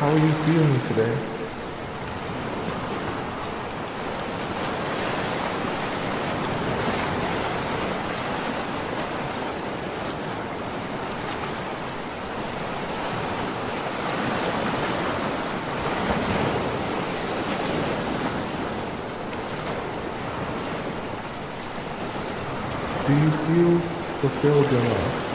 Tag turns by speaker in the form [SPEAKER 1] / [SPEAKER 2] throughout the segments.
[SPEAKER 1] How are you feeling today? Do you feel fulfilled in life?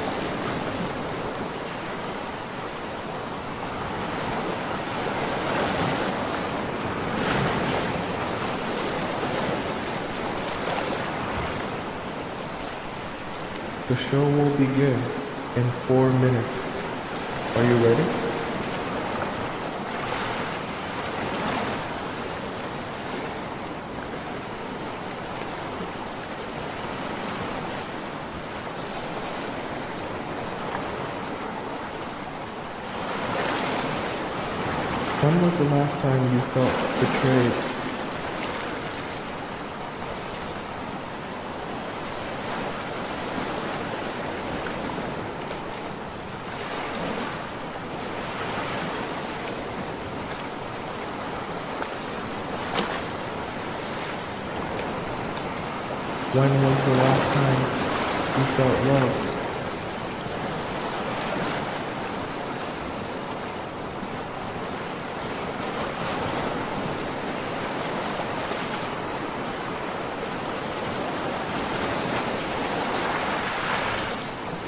[SPEAKER 1] The show will begin in 4 minutes. Are you ready? When was the last time you felt betrayed? When was the last time you felt loved?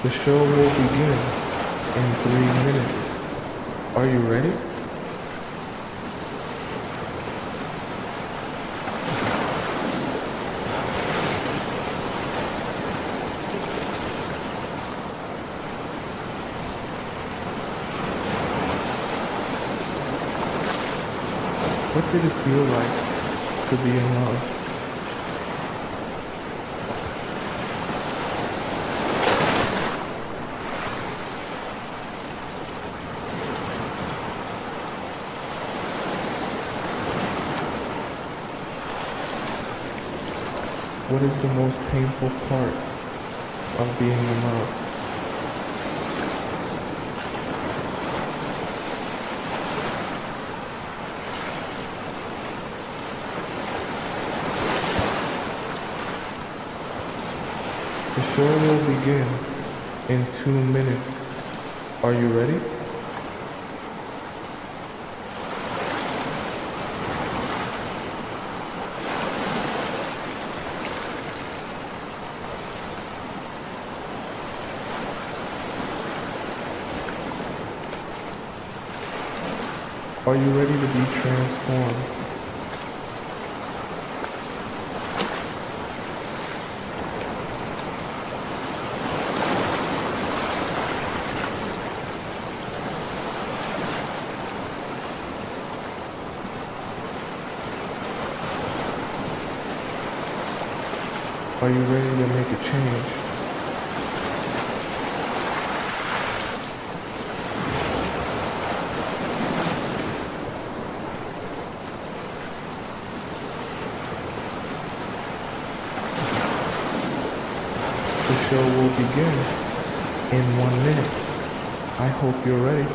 [SPEAKER 1] The show will begin in 3 minutes. Are you ready? What did it feel like to be in love? What is the most painful part of being in love? The show will begin in 2 minutes. Are you ready? Are you ready to be transformed? Are you ready to make a change? The show will begin in 1 minute. I hope you're ready.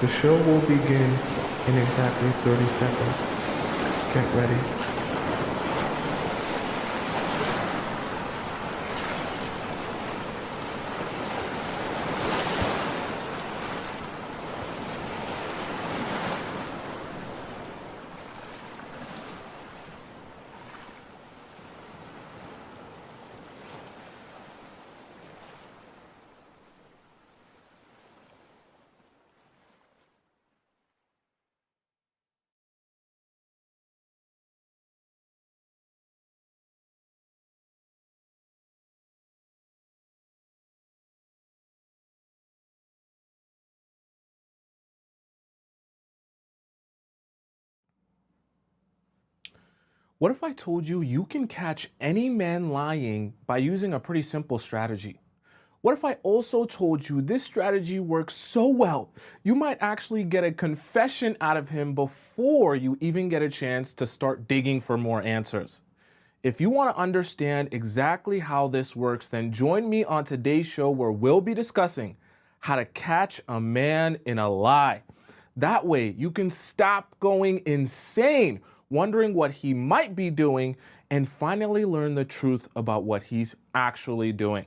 [SPEAKER 1] The show will begin in exactly 30 seconds. Get ready. What if I told you you can catch any man lying by using a pretty simple strategy? What if I also told you this strategy works so well, you might actually get a confession out of him before you even get a chance to start digging for more answers? If you want to understand exactly how this works, then join me on today's show where we'll be discussing how to catch a man in a lie. That way you can stop going insane wondering what he might be doing and finally learn the truth about what he's actually doing.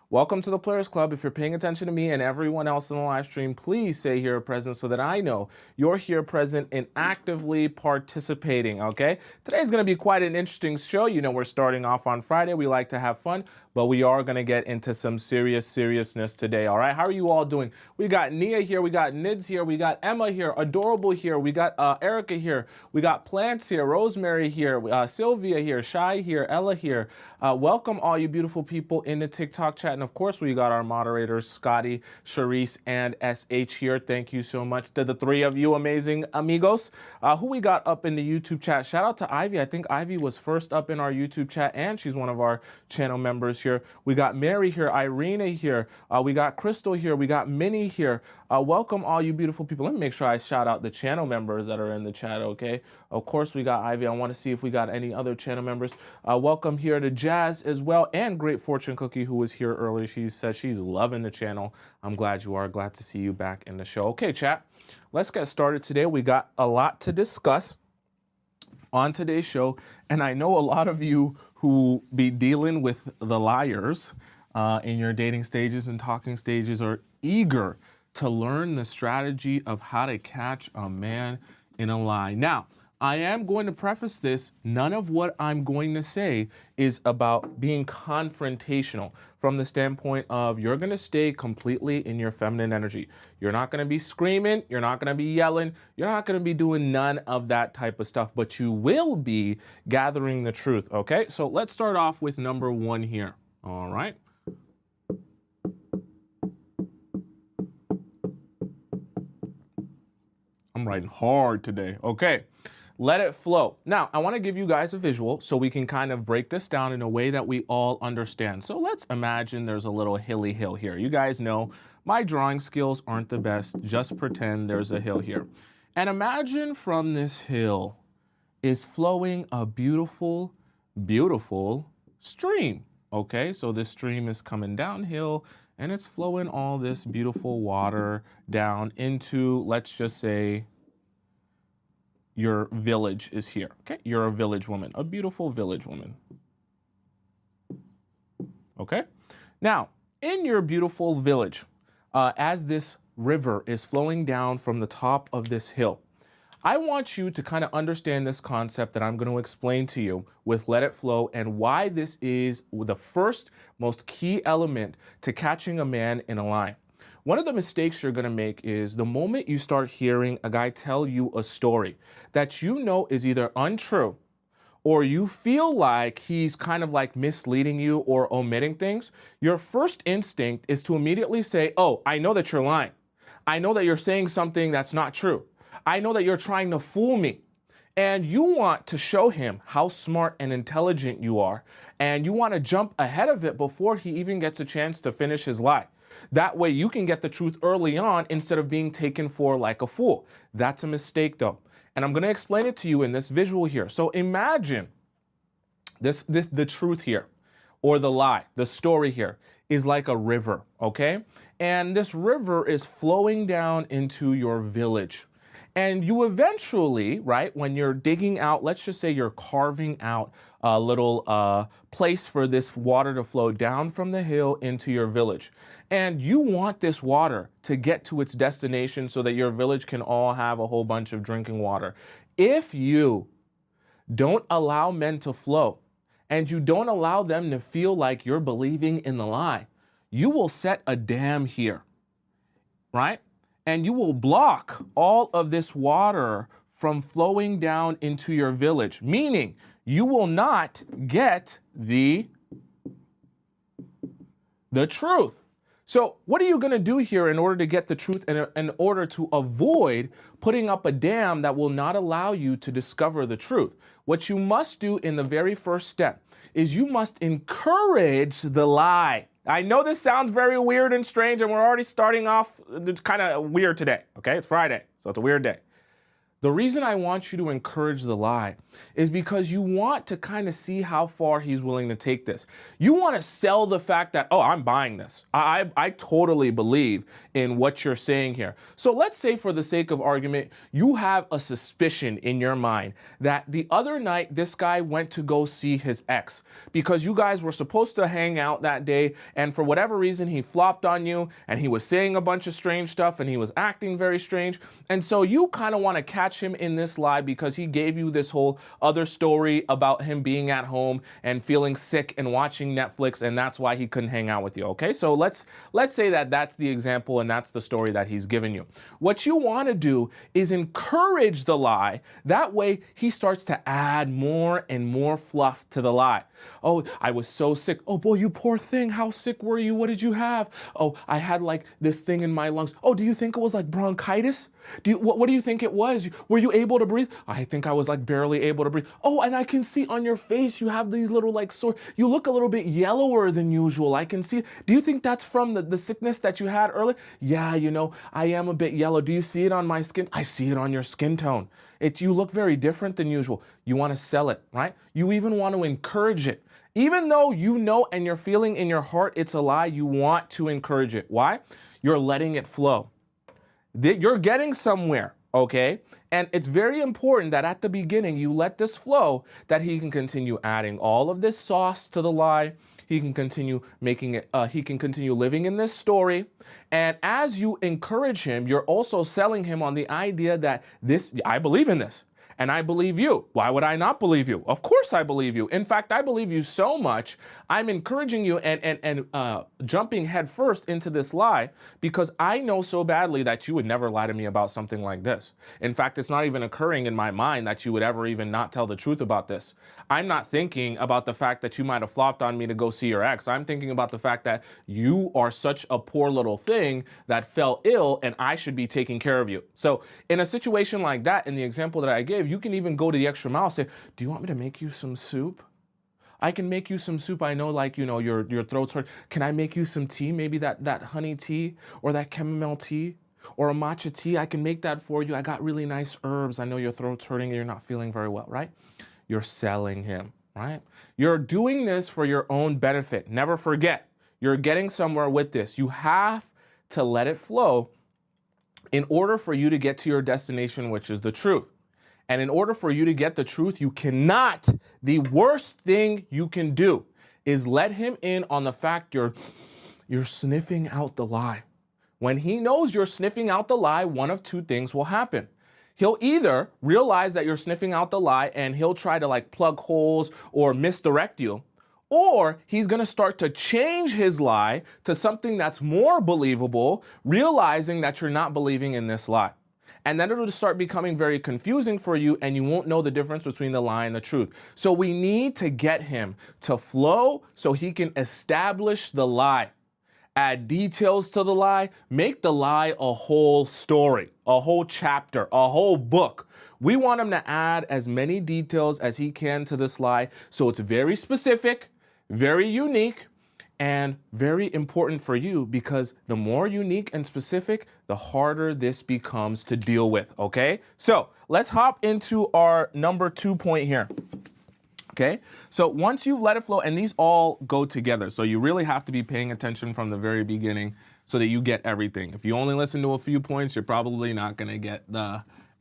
[SPEAKER 1] Welcome to the Players Club. If you're paying attention to me and everyone else in the live stream, please say here present so that I know you're here present and actively participating, okay? Today's going to be quite an interesting show. You know, we're starting off on Friday. We like to have fun, but we are going to get into some seriousness today, all right? How are you all doing? We got Nia here. We got Nids here. We got Emma here. Adorable here. We got Erica here. We got Plants here. Rosemary here. Sylvia here. Shai here. Ella here. Welcome all you beautiful people in the TikTok chat. And of course, we got our moderators, Scotty, Charisse, and SH here. Thank you so much to the three of you amazing amigos. Who we got up in the YouTube chat? Shout out to Ivy. I think Ivy was first up in our YouTube chat, and she's one of our channel members here. We got Mary here, Irina here. We got Crystal here. We got Minnie here. Welcome all you beautiful people. Let me make sure I shout out the channel members that are in the chat, okay? Of course, we got Ivy. I want to see if we got any other channel members. Welcome here to Jazz as well, and Great Fortune Cookie, who was here earlier. She says she's loving the channel. I'm glad you are. Glad to see you back in the show. Okay, chat, let's get started today. We got a lot to discuss on today's show, and I know a lot of you who be dealing with the liars in your dating stages and talking stages are eager to learn the strategy of how to catch a man in a lie. Now, I am going to preface this. None of what I'm going to say is about being confrontational from the standpoint of you're going to stay completely in your feminine energy. You're not going to be screaming. You're not going to be yelling. You're not going to be doing none of that type of stuff, but you will be gathering the truth. Okay, so let's start off with number one here. All right. I'm writing hard today. Okay. Let it flow. Now, I want to give you guys a visual so we can kind of break this down in a way that we all understand. So let's imagine there's a little hilly hill here. You guys know my drawing skills aren't the best. Just pretend there's a hill here. And imagine from this hill is flowing a beautiful, beautiful stream. Okay, so this stream is coming downhill and it's flowing all this beautiful water down into, let's just say, your village is here. Okay, you're a village woman, a beautiful village woman. Okay, now in your beautiful village, as this river is flowing down from the top of this hill, I want you to kind of understand this concept that I'm going to explain to you with Let It Flow and why this is the first most key element to catching a man in a lie. One of the mistakes you're going to make is the moment you start hearing a guy tell you a story that you know is either untrue or you feel like he's kind of like misleading you or omitting things, your first instinct is to immediately say, oh, I know that you're lying. I know that you're saying something that's not true. I know that you're trying to fool me. And you want to show him how smart and intelligent you are. And you want to jump ahead of it before he even gets a chance to finish his lie. That way you can get the truth early on instead of being taken for like a fool. That's a mistake though. And I'm going to explain it to you in this visual here. So imagine the truth here, or the lie, the story here is like a river, okay? And this river is flowing down into your village. And you eventually, right, when you're digging out, let's just say you're carving out a little place for this water to flow down from the hill into your village. And you want this water to get to its destination so that your village can all have a whole bunch of drinking water. If you don't allow men to flow and you don't allow them to feel like you're believing in the lie, you will set a dam here, right? And you will block all of this water from flowing down into your village, meaning you will not get the truth. So what are you going to do here in order to get the truth and in order to avoid putting up a dam that will not allow you to discover the truth? What you must do in the very first step is you must encourage the lie. I know this sounds very weird and strange, and we're already starting off, it's kind of weird today, okay? It's Friday, so it's a weird day. The reason I want you to encourage the lie is because you want to kind of see how far he's willing to take this. You want to sell the fact that, oh, I'm buying this. I totally believe in what you're saying here. So let's say, for the sake of argument, you have a suspicion in your mind that the other night this guy went to go see his ex because you guys were supposed to hang out that day, and for whatever reason he flopped on you and he was saying a bunch of strange stuff and he was acting very strange. And so you kind of want to catch him in this lie because he gave you this whole other story about him being at home and feeling sick and watching Netflix, and that's why he couldn't hang out with you. Okay, so let's say that that's the example and that's the story that he's given you. What you want to do is encourage the lie. That way he starts to add more and more fluff to the lie. Oh, I was so sick. Oh boy, you poor thing. How sick were you? What did you have? Oh, I had like this thing in my lungs. Oh, do you think it was like bronchitis? What do you think it was? Were you able to breathe? I think I was like barely able to breathe. Oh, and I can see on your face you have these little like sore. You look a little bit yellower than usual. I can see. Do you think that's from the sickness that you had earlier? Yeah, you know, I am a bit yellow. Do you see it on my skin? I see it on your skin tone. You look very different than usual. You want to sell it, right? You even want to encourage it. Even though you know and you're feeling in your heart it's a lie, you want to encourage it. Why? You're letting it flow. You're getting somewhere, okay? And it's very important that at the beginning you let this flow, that he can continue adding all of this sauce to the lie. He can continue making it, he can continue living in this story. And as you encourage him, you're also selling him on the idea that I believe in this. And I believe you. Why would I not believe you? Of course I believe you. In fact, I believe you so much, I'm encouraging you and jumping headfirst into this lie because I know so badly that you would never lie to me about something like this. In fact, it's not even occurring in my mind that you would ever even not tell the truth about this. I'm not thinking about the fact that you might have flopped on me to go see your ex. I'm thinking about the fact that you are such a poor little thing that fell ill and I should be taking care of you. So in a situation like that, in the example that I gave, you can even go to the extra mile, say, do you want me to make you some soup? I can make you some soup. I know, like, you know, your throat's hurt. Can I make you some tea? Maybe that honey tea or that chamomile tea or a matcha tea. I can make that for you. I got really nice herbs. I know your throat's hurting and you're not feeling very well, right? You're selling him, right? You're doing this for your own benefit. Never forget, you're getting somewhere with this. You have to let it flow in order for you to get to your destination, which is the truth. And in order for you to get the truth, the worst thing you can do is let him in on the fact you're sniffing out the lie. When he knows you're sniffing out the lie, one of two things will happen. He'll either realize that you're sniffing out the lie and he'll try to like plug holes or misdirect you, or he's going to start to change his lie to something that's more believable, realizing that you're not believing in this lie. And then it'll start becoming very confusing for you and you won't know the difference between the lie and the truth. So we need to get him to flow so he can establish the lie. Add details to the lie, make the lie a whole story, a whole chapter, a whole book. We want him to add as many details as he can to this lie so it's very specific, very unique, and very important for you, because the more unique and specific, the harder this becomes to deal with, okay? So let's hop into our number 2 point here. Okay, so once you've let it flow, and these all go together, so you really have to be paying attention from the very beginning so that you get everything. If you only listen to a few points, you're probably not going to get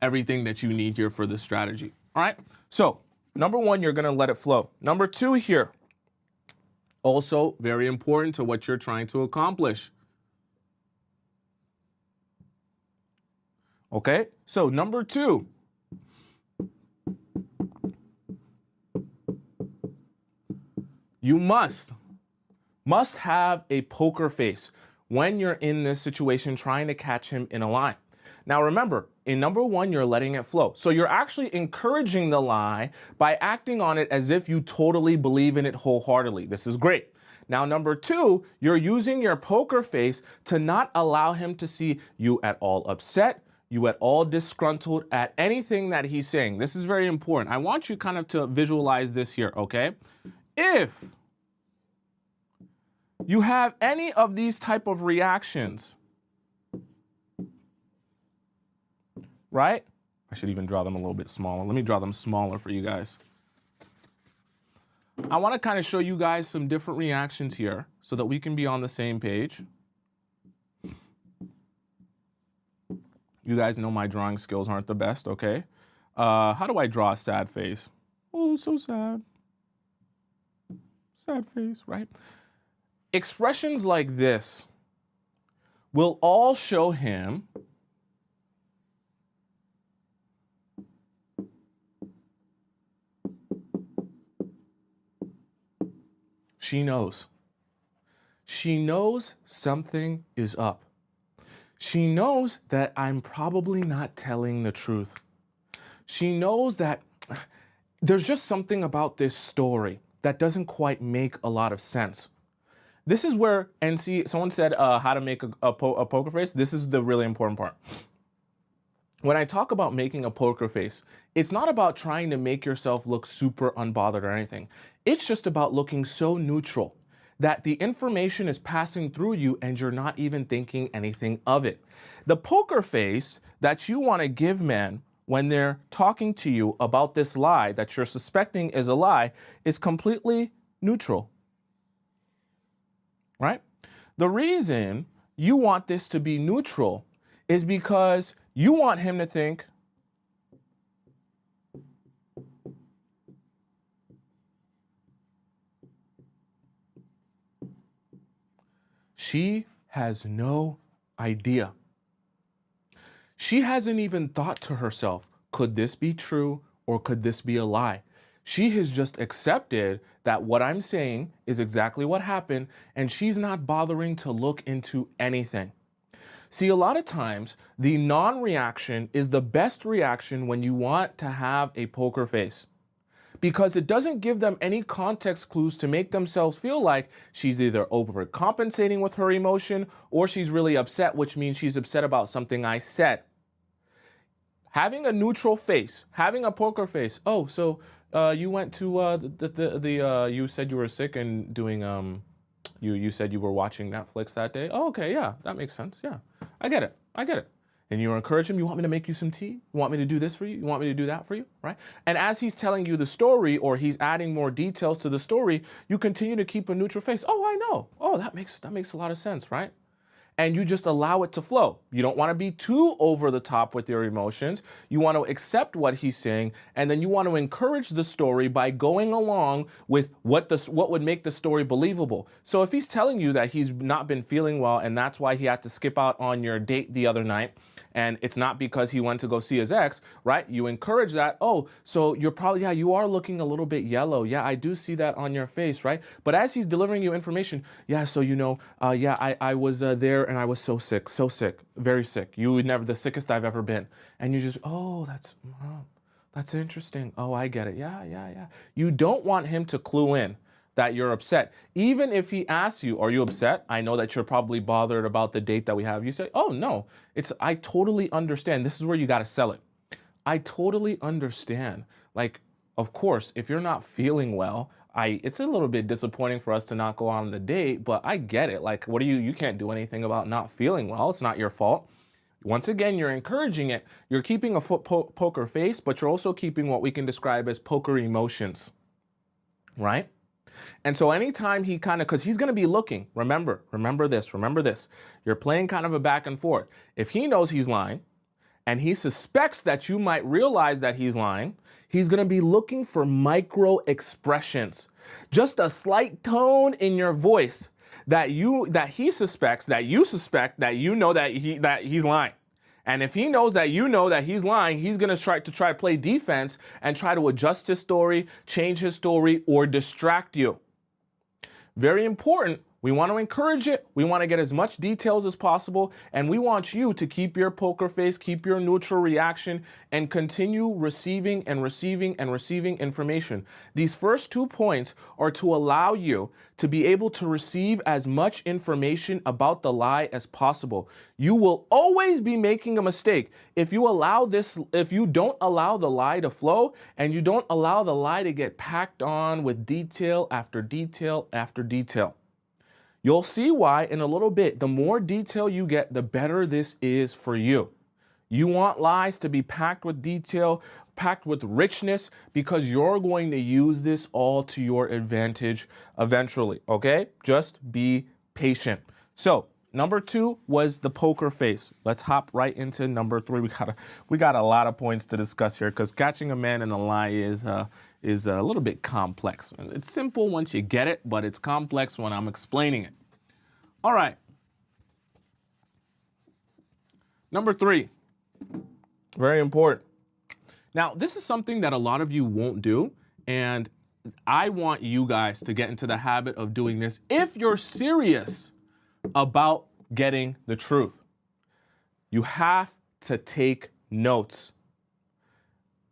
[SPEAKER 1] everything that you need here for this strategy. All right, so number 1, you're going to let it flow. Number 2 here, also very important to what you're trying to accomplish. Okay, so number 2. You must have a poker face when you're in this situation trying to catch him in a lie. Now remember, in number 1, you're letting it flow. So you're actually encouraging the lie by acting on it as if you totally believe in it wholeheartedly. This is great. Now, number two, you're using your poker face to not allow him to see you at all upset, you at all disgruntled at anything that he's saying. This is very important. I want you kind of to visualize this here, okay? If you have any of these type of reactions, right? I should even draw them a little bit smaller. Let me draw them smaller for you guys. I want to kind of show you guys some different reactions here so that we can be on the same page. You guys know my drawing skills aren't the best, okay? How do I draw a sad face? Oh, so sad. Sad face, right? Expressions like this will all show him she knows. She knows something is up. She knows that I'm probably not telling the truth. She knows that there's just something about this story that doesn't quite make a lot of sense. This is where, and see, someone said how to make a poker face. This is the really important part. When I talk about making a poker face, it's not about trying to make yourself look super unbothered or anything. It's just about looking so neutral that the information is passing through you and you're not even thinking anything of it. The poker face that you want to give men when they're talking to you about this lie that you're suspecting is a lie is completely neutral, right? The reason you want this to be neutral is because you want him to think, she has no idea. She hasn't even thought to herself, could this be true or could this be a lie? She has just accepted that what I'm saying is exactly what happened, and she's not bothering to look into anything. See, a lot of times, the non-reaction is the best reaction when you want to have a poker face, because it doesn't give them any context clues to make themselves feel like she's either overcompensating with her emotion or she's really upset, which means she's upset about something I said. Having a neutral face, having a poker face. Oh, so you went to you said you were sick and doing you said you were watching Netflix that day. Oh, okay, yeah, that makes sense. Yeah, I get it. And you encourage him, you want me to make you some tea? You want me to do this for you? You want me to do that for you, right? And as he's telling you the story or he's adding more details to the story, you continue to keep a neutral face. Oh, I know. Oh, that makes a lot of sense, right? And you just allow it to flow. You don't want to be too over the top with your emotions. You want to accept what he's saying, and then you want to encourage the story by going along with what would make the story believable. So if he's telling you that he's not been feeling well and that's why he had to skip out on your date the other night, and it's not because he went to go see his ex, right? You encourage that. Oh, so you're probably, yeah, you are looking a little bit yellow. Yeah, I do see that on your face, right? But as he's delivering you information, yeah, so you know, I was there and I was so sick, very sick. You would never, the sickest I've ever been. And you just, oh, that's interesting. Oh, I get it. Yeah. You don't want him to clue in that you're upset. Even if he asks you, are you upset? I know that you're probably bothered about the date that we have. You say, oh no, I totally understand. This is where you got to sell it. I totally understand. Like, of course, if you're not feeling well, it's a little bit disappointing for us to not go on the date, but I get it. Like, you can't do anything about not feeling well. It's not your fault. Once again, you're encouraging it. You're keeping a poker face, but you're also keeping what we can describe as poker emotions, right? And so anytime he because he's going to be looking, remember this. You're playing kind of a back and forth. If he knows he's lying and he suspects that you might realize that he's lying, he's going to be looking for micro expressions, just a slight tone in your voice that he suspects that you suspect that you know that he's lying. And if he knows that you know that he's lying, he's going to try to play defense and try to adjust his story, change his story, or distract you. Very important We want to encourage it. We want to get as much details as possible. And we want you to keep your poker face, keep your neutral reaction, and continue receiving and receiving and receiving information. These first 2 points are to allow you to be able to receive as much information about the lie as possible. You will always be making a mistake if you don't allow the lie to flow and you don't allow the lie to get packed on with detail after detail after detail. You'll see why in a little bit. The more detail you get, the better this is for you. You want lies to be packed with detail, packed with richness, because you're going to use this all to your advantage eventually, okay? Just be patient. So, number 2 was the poker face. Let's hop right into number 3. We got a lot of points to discuss here because catching a man in a lie is a little bit complex. It's simple once you get it, but it's complex when I'm explaining it. All right. Number 3, very important. Now, this is something that a lot of you won't do, and I want you guys to get into the habit of doing this if you're serious about getting the truth. You have to take notes.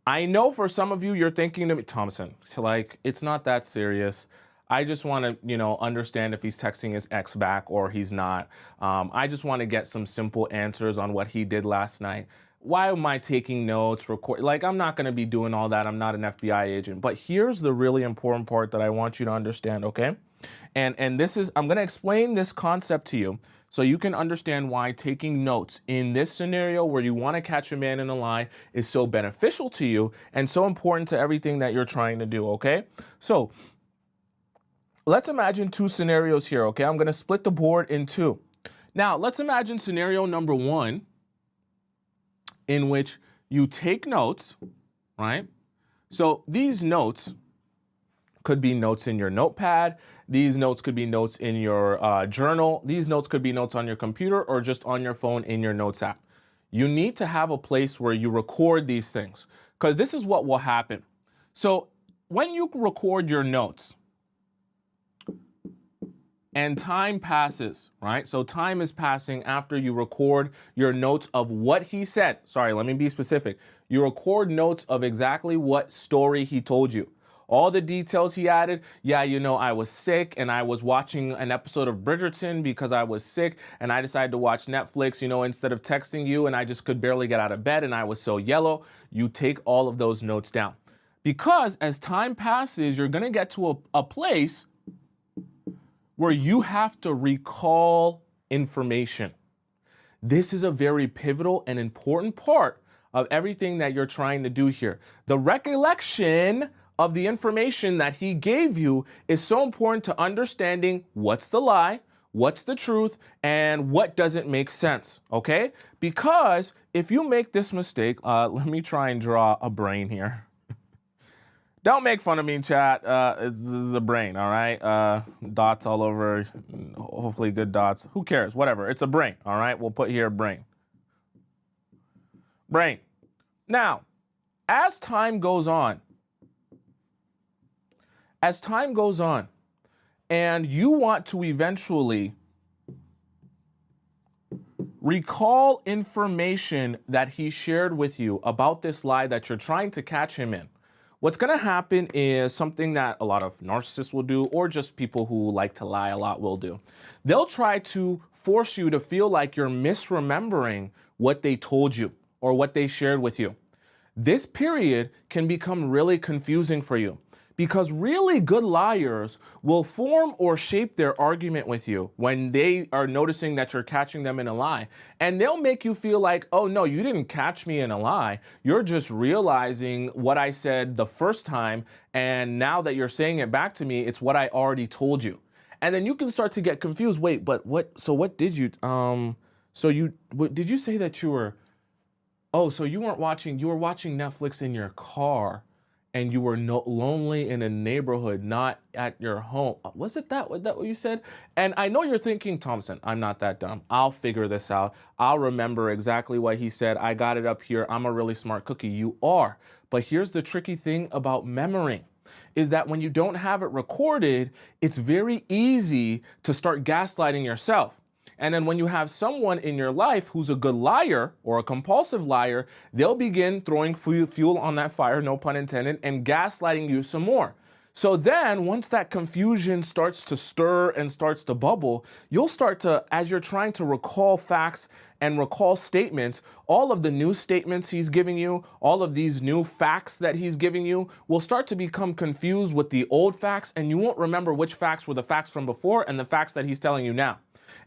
[SPEAKER 1] I know for some of you, you're thinking to me, Tomisin, like, it's not that serious. I just want to, understand if he's texting his ex back or he's not. I just want to get some simple answers on what he did last night. Why am I taking notes, Like, I'm not going to be doing all that. I'm not an FBI agent. But here's the really important part that I want you to understand, okay? And I'm going to explain this concept to you so you can understand why taking notes in this scenario where you want to catch a man in a lie is so beneficial to you and so important to everything that you're trying to do, okay? So let's imagine 2 scenarios here, okay? I'm going to split the board in 2. Now, let's imagine scenario number 1 in which you take notes, right? So these notes could be notes in your notepad. These notes could be notes in your journal. These notes could be notes on your computer or just on your phone in your notes app. You need to have a place where you record these things because this is what will happen. So when you record your notes and time passes, right? So time is passing after you record your notes of what he said. Sorry, let me be specific. You record notes of exactly what story he told you. All the details he added. Yeah, I was sick and I was watching an episode of Bridgerton because I was sick and I decided to watch Netflix, instead of texting you, and I just could barely get out of bed and I was so yellow. You take all of those notes down. Because as time passes, you're going to get to a place where you have to recall information. This is a very pivotal and important part of everything that you're trying to do here. The recollection of the information that he gave you is so important to understanding what's the lie, what's the truth, and what doesn't make sense, okay? Because if you make this mistake, let me try and draw a brain here. Don't make fun of me in chat. This is a brain, all right? Dots all over, hopefully good dots. Who cares? Whatever. It's a brain, all right? We'll put here brain. Brain. Now, as time goes on, and you want to eventually recall information that he shared with you about this lie that you're trying to catch him in, what's going to happen is something that a lot of narcissists will do, or just people who like to lie a lot will do. They'll try to force you to feel like you're misremembering what they told you or what they shared with you. This period can become really confusing for you because really good liars will form or shape their argument with you when they are noticing that you're catching them in a lie. And they'll make you feel like, oh no, you didn't catch me in a lie. You're just realizing what I said the first time. And now that you're saying it back to me, it's what I already told you. And then you can start to get confused. Wait, but what did you, did you say that you were, so you were watching Netflix in your car and you were lonely in a neighborhood, not at your home. Was that what you said? And I know you're thinking, Tomisin, I'm not that dumb. I'll figure this out. I'll remember exactly what he said. I got it up here. I'm a really smart cookie. You are. But here's the tricky thing about memory. is that when you don't have it recorded, it's very easy to start gaslighting yourself. And then when you have someone in your life who's a good liar or a compulsive liar, they'll begin throwing fuel on that fire, no pun intended, and gaslighting you some more. So then once that confusion starts to stir and starts to bubble, you'll start to, as you're trying to recall facts and recall statements, all of the new statements he's giving you, all of these new facts that he's giving you will start to become confused with the old facts, and you won't remember which facts were the facts from before and the facts that he's telling you now.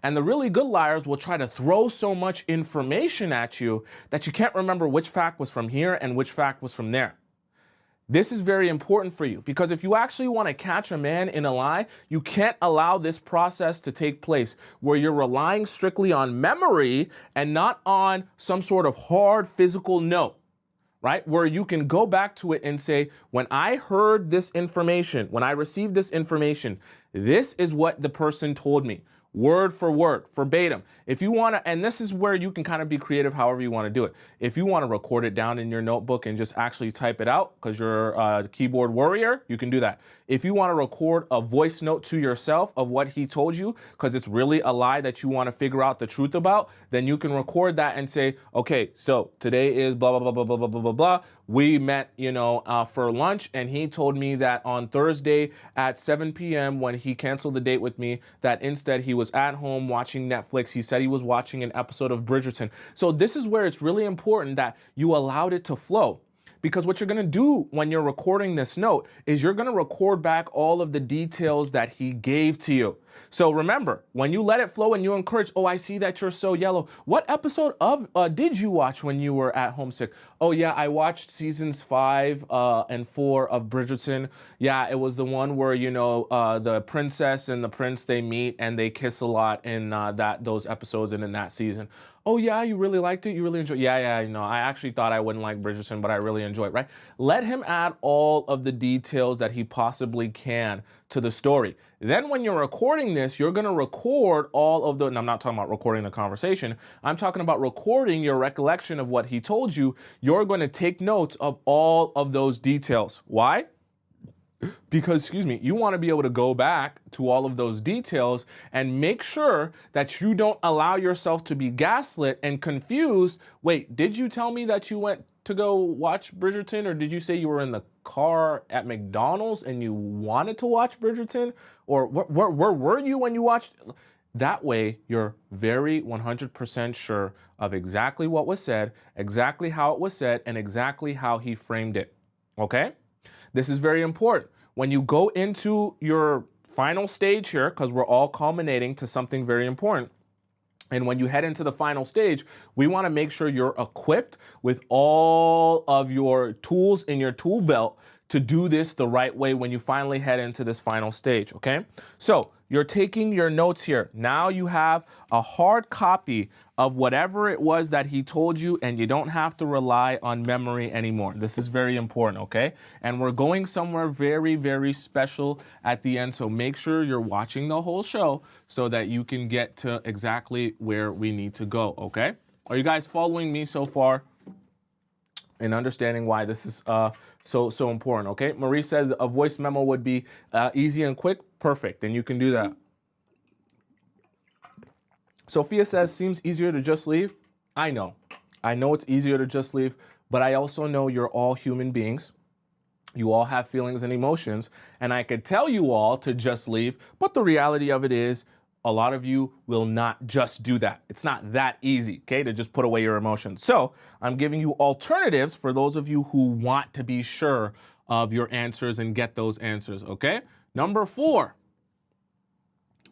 [SPEAKER 1] And the really good liars will try to throw so much information at you that you can't remember which fact was from here and which fact was from there. This is very important for you because if you actually want to catch a man in a lie, you can't allow this process to take place where you're relying strictly on memory and not on some sort of hard physical note, right? Where you can go back to it and say, when I heard this information, when I received this information, this is what the person told me. Word for word, verbatim. If you want to, and this is where you can kind of be creative however you want to do it. If you want to record it down in your notebook and just actually type it out because you're a keyboard warrior, you can do that. If you want to record a voice note to yourself of what he told you because it's really a lie that you want to figure out the truth about, then you can record that and say, okay, so today is blah, blah, blah, blah, blah, blah, blah, blah. We met, for lunch, and he told me that on Thursday at 7 p.m. when he canceled the date with me, that instead he was at home watching Netflix. He said he was watching an episode of Bridgerton. So this is where it's really important that you allowed it to flow. Because what you're going to do when you're recording this note is you're going to record back all of the details that he gave to you. So remember, when you let it flow and you encourage, oh, I see that you're so yellow. What episode of did you watch when you were at homesick? Oh, yeah, I watched seasons 5 and 4 of Bridgerton. Yeah, it was the one where, the princess and the prince, they meet and they kiss a lot in those episodes and in that season. Oh, yeah, you really liked it? You really enjoyed it? Yeah, I actually thought I wouldn't like Bridgerton, but I really enjoy it, right? Let him add all of the details that he possibly can to the story. Then when you're recording this, you're going to record all of and I'm not talking about recording the conversation. I'm talking about recording your recollection of what he told you. You're going to take notes of all of those details. Why? Because, you want to be able to go back to all of those details and make sure that you don't allow yourself to be gaslit and confused. Wait, did you tell me that you went to go watch Bridgerton, or did you say you were in the car at McDonald's and you wanted to watch Bridgerton? Or where were you when you watched? That way, you're very 100% sure of exactly what was said, exactly how it was said, and exactly how he framed it. Okay? This is very important. When you go into your final stage here, because we're all culminating to something very important, and when you head into the final stage, we want to make sure you're equipped with all of your tools in your tool belt to do this the right way when you finally head into this final stage, okay? So you're taking your notes here. Now you have a hard copy of whatever it was that he told you, and you don't have to rely on memory anymore. This is very important, okay? And we're going somewhere very, very special at the end, so make sure you're watching the whole show so that you can get to exactly where we need to go, okay? Are you guys following me so far? And understanding why this is so important, okay? Marie says a voice memo would be easy and quick. Perfect, then you can do that. Sophia says, seems easier to just leave. I know it's easier to just leave, but I also know you're all human beings. You all have feelings and emotions, and I could tell you all to just leave, but the reality of it is a lot of you will not just do that. It's not that easy, okay, to just put away your emotions. So I'm giving you alternatives for those of you who want to be sure of your answers and get those answers, okay? Number 4,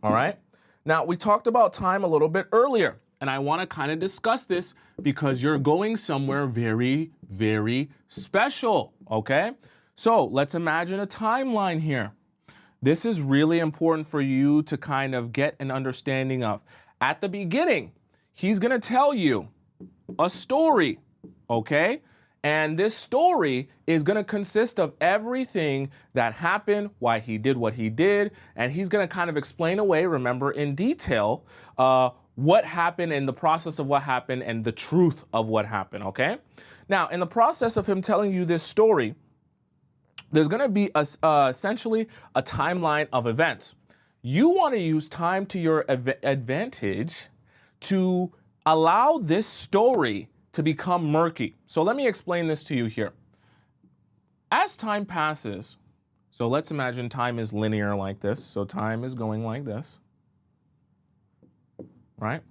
[SPEAKER 1] all right? Now, we talked about time a little bit earlier, and I want to kind of discuss this because you're going somewhere very, very special, okay? So let's imagine a timeline here. This is really important for you to kind of get an understanding of. At the beginning, he's going to tell you a story, okay? And this story is going to consist of everything that happened, why he did what he did, and he's going to kind of explain away, remember, in detail, what happened and the process of what happened and the truth of what happened, okay? Now, in the process of him telling you this story, there's going to be essentially a timeline of events. You want to use time to your advantage to allow this story to become murky. So let me explain this to you here. As time passes, so let's imagine time is linear like this. So time is going like this, right?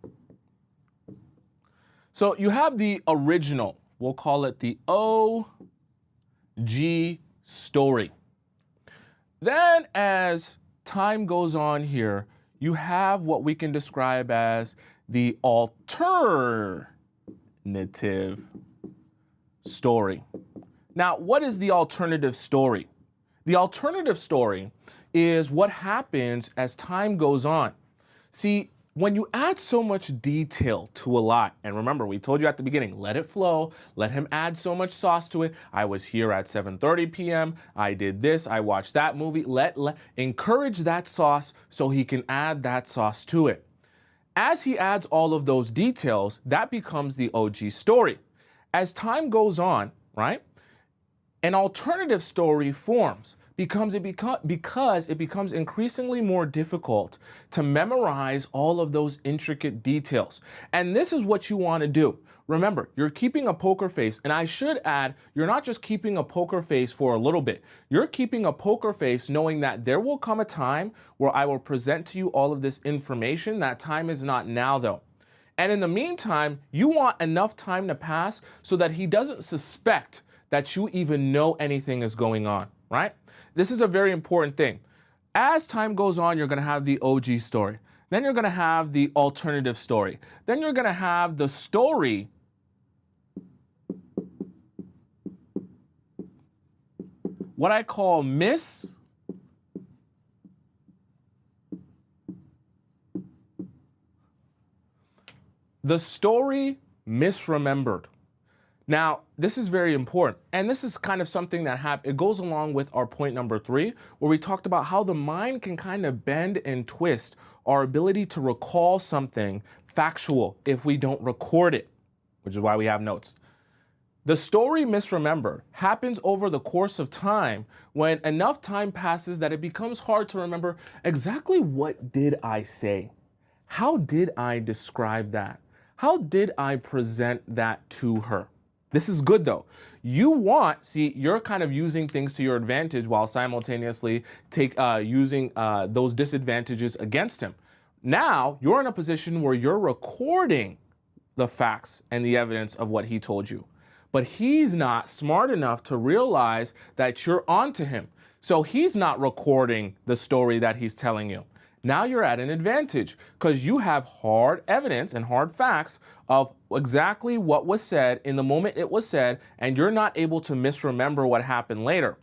[SPEAKER 1] So you have the original, we'll call it the OG story. Then as time goes on here, you have what we can describe as the alternative story. Now, what is the alternative story? The alternative story is what happens as time goes on. See, when you add so much detail to a lot, and remember, we told you at the beginning, let it flow, let him add so much sauce to it. I was here at 7:30 p.m., I did this, I watched that movie. Encourage that sauce so he can add that sauce to it. As he adds all of those details, that becomes the OG story. As time goes on, right, an alternative story forms because it becomes increasingly more difficult to memorize all of those intricate details. And this is what you want to do. Remember, you're keeping a poker face, and I should add, you're not just keeping a poker face for a little bit. You're keeping a poker face knowing that there will come a time where I will present to you all of this information. That time is not now, though. And in the meantime, you want enough time to pass so that he doesn't suspect that you even know anything is going on, right? This is a very important thing. As time goes on, you're going to have the OG story. Then you're going to have the alternative story. Then you're going to have the story what I call the story misremembered. Now, this is very important, and this is kind of something that it goes along with our point number 3, where we talked about how the mind can kind of bend and twist our ability to recall something factual if we don't record it, which is why we have notes. The story misremembered happens over the course of time when enough time passes that it becomes hard to remember exactly what did I say? How did I describe that? How did I present that to her? This is good though. You're kind of using things to your advantage while simultaneously using those disadvantages against him. Now you're in a position where you're recording the facts and the evidence of what he told you. But he's not smart enough to realize that you're onto him. So he's not recording the story that he's telling you. Now you're at an advantage because you have hard evidence and hard facts of exactly what was said in the moment it was said, and you're not able to misremember what happened later.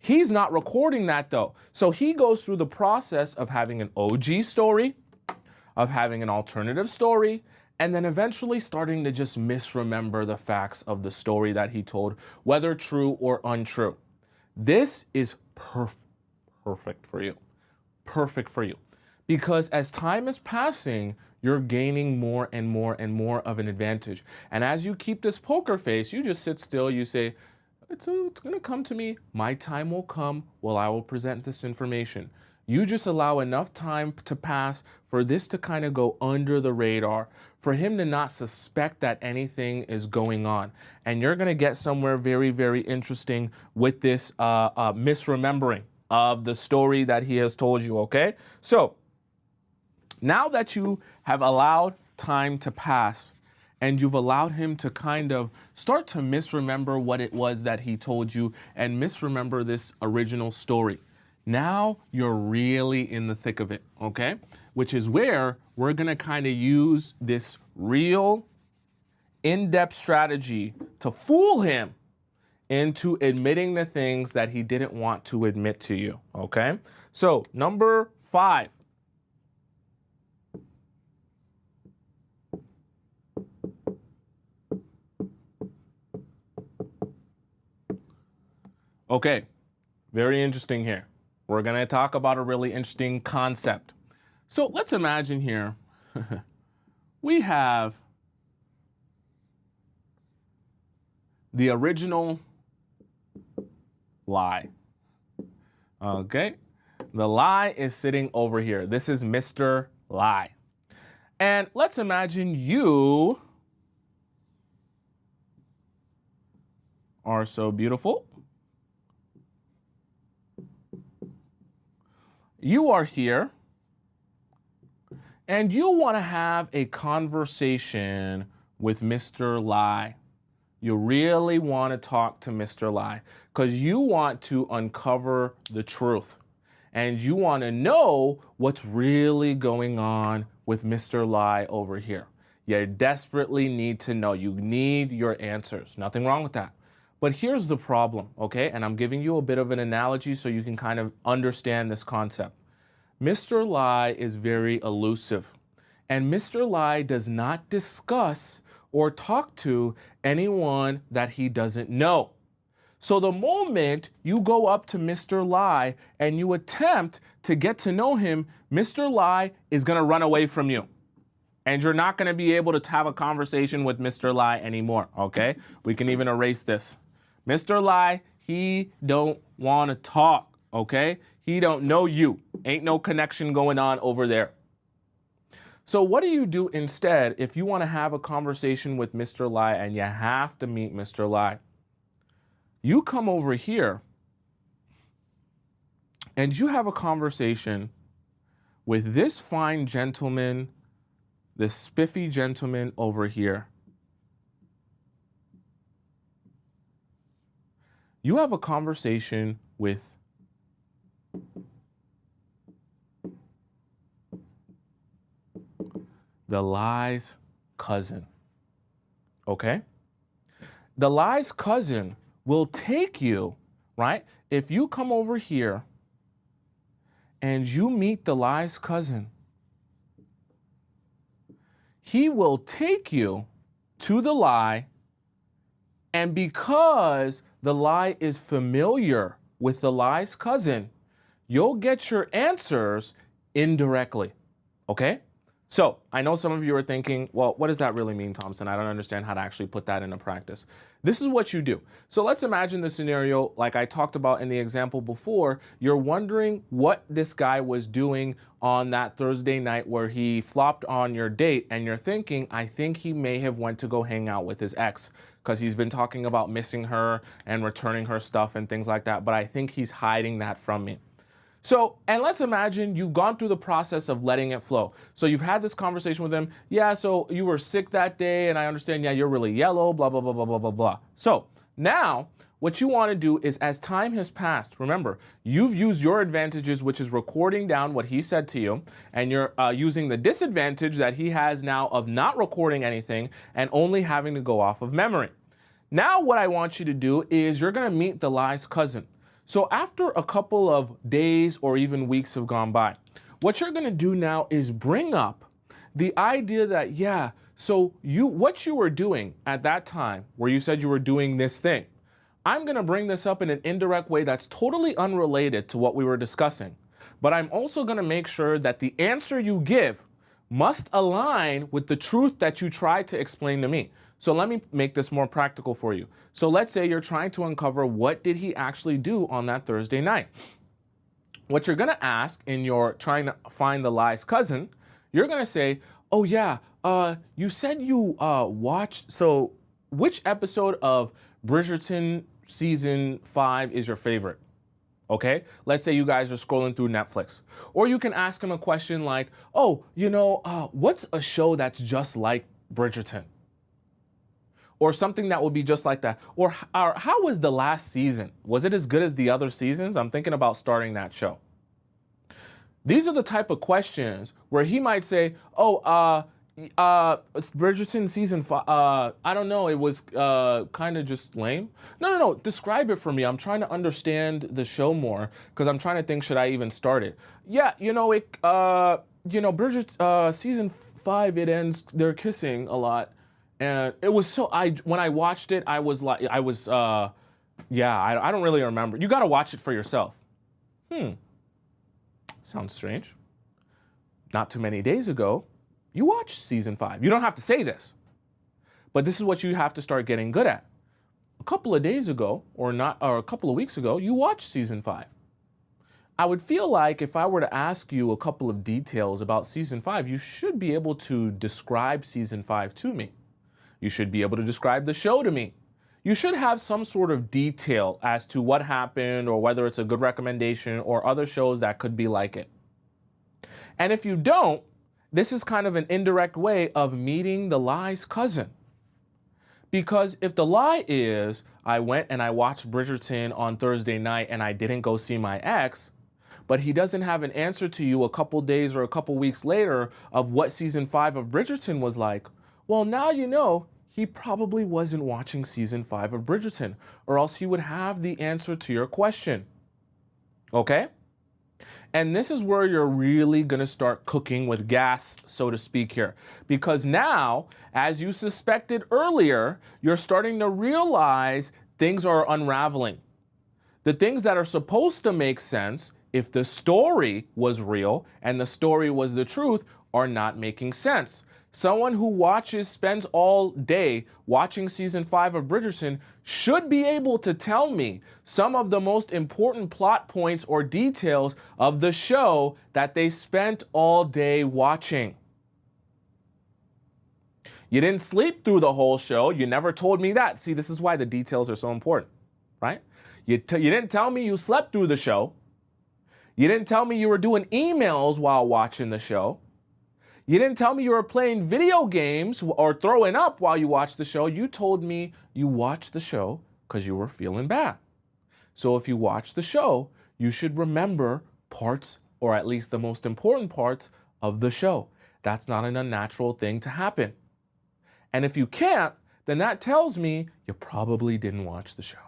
[SPEAKER 1] He's not recording that though. So he goes through the process of having an OG story, of having an alternative story, and then eventually starting to just misremember the facts of the story that he told, whether true or untrue. This is perfect for you. Perfect for you. Because as time is passing, you're gaining more and more and more of an advantage. And as you keep this poker face, you just sit still, you say, it's going to come to me. My time will come. Well, I will present this information. You just allow enough time to pass for this to kind of go under the radar, for him to not suspect that anything is going on. And you're going to get somewhere very, very interesting with this misremembering of the story that he has told you, okay? So now that you have allowed time to pass and you've allowed him to kind of start to misremember what it was that he told you and misremember this original story, now you're really in the thick of it, okay? Which is where we're going to kind of use this real in-depth strategy to fool him into admitting the things that he didn't want to admit to you, okay? So, number 5. Okay, very interesting here. We're going to talk about a really interesting concept. So let's imagine here, we have the original lie. Okay? The lie is sitting over here. This is Mr. Lie. And let's imagine you are so beautiful. You are here, and you want to have a conversation with Mr. Lie. You really want to talk to Mr. Lie because you want to uncover the truth and you want to know what's really going on with Mr. Lie over here. You desperately need to know. You need your answers. Nothing wrong with that. But here's the problem, okay? And I'm giving you a bit of an analogy so you can kind of understand this concept. Mr. Lie is very elusive, and Mr. Lie does not discuss or talk to anyone that he doesn't know. So the moment you go up to Mr. Lie and you attempt to get to know him, Mr. Lie is going to run away from you. And you're not going to be able to have a conversation with Mr. Lie anymore, okay? We can even erase this. Mr. Lie, he don't want to talk, okay? He don't know you. Ain't no connection going on over there. So what do you do instead if you want to have a conversation with Mr. Lie and you have to meet Mr. Lie? You come over here and you have a conversation with this fine gentleman, this spiffy gentleman over here. You have a conversation with the Lie's cousin, okay? The Lie's cousin will take you, right? If you come over here and you meet the Lie's cousin, he will take you to the Lie, and because the Lie is familiar with the Lie's cousin, you'll get your answers indirectly, okay? So I know some of you are thinking, well, what does that really mean, Thompson? I don't understand how to actually put that into practice. This is what you do. So let's imagine the scenario like I talked about in the example before. You're wondering what this guy was doing on that Thursday night where he flopped on your date, and you're thinking, I think he may have went to go hang out with his ex because he's been talking about missing her and returning her stuff and things like that, but I think he's hiding that from me. So, and let's imagine you've gone through the process of letting it flow. So you've had this conversation with him. Yeah, so you were sick that day, and I understand, yeah, you're really yellow, blah, blah, blah, blah, blah, blah, blah. So now what you want to do is, as time has passed, remember, you've used your advantages, which is recording down what he said to you, and you're using the disadvantage that he has now of not recording anything and only having to go off of memory. Now what I want you to do is you're going to meet the Lie's cousin. So after a couple of days or even weeks have gone by, what you're going to do now is bring up the idea that, yeah, so what you were doing at that time where you said you were doing this thing, I'm going to bring this up in an indirect way that's totally unrelated to what we were discussing. But I'm also going to make sure that the answer you give must align with the truth that you tried to explain to me. So let me make this more practical for you. So let's say you're trying to uncover what did he actually do on that Thursday night. What you're going to ask in your trying to find the Lie's cousin, you're going to say, oh yeah, you said you watched, so which episode of Bridgerton season 5 is your favorite? Okay, let's say you guys are scrolling through Netflix. Or you can ask him a question like, oh, what's a show that's just like Bridgerton? Or something that would be just like that. Or how was the last season? Was it as good as the other seasons? I'm thinking about starting that show. These are the type of questions where he might say, oh, it's Bridgerton season 5. I don't know, it was kind of just lame. No, describe it for me. I'm trying to understand the show more because I'm trying to think, should I even start it? Yeah, Bridgerton season 5, it ends, they're kissing a lot. And it was so, when I watched it, I don't really remember. You got to watch it for yourself. Sounds strange. Not too many days ago, you watched season 5. You don't have to say this, but this is what you have to start getting good at. A couple of days ago, or a couple of weeks ago, you watched season 5. I would feel like if I were to ask you a couple of details about season 5, you should be able to describe season 5 to me. You should be able to describe the show to me. You should have some sort of detail as to what happened or whether it's a good recommendation or other shows that could be like it. And if you don't, this is kind of an indirect way of meeting the lie's cousin. Because if the lie is, I went and I watched Bridgerton on Thursday night and I didn't go see my ex, but he doesn't have an answer to you a couple days or a couple weeks later of what season 5 of Bridgerton was like, well, now you know he probably wasn't watching season 5 of Bridgerton, or else he would have the answer to your question. Okay? And this is where you're really going to start cooking with gas, so to speak here. Because now, as you suspected earlier, you're starting to realize things are unraveling. The things that are supposed to make sense, if the story was real and the story was the truth, are not making sense. Someone who spends all day watching season 5 of Bridgerton should be able to tell me some of the most important plot points or details of the show that they spent all day watching. You didn't sleep through the whole show. You never told me that. See, this is why the details are so important, right? You didn't tell me you slept through the show. You didn't tell me you were doing emails while watching the show. You didn't tell me you were playing video games or throwing up while you watched the show. You told me you watched the show because you were feeling bad. So if you watch the show, you should remember parts, or at least the most important parts of the show. That's not an unnatural thing to happen. And if you can't, then that tells me you probably didn't watch the show.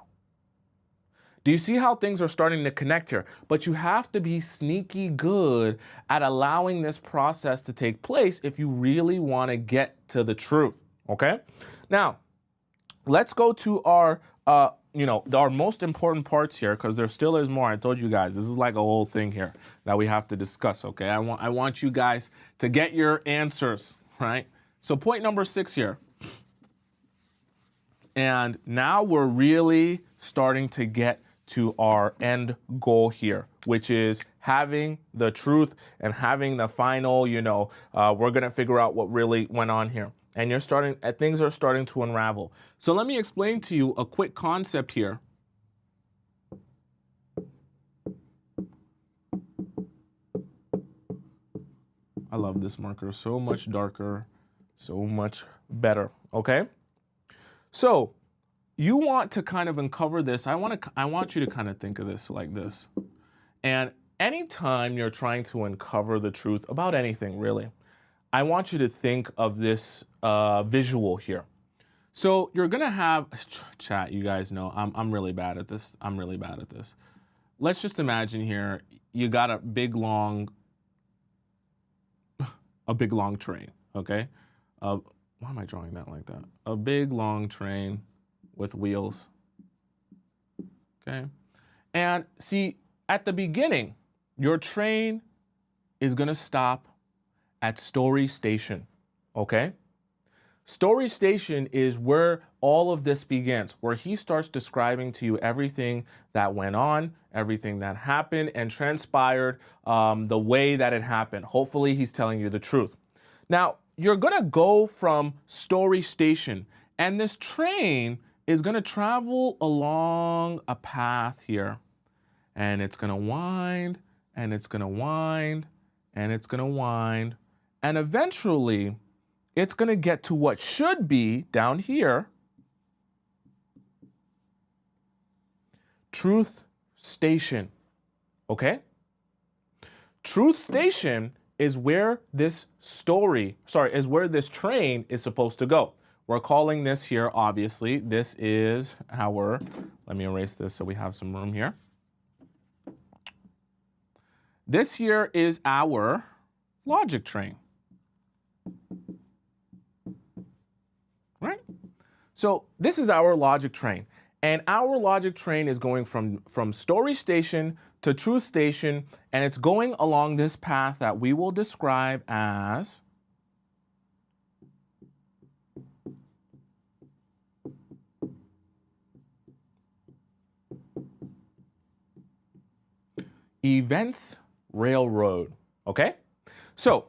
[SPEAKER 1] Do you see how things are starting to connect here? But you have to be sneaky good at allowing this process to take place if you really want to get to the truth, okay? Now, let's go to our, our most important parts here, because there still is more. I told you guys, this is like a whole thing here that we have to discuss, okay? I want you guys to get your answers, right? So point number 6 here. And now we're really starting to get to our end goal here, which is having the truth and having the final, we're going to figure out what really went on here. And things are starting to unravel. So let me explain to you a quick concept here. I love this marker. So much darker, so much better. Okay. So you want to kind of uncover this. I want you to kind of think of this like this. And anytime you're trying to uncover the truth about anything, really, I want you to think of this visual here. So you're gonna have chat. You guys know I'm really bad at this. Let's just imagine here you got a big long train. Okay. Why am I drawing that like that? A big long train with wheels. Okay. And see, at the beginning, your train is going to stop at Story Station. Okay. Story Station is where all of this begins, where he starts describing to you everything that went on, everything that happened and transpired, the way that it happened. Hopefully he's telling you the truth. Now, you're going to go from Story Station, and this train is going to travel along a path here, and it's going to wind, and it's going to wind, and it's going to wind, and eventually it's going to get to what should be down here, Truth Station. Okay? Truth Station is where this train is supposed to go. We're calling this here, obviously, this is our, let me erase this so we have some room here. This here is our logic train. Right? So this is our logic train. And our logic train is going from Story Station to Truth Station, and it's going along this path that we will describe as Events railroad. Okay? So,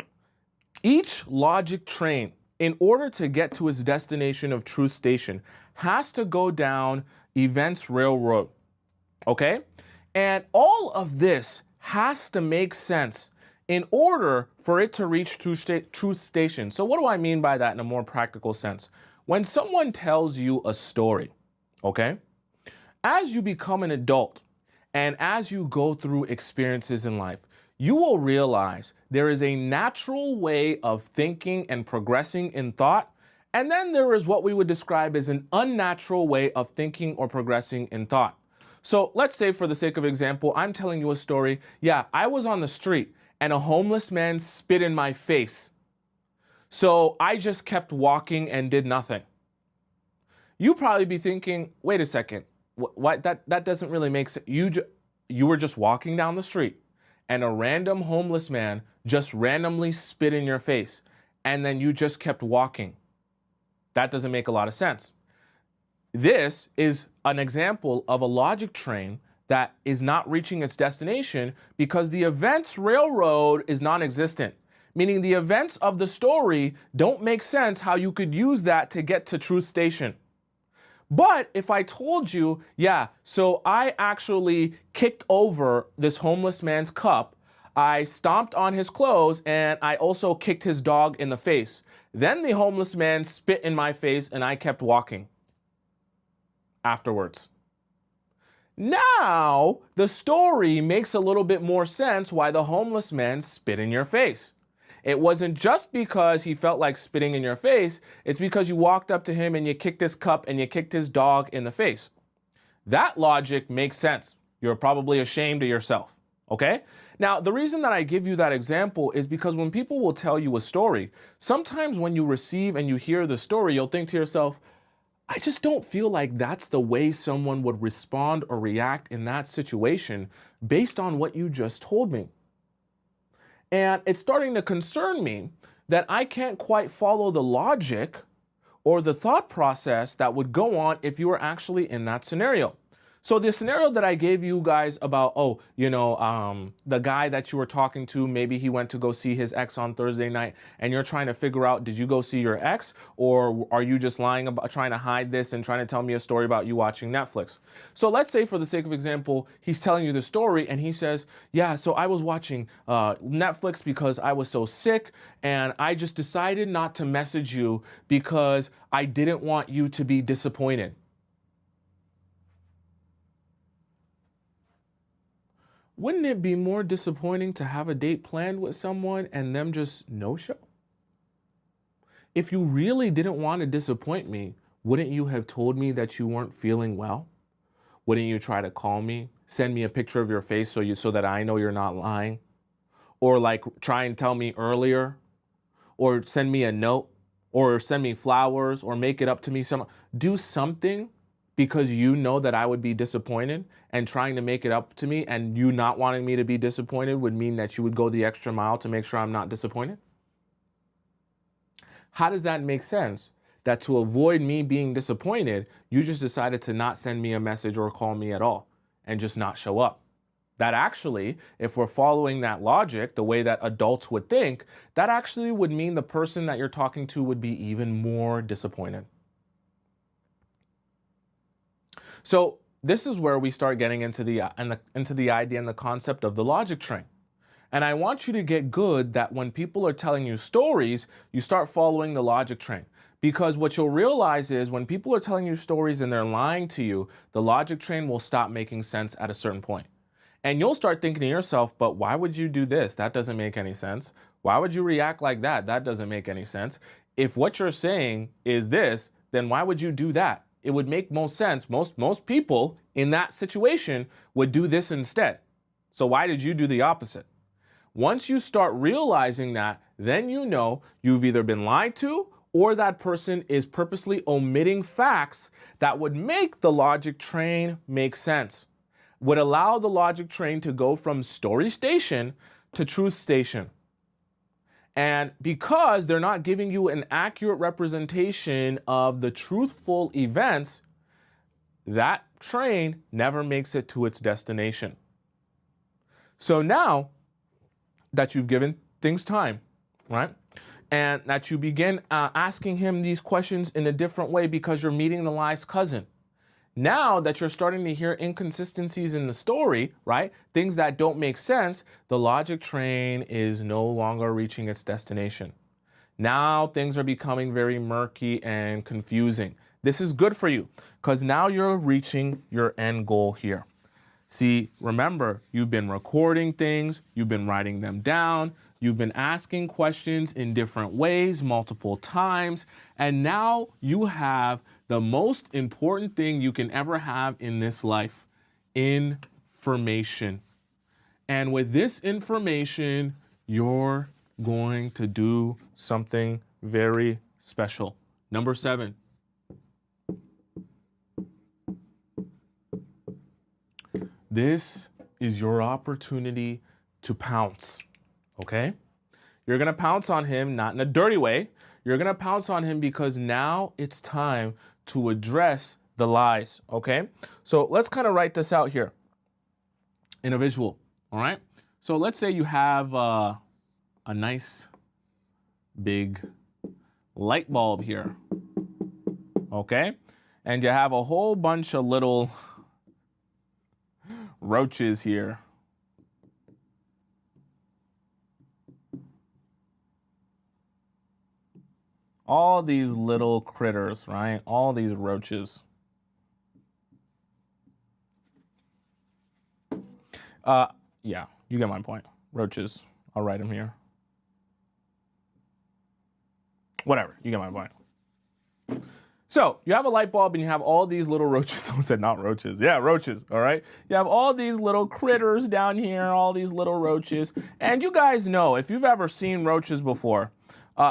[SPEAKER 1] each logic train, in order to get to its destination of truth station, has to go down events railroad. Okay? And all of this has to make sense in order for it to reach truth station. So what do I mean by that in a more practical sense? When someone tells you a story, okay, as you become an adult and as you go through experiences in life, you will realize there is a natural way of thinking and progressing in thought. And then there is what we would describe as an unnatural way of thinking or progressing in thought. So let's say, for the sake of example, I'm telling you a story. Yeah, I was on the street and a homeless man spit in my face. So I just kept walking and did nothing. You probably be thinking, wait a second, what that doesn't really make sense. You were just walking down the street and a random homeless man just randomly spit in your face and then you just kept walking. That doesn't make a lot of sense. This is an example of a logic train that is not reaching its destination because the events railroad is non-existent, meaning the events of the story don't make sense how you could use that to get to truth station. But if I told you, yeah, so I actually kicked over this homeless man's cup, I stomped on his clothes, and I also kicked his dog in the face. Then the homeless man spit in my face and I kept walking afterwards. Now, the story makes a little bit more sense why the homeless man spit in your face. It wasn't just because he felt like spitting in your face, it's because you walked up to him and you kicked his cup and you kicked his dog in the face. That logic makes sense. You're probably ashamed of yourself, okay? Now, the reason that I give you that example is because when people will tell you a story, sometimes when you receive and you hear the story, you'll think to yourself, I just don't feel like that's the way someone would respond or react in that situation based on what you just told me. And it's starting to concern me that I can't quite follow the logic or the thought process that would go on if you were actually in that scenario. So the scenario that I gave you guys about, the guy that you were talking to, maybe he went to go see his ex on Thursday night and you're trying to figure out, did you go see your ex or are you just lying about trying to hide this and trying to tell me a story about you watching Netflix? So let's say, for the sake of example, he's telling you the story and he says, yeah, so I was watching Netflix because I was so sick and I just decided not to message you because I didn't want you to be disappointed. Wouldn't it be more disappointing to have a date planned with someone and them just no show? If you really didn't want to disappoint me, wouldn't you have told me that you weren't feeling well? Wouldn't you try to call me, send me a picture of your face so that I know you're not lying? Or like try and tell me earlier? Or send me a note? Or send me flowers? Or make it up to me do something, because you know that I would be disappointed, and trying to make it up to me and you not wanting me to be disappointed would mean that you would go the extra mile to make sure I'm not disappointed? How does that make sense? That to avoid me being disappointed, you just decided to not send me a message or call me at all and just not show up. That actually, if we're following that logic, the way that adults would think, that actually would mean the person that you're talking to would be even more disappointed. So this is where we start getting into the idea and the concept of the logic train. And I want you to get good that when people are telling you stories, you start following the logic train. Because what you'll realize is when people are telling you stories and they're lying to you, the logic train will stop making sense at a certain point. And you'll start thinking to yourself, but why would you do this? That doesn't make any sense. Why would you react like that? That doesn't make any sense. If what you're saying is this, then why would you do that? It would make most sense. Most people in that situation would do this instead. So why did you do the opposite? Once you start realizing that, then you know you've either been lied to or that person is purposely omitting facts that would make the logic train make sense, would allow the logic train to go from story station to truth station. And because they're not giving you an accurate representation of the truthful events, that train never makes it to its destination. So now that you've given things time, right? And that you begin asking him these questions in a different way because you're meeting the lie's cousin. Now that you're starting to hear inconsistencies in the story, right? Things that don't make sense, the logic train is no longer reaching its destination. Now things are becoming very murky and confusing. This is good for you because now you're reaching your end goal here. See, remember, you've been recording things, you've been writing them down, you've been asking questions in different ways multiple times, and now you have the most important thing you can ever have in this life, information. And with this information, you're going to do something very special. Number 7. This is your opportunity to pounce, okay? You're gonna pounce on him, not in a dirty way. You're gonna pounce on him because now it's time to address the lies, okay? So let's kind of write this out here in a visual, all right? So let's say you have a nice big light bulb here, okay? And you have a whole bunch of little roaches here. All these little critters, right? All these roaches. Yeah, you get my point. Roaches. I'll write them here. Whatever, you get my point. So you have a light bulb and you have all these little roaches. Someone said not roaches. Yeah, roaches, all right? You have all these little critters down here, all these little roaches. And you guys know, if you've ever seen roaches before,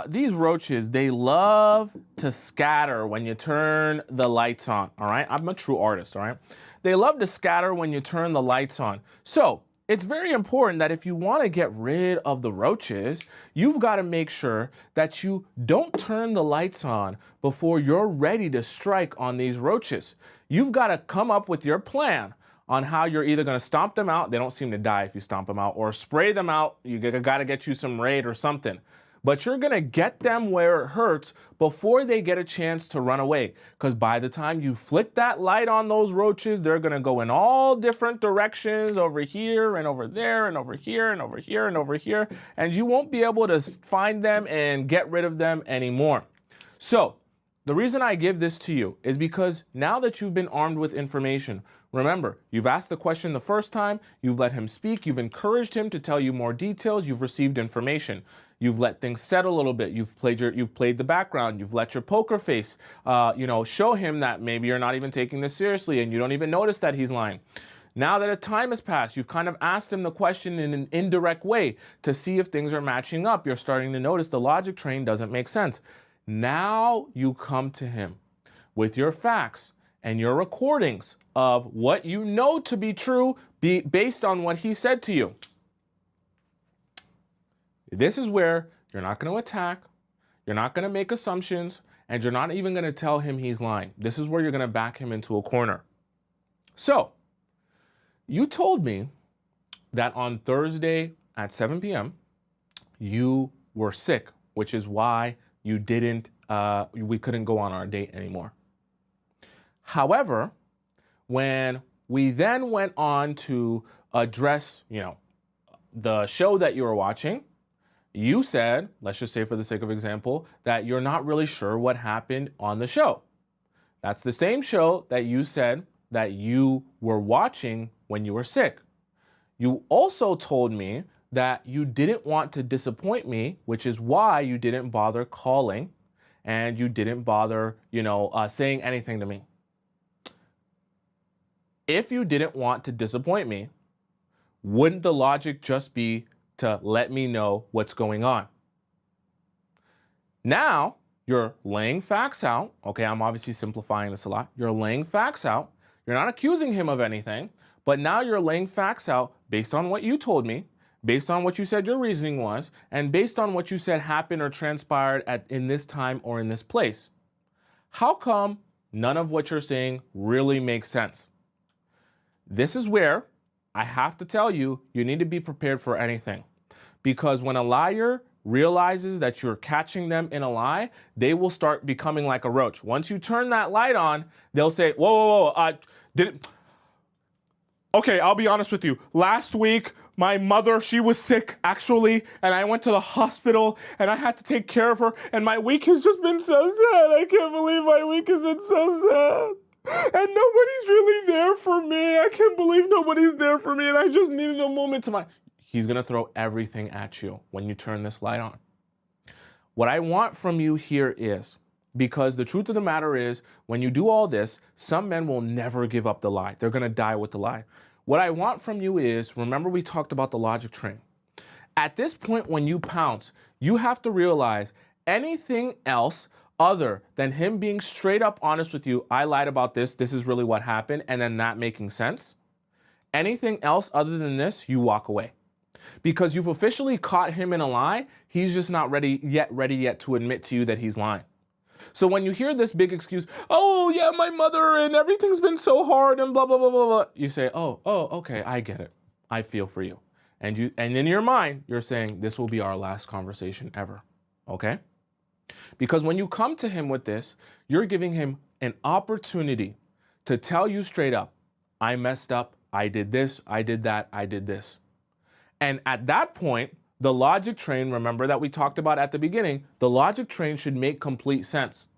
[SPEAKER 1] these roaches, they love to scatter when you turn the lights on, all right? I'm a true artist, all right? They love to scatter when you turn the lights on. So it's very important that if you want to get rid of the roaches, you've got to make sure that you don't turn the lights on before you're ready to strike on these roaches. You've got to come up with your plan on how you're either going to stomp them out. They don't seem to die if you stomp them out, or spray them out. You got to get you some Raid or something. But you're going to get them where it hurts before they get a chance to run away. Because by the time you flick that light on those roaches, they're going to go in all different directions, over here and over there and over here and over here and over here. And you won't be able to find them and get rid of them anymore. So the reason I give this to you is because now that you've been armed with information, remember, you've asked the question the first time, you've let him speak, you've encouraged him to tell you more details, you've received information. You've let things settle a little bit. You've played the background. You've let your poker face, show him that maybe you're not even taking this seriously and you don't even notice that he's lying. Now that a time has passed, you've kind of asked him the question in an indirect way to see if things are matching up. You're starting to notice the logic train doesn't make sense. Now you come to him with your facts and your recordings of what you know to be true based on what he said to you. This is where you're not going to attack, you're not going to make assumptions, and you're not even going to tell him he's lying. This is where you're going to back him into a corner. So, you told me that on Thursday at 7 p.m., you were sick, which is why we couldn't go on our date anymore. However, when we then went on to address, the show that you were watching, you said, let's just say for the sake of example, that you're not really sure what happened on the show. That's the same show that you said that you were watching when you were sick. You also told me that you didn't want to disappoint me, which is why you didn't bother calling and you didn't bother, saying anything to me. If you didn't want to disappoint me, wouldn't the logic just be to let me know what's going on? Now, you're laying facts out. Okay, I'm obviously simplifying this a lot. You're laying facts out. You're not accusing him of anything, but now you're laying facts out based on what you told me, based on what you said your reasoning was, and based on what you said happened or transpired in this time or in this place. How come none of what you're saying really makes sense? This is where I have to tell you, you need to be prepared for anything. Because when a liar realizes that you're catching them in a lie, they will start becoming like a roach. Once you turn that light on, they'll say, whoa, whoa, whoa, okay, I'll be honest with you. Last week, my mother, she was sick actually, and I went to the hospital and I had to take care of her, and my week has just been so sad. I can't believe my week has been so sad. And nobody's really there for me. I can't believe nobody's there for me, and I just needed a moment to He's gonna throw everything at you when you turn this light on. What I want from you here is, because the truth of the matter is, when you do all this, some men will never give up the lie. They're gonna die with the lie. What I want from you is, remember we talked about the logic train. At this point, when you pounce, you have to realize anything else other than him being straight up honest with you, I lied about this, this is really what happened, and then that making sense. Anything else other than this, you walk away. Because you've officially caught him in a lie, he's just not ready yet to admit to you that he's lying. So when you hear this big excuse, oh yeah, my mother and everything's been so hard and blah, blah, blah, blah, blah, you say, oh, okay, I get it. I feel for you. And in your mind, you're saying, this will be our last conversation ever, okay? Because when you come to him with this, you're giving him an opportunity to tell you straight up, I messed up, I did this, I did that, I did this. And at that point, the logic train, remember that we talked about at the beginning, the logic train should make complete sense.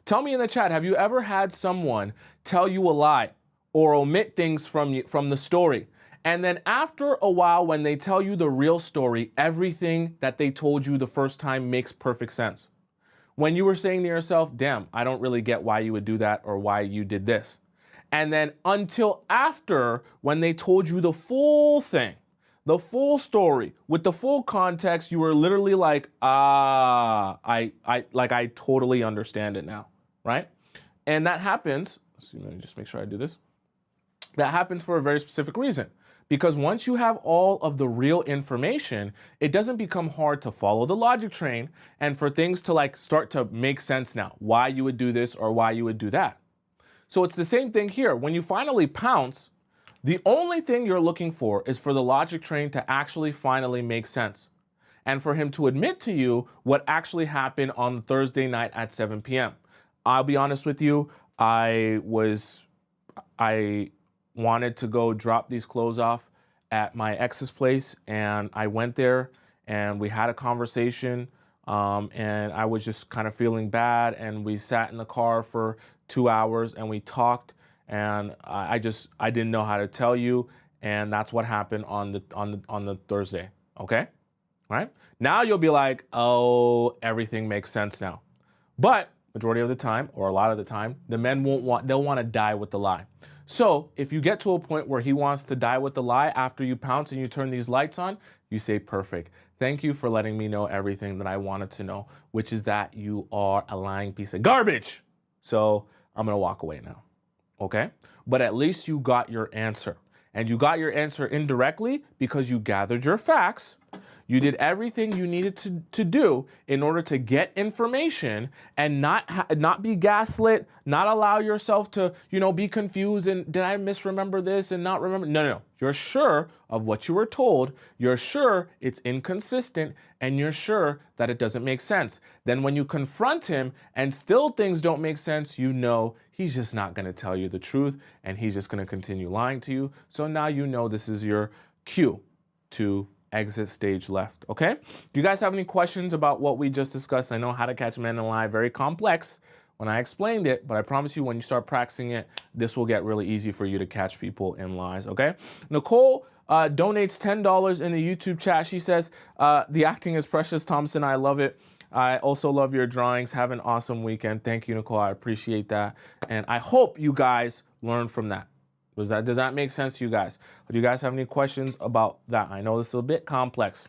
[SPEAKER 1] Tell me in the chat, have you ever had someone tell you a lie or omit things from the story? And then after a while, when they tell you the real story, everything that they told you the first time makes perfect sense. When you were saying to yourself, damn, I don't really get why you would do that or why you did this. And then until after, when they told you the full thing, the full story with the full context, you were literally like, I totally understand it now, right? And that happens, so let me just make sure I do this. That happens for a very specific reason. Because once you have all of the real information, it doesn't become hard to follow the logic train and for things to like start to make sense now, why you would do this or why you would do that. So it's the same thing here. When you finally pounce, the only thing you're looking for is for the logic train to actually finally make sense. And for him to admit to you what actually happened on Thursday night at 7 p.m. I'll be honest with you, I wanted to go drop these clothes off at my ex's place, and I went there and we had a conversation, and I was just kind of feeling bad, and we sat in the car for 2 hours and we talked. And I didn't know how to tell you, and that's what happened on the Thursday. Okay, all right. Now you'll be like, oh, everything makes sense now. But majority of the time, or a lot of the time, the men they'll want to die with the lie. So if you get to a point where he wants to die with the lie after you pounce and you turn these lights on, you say, perfect. Thank you for letting me know everything that I wanted to know, which is that you are a lying piece of garbage. So I'm gonna walk away now. Okay? But at least you got your answer. And you got your answer indirectly because you gathered your facts. You did everything you needed to do in order to get information and not be gaslit, not allow yourself to, be confused and did I misremember this and not remember? No. You're sure of what you were told. You're sure it's inconsistent and you're sure that it doesn't make sense. Then when you confront him and still things don't make sense, he's just not going to tell you the truth and he's just going to continue lying to you. So now this is your cue to exit stage left, okay? Do you guys have any questions about what we just discussed? I know how to catch men in a lie, very complex when I explained it, but I promise you when you start practicing it, this will get really easy for you to catch people in lies, okay? Nicole donates $10 in the YouTube chat. She says, the acting is precious, Tomisin, I love it. I also love your drawings. Have an awesome weekend. Thank you, Nicole, I appreciate that. And I hope you guys learn from that. Does that make sense to you guys? Do you guys have any questions about that? I know this is a bit complex.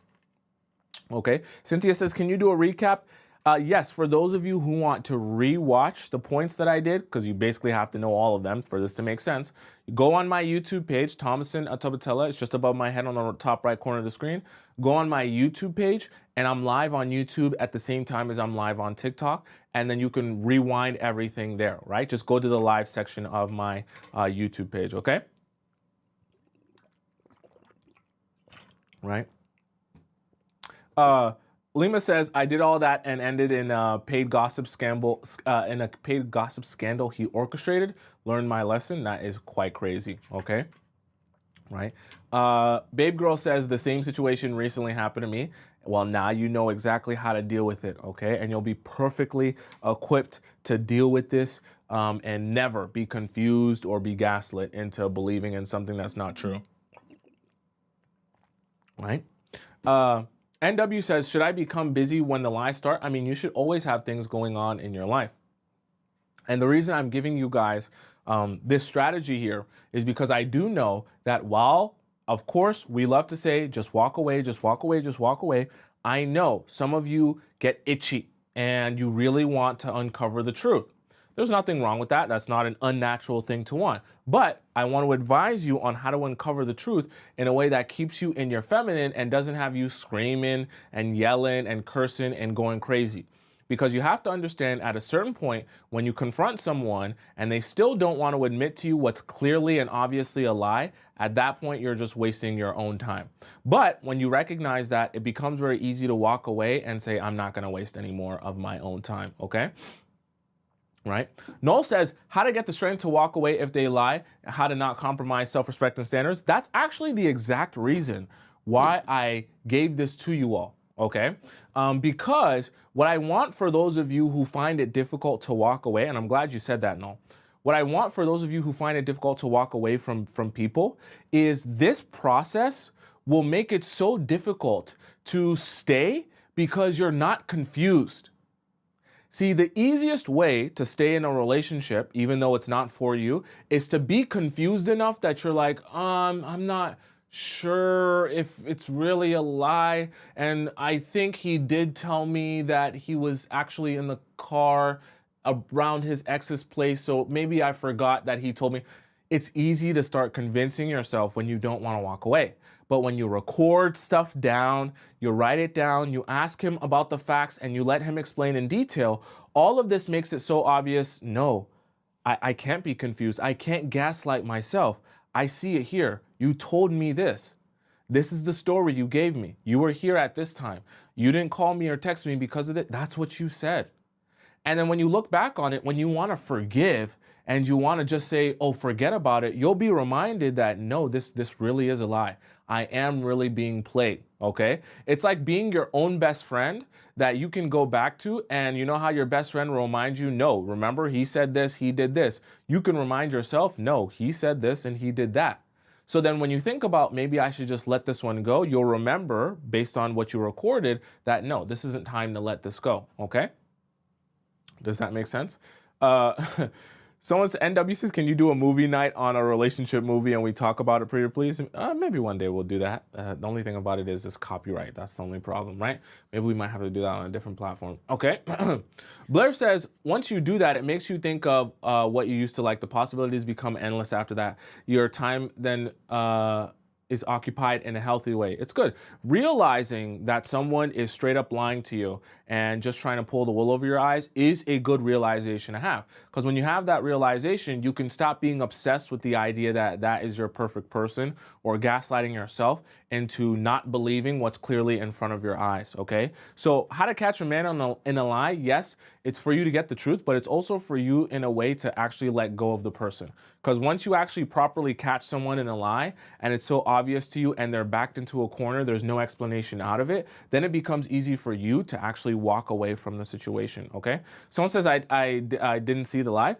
[SPEAKER 1] Okay. Cynthia says, can you do a recap? Yes, for those of you who want to re-watch the points that I did, because you basically have to know all of them for this to make sense, go on my YouTube page, Tomisin Atobatele. It's just above my head on the top right corner of the screen. Go on my YouTube page, and I'm live on YouTube at the same time as I'm live on TikTok, and then you can rewind everything there, right? Just go to the live section of my YouTube page, okay? right? Lima says, I did all that and ended in a paid gossip scandal. He orchestrated. Learned my lesson. That is quite crazy. Okay, right? Babe Girl says the same situation recently happened to me. Well, now you know exactly how to deal with it. Okay, and you'll be perfectly equipped to deal with this and never be confused or be gaslit into believing in something that's not true. Right? NW says, should I become busy when the lies start? I mean, you should always have things going on in your life. And the reason I'm giving you guys this strategy here is because I do know that while, of course, we love to say, just walk away, just walk away, just walk away. I know some of you get itchy and you really want to uncover the truth. There's nothing wrong with that. That's not an unnatural thing to want. But I want to advise you on how to uncover the truth in a way that keeps you in your feminine and doesn't have you screaming and yelling and cursing and going crazy. Because you have to understand at a certain point when you confront someone and they still don't want to admit to you what's clearly and obviously a lie, at that point you're just wasting your own time. But when you recognize that, it becomes very easy to walk away and say, I'm not going to waste any more of my own time, okay? Right? Noel says, how to get the strength to walk away if they lie, how to not compromise self-respect and standards. That's actually the exact reason why I gave this to you all, okay? Because what I want for those of you who find it difficult to walk away, and I'm glad you said that, Noel. What I want for those of you who find it difficult to walk away from people is this process will make it so difficult to stay because you're not confused. See, the easiest way to stay in a relationship, even though it's not for you, is to be confused enough that you're like, I'm not sure if it's really a lie. And I think he did tell me that he was actually in the car around his ex's place. So maybe I forgot that he told me. It's easy to start convincing yourself when you don't want to walk away. But when you record stuff down, you write it down, you ask him about the facts, and you let him explain in detail, all of this makes it so obvious, no, I can't be confused. I can't gaslight myself. I see it here. You told me this. This is the story you gave me. You were here at this time. You didn't call me or text me because of it. That's what you said. And then when you look back on it, when you want to forgive and you want to just say, oh, forget about it, you'll be reminded that, no, this really is a lie. I am really being played, okay? It's like being your own best friend that you can go back to, and you know how your best friend will remind you, no, remember, he said this, he did this. You can remind yourself, no, he said this and he did that. So then when you think about maybe I should just let this one go, you'll remember, based on what you recorded, that no, this isn't time to let this go, okay? Does that make sense? Someone's NW says, can you do a movie night on a relationship movie and we talk about it, pretty please? Maybe one day we'll do that. The only thing about it is it's copyright. That's the only problem, right? Maybe we might have to do that on a different platform. Okay. Blair says, once you do that, it makes you think of what you used to like. The possibilities become endless after that. Your time then is occupied in a healthy way. It's good. Realizing that someone is straight up lying to you and just trying to pull the wool over your eyes is a good realization to have. Because when you have that realization, you can stop being obsessed with the idea that that is your perfect person or gaslighting yourself into not believing what's clearly in front of your eyes, okay? So how to catch a man in a lie? Yes, it's for you to get the truth, but it's also for you in a way to actually let go of the person. Because once you actually properly catch someone in a lie and it's so obvious to you and they're backed into a corner, there's no explanation out of it, then it becomes easy for you to actually walk away from the situation, okay? Someone says, I didn't see the live.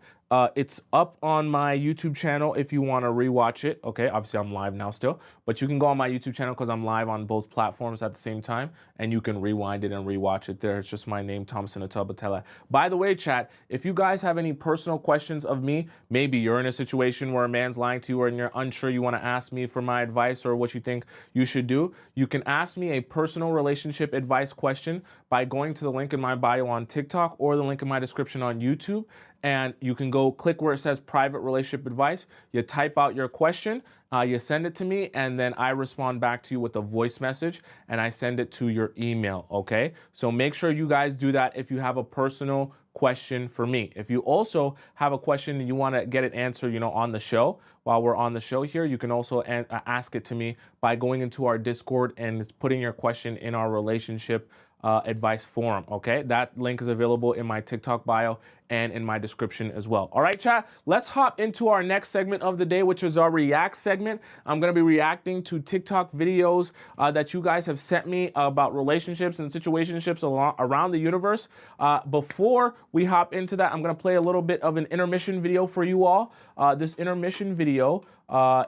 [SPEAKER 1] It's up on my YouTube channel if you want to rewatch it. Okay, obviously I'm live now still, but you can go on my YouTube channel because I'm live on both platforms at the same time, and you can rewind it and rewatch it there. It's just my name, Tomisin Atobatele. By the way, chat, if you guys have any personal questions of me, maybe you're in a situation where a man's lying to you and you're unsure, you want to ask me for my advice or what you think you should do, you can ask me a personal relationship advice question by going to the link in my bio on TikTok or the link in my description on YouTube. And you can go click where it says private relationship advice. You type out your question, you send it to me, and then I respond back to you with a voice message and I send it to your email, okay? So make sure you guys do that if you have a personal question for me. If you also have a question and you want to get it answered, on the show, while we're on the show here, you can also ask it to me by going into our Discord and putting your question in our relationship advice forum. Okay, that link is available in my TikTok bio and in my description as well. All right, chat, let's hop into our next segment of the day, which is our react segment. I'm going to be reacting to TikTok videos that you guys have sent me about relationships and situationships around the universe. Before we hop into that, I'm going to play a little bit of an intermission video for you all. This intermission video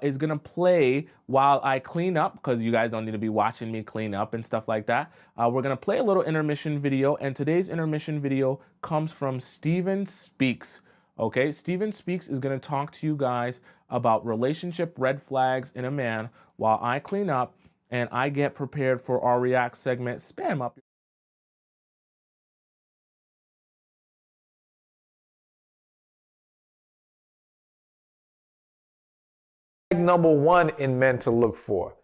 [SPEAKER 1] is gonna play while I clean up, because you guys don't need to be watching me clean up and stuff like that. We're gonna play a little intermission video, and today's intermission video comes from Steven Speaks. Okay, Steven Speaks is gonna talk to you guys about relationship red flags in a man while I clean up and I get prepared for our react segment. Spam up.
[SPEAKER 2] Number one in men to look for.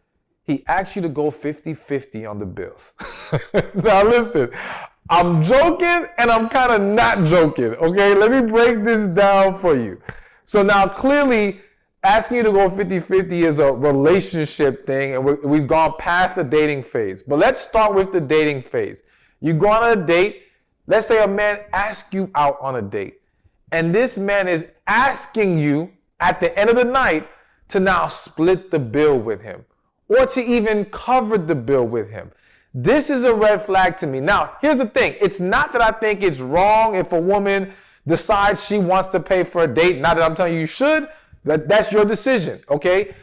[SPEAKER 2] He asks you to go 50-50 on the bills. Now listen, I'm joking and I'm kind of not joking, okay? Let me break this down for you. So now clearly asking you to go 50-50 is a relationship thing, and we've gone past the dating phase. But let's start with the dating phase. You go on a date, let's say a man asks you out on a date, and this man is asking you at the end of the night to now split the bill with him, or to even cover the bill with him. This is a red flag to me. Now, here's the thing. It's not that I think it's wrong if a woman decides she wants to pay for a date. Not that I'm telling you should. That's your decision, okay?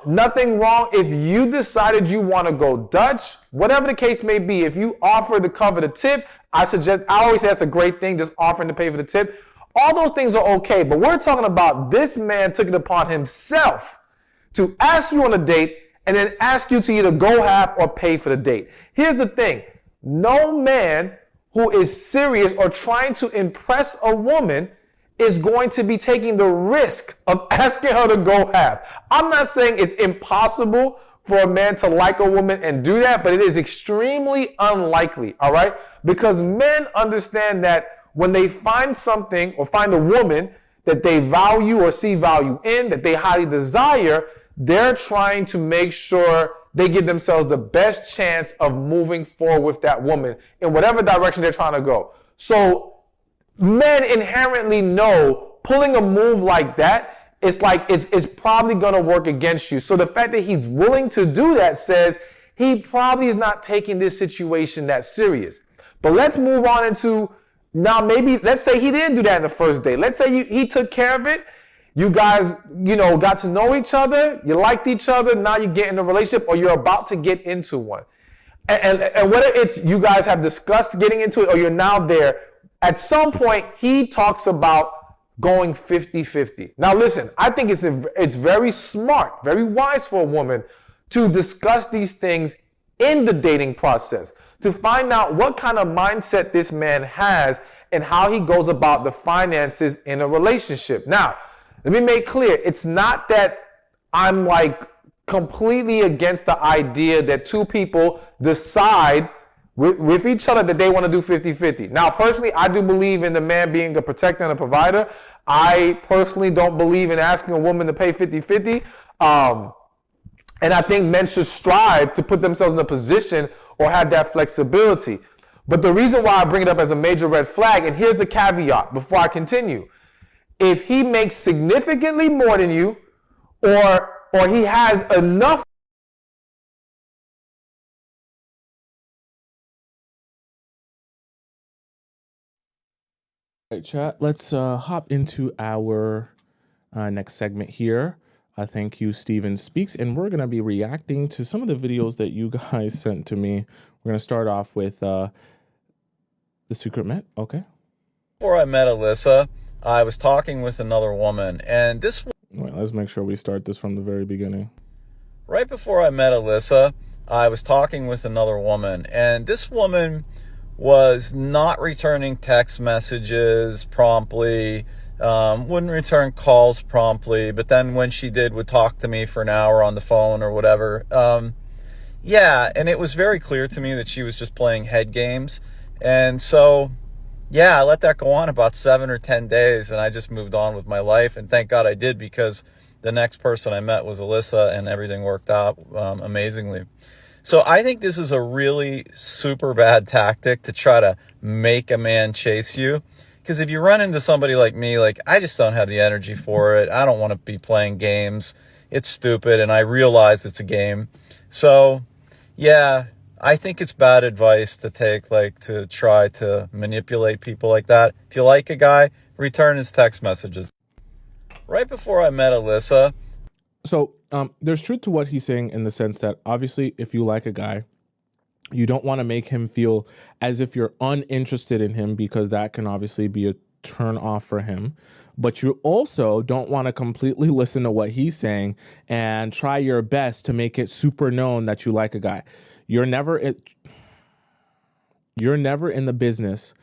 [SPEAKER 2] Nothing wrong if you decided you want to go Dutch, whatever the case may be. If you offer to cover the tip, I always say that's a great thing, just offering to pay for the tip. All those things are okay, but we're talking about this man took it upon himself to ask you on a date and then ask you to either go half or pay for the date. Here's the thing. No man who is serious or trying to impress a woman is going to be taking the risk of asking her to go half. I'm not saying it's impossible for a man to like a woman and do that, but it is extremely unlikely, all right? Because men understand that when they find something or find a woman that they value or see value in, that they highly desire, they're trying to make sure they give themselves the best chance of moving forward with that woman in whatever direction they're trying to go. So men inherently know pulling a move like that, it's probably going to work against you. So the fact that he's willing to do that says he probably is not taking this situation that serious. But let's move on into now, maybe, let's say he didn't do that in the first day. Let's say he took care of it. You guys, got to know each other. You liked each other. Now you get in a relationship or you're about to get into one. And whether it's you guys have discussed getting into it or you're now there, at some point he talks about going 50-50. Now listen, I think it's very smart, very wise for a woman to discuss these things in the dating process, to find out what kind of mindset this man has and how he goes about the finances in a relationship. Now, let me make clear, it's not that I'm completely against the idea that two people decide with each other that they want to do 50-50. Now, personally, I do believe in the man being a protector and a provider. I personally don't believe in asking a woman to pay 50-50. And I think men should strive to put themselves in a position or have that flexibility. But the reason why I bring it up as a major red flag, and here's the caveat before I continue. If he makes significantly more than you, or he has enough.
[SPEAKER 1] All right, chat, let's hop into our next segment here. Thank you, Steven Speaks, and we're going to be reacting to some of the videos that you guys sent to me. We're going to start off with The Secret Met, okay?
[SPEAKER 3] Before I met Alyssa, I was talking with another woman, and this...
[SPEAKER 1] Wait, let's make sure we start this from the very beginning.
[SPEAKER 3] Right before I met Alyssa, I was talking with another woman, and this woman was not returning text messages promptly, wouldn't return calls promptly, but then when she did, would talk to me for an hour on the phone or whatever. Yeah, and it was very clear to me that she was just playing head games. And so yeah, I let that go on about 7 or 10 days, and I just moved on with my life. And thank God I did, because the next person I met was Alyssa, and everything worked out amazingly. So I think this is a really super bad tactic to try to make a man chase you. Because if you run into somebody like me, like, I just don't have the energy for it. I don't want to be playing games. It's stupid, and I realize it's a game. So, yeah, I think it's bad advice to take, like, to try to manipulate people like that. If you like a guy, return his text messages. Right before I met Alyssa,
[SPEAKER 1] So there's truth to what he's saying in the sense that obviously if you like a guy, you don't want to make him feel as if you're uninterested in him, because that can obviously be a turn off for him. But you also don't want to completely listen to what he's saying and try your best to make it super known that you like a guy. You're never in the business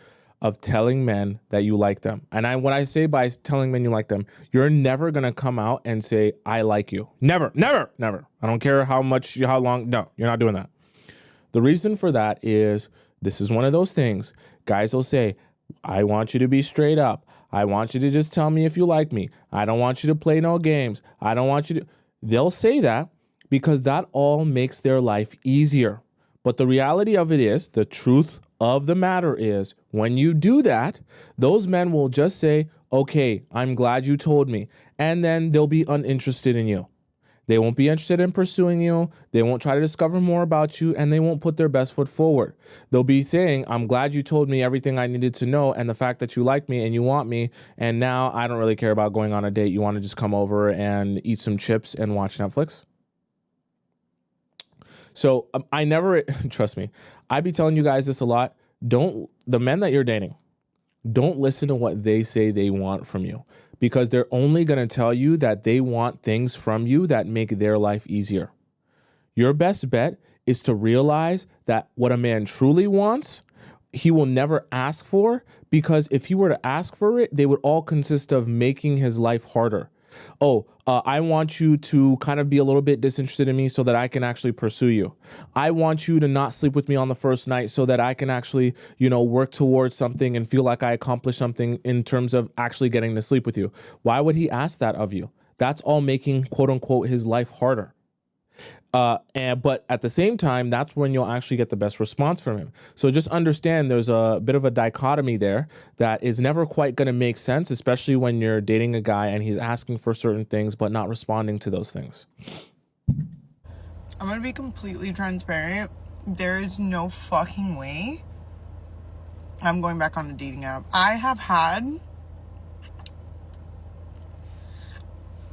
[SPEAKER 1] of telling men that you like them. And when I say by telling men you like them, you're never going to come out and say, I like you. Never, never, never. I don't care how long. No, you're not doing that. The reason for that is this is one of those things. Guys will say, I want you to be straight up. I want you to just tell me if you like me. I don't want you to play no games. I don't want you to. They'll say that because that all makes their life easier. But the reality of it is, the truth of the matter is, when you do that, those men will just say, okay, I'm glad you told me. And then they'll be uninterested in you. They won't be interested in pursuing you. They won't try to discover more about you, and they won't put their best foot forward. They'll be saying, I'm glad you told me everything I needed to know, and the fact that you like me and you want me, and now I don't really care about going on a date. You want to just come over and eat some chips and watch Netflix? So I never, trust me, I be telling you guys this a lot. The men that you're dating, don't listen to what they say they want from you, because they're only going to tell you that they want things from you that make their life easier. Your best bet is to realize that what a man truly wants, he will never ask for, because if he were to ask for it, they would all consist of making his life harder. I want you to kind of be a little bit disinterested in me so that I can actually pursue you. I want you to not sleep with me on the first night so that I can actually, work towards something and feel like I accomplished something in terms of actually getting to sleep with you. Why would he ask that of you? That's all making, quote unquote, his life harder. But at the same time, that's when you'll actually get the best response from him. So just understand there's a bit of a dichotomy there that is never quite going to make sense, especially when you're dating a guy and he's asking for certain things but not responding to those things.
[SPEAKER 4] I'm going to be completely transparent. There is no fucking way I'm going back on the dating app. I have had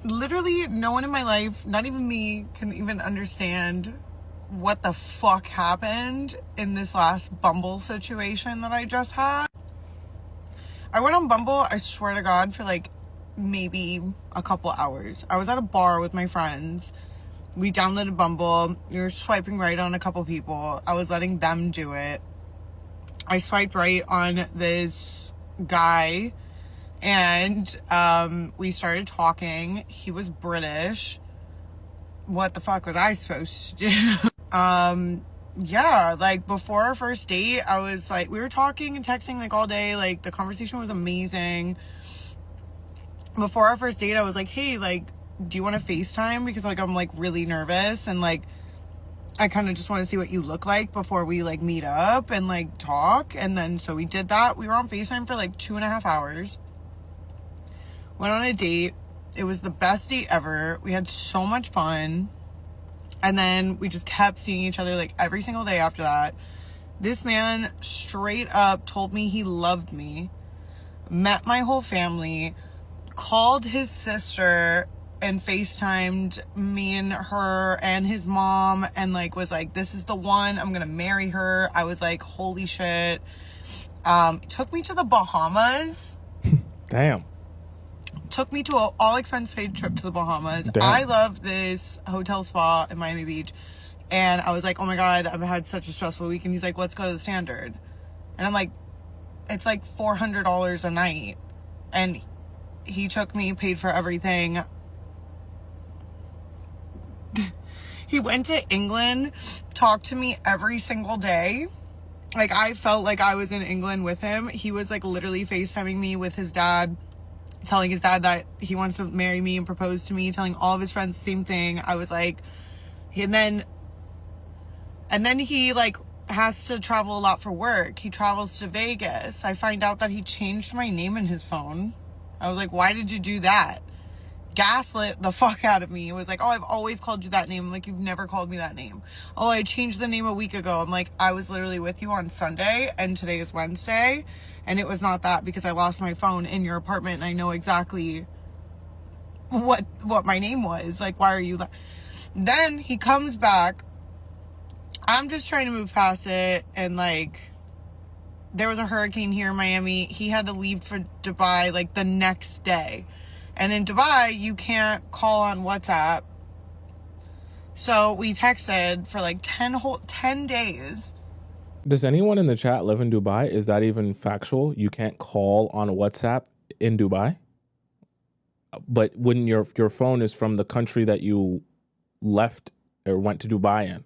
[SPEAKER 4] literally no one in my life, not even me, can even understand what the fuck happened in this last Bumble situation that I just had. I went on Bumble, I swear to God, for like maybe a couple hours. I was at a bar with my friends. We downloaded Bumble. We were swiping right on a couple people. I was letting them do it. I swiped right on this guy, and we started talking. He was British. What the fuck was I supposed to do? Yeah, like before our first date, I was like, we were talking and texting like all day. Like the conversation was amazing. Before our first date, I was like, hey, like, do you want to FaceTime? Because like I'm like really nervous, and like I kind of just want to see what you look like before we like meet up and like talk. And then so we did that. We were on FaceTime for like 2.5 hours. Went on a date. It was the best date ever. We had so much fun. And then we just kept seeing each other like every single day after that. This man straight up told me he loved me, met my whole family, called his sister and FaceTimed me and her and his mom, and like was like, this is the one, I'm gonna marry her. I was like, holy shit. Took me to the Bahamas.
[SPEAKER 1] Damn.
[SPEAKER 4] Took me to an all expense paid trip to the Bahamas.
[SPEAKER 1] Damn.
[SPEAKER 4] I love this hotel spa in Miami Beach. And I was like, oh my God, I've had such a stressful week. And he's like, let's go to the Standard. And I'm like, it's like $400 a night. And he took me, paid for everything. He went to England, talked to me every single day. Like, I felt like I was in England with him. He was like literally FaceTiming me with his dad, telling his dad that he wants to marry me and propose to me, telling all of his friends the same thing. I was like, and then he like has to travel a lot for work. He travels to Vegas. I find out that he changed my name in his phone. I was like, why did you do that? Gaslit the fuck out of me. It was like, oh, I've always called you that name. I'm like, you've never called me that name. Oh, I changed the name a week ago. I'm like, I was literally with you on Sunday and today is Wednesday, and it was not that because I lost my phone in your apartment and I know exactly what my name was. Like, why are you Then he comes back. I'm just trying to move past it, and like, there was a hurricane here in Miami. He had to leave for Dubai like the next day. And in Dubai, you can't call on WhatsApp. So we texted for like 10 days.
[SPEAKER 1] Does anyone in the chat live in Dubai? Is that even factual? You can't call on WhatsApp in Dubai? But when your phone is from the country that you left or went to Dubai in,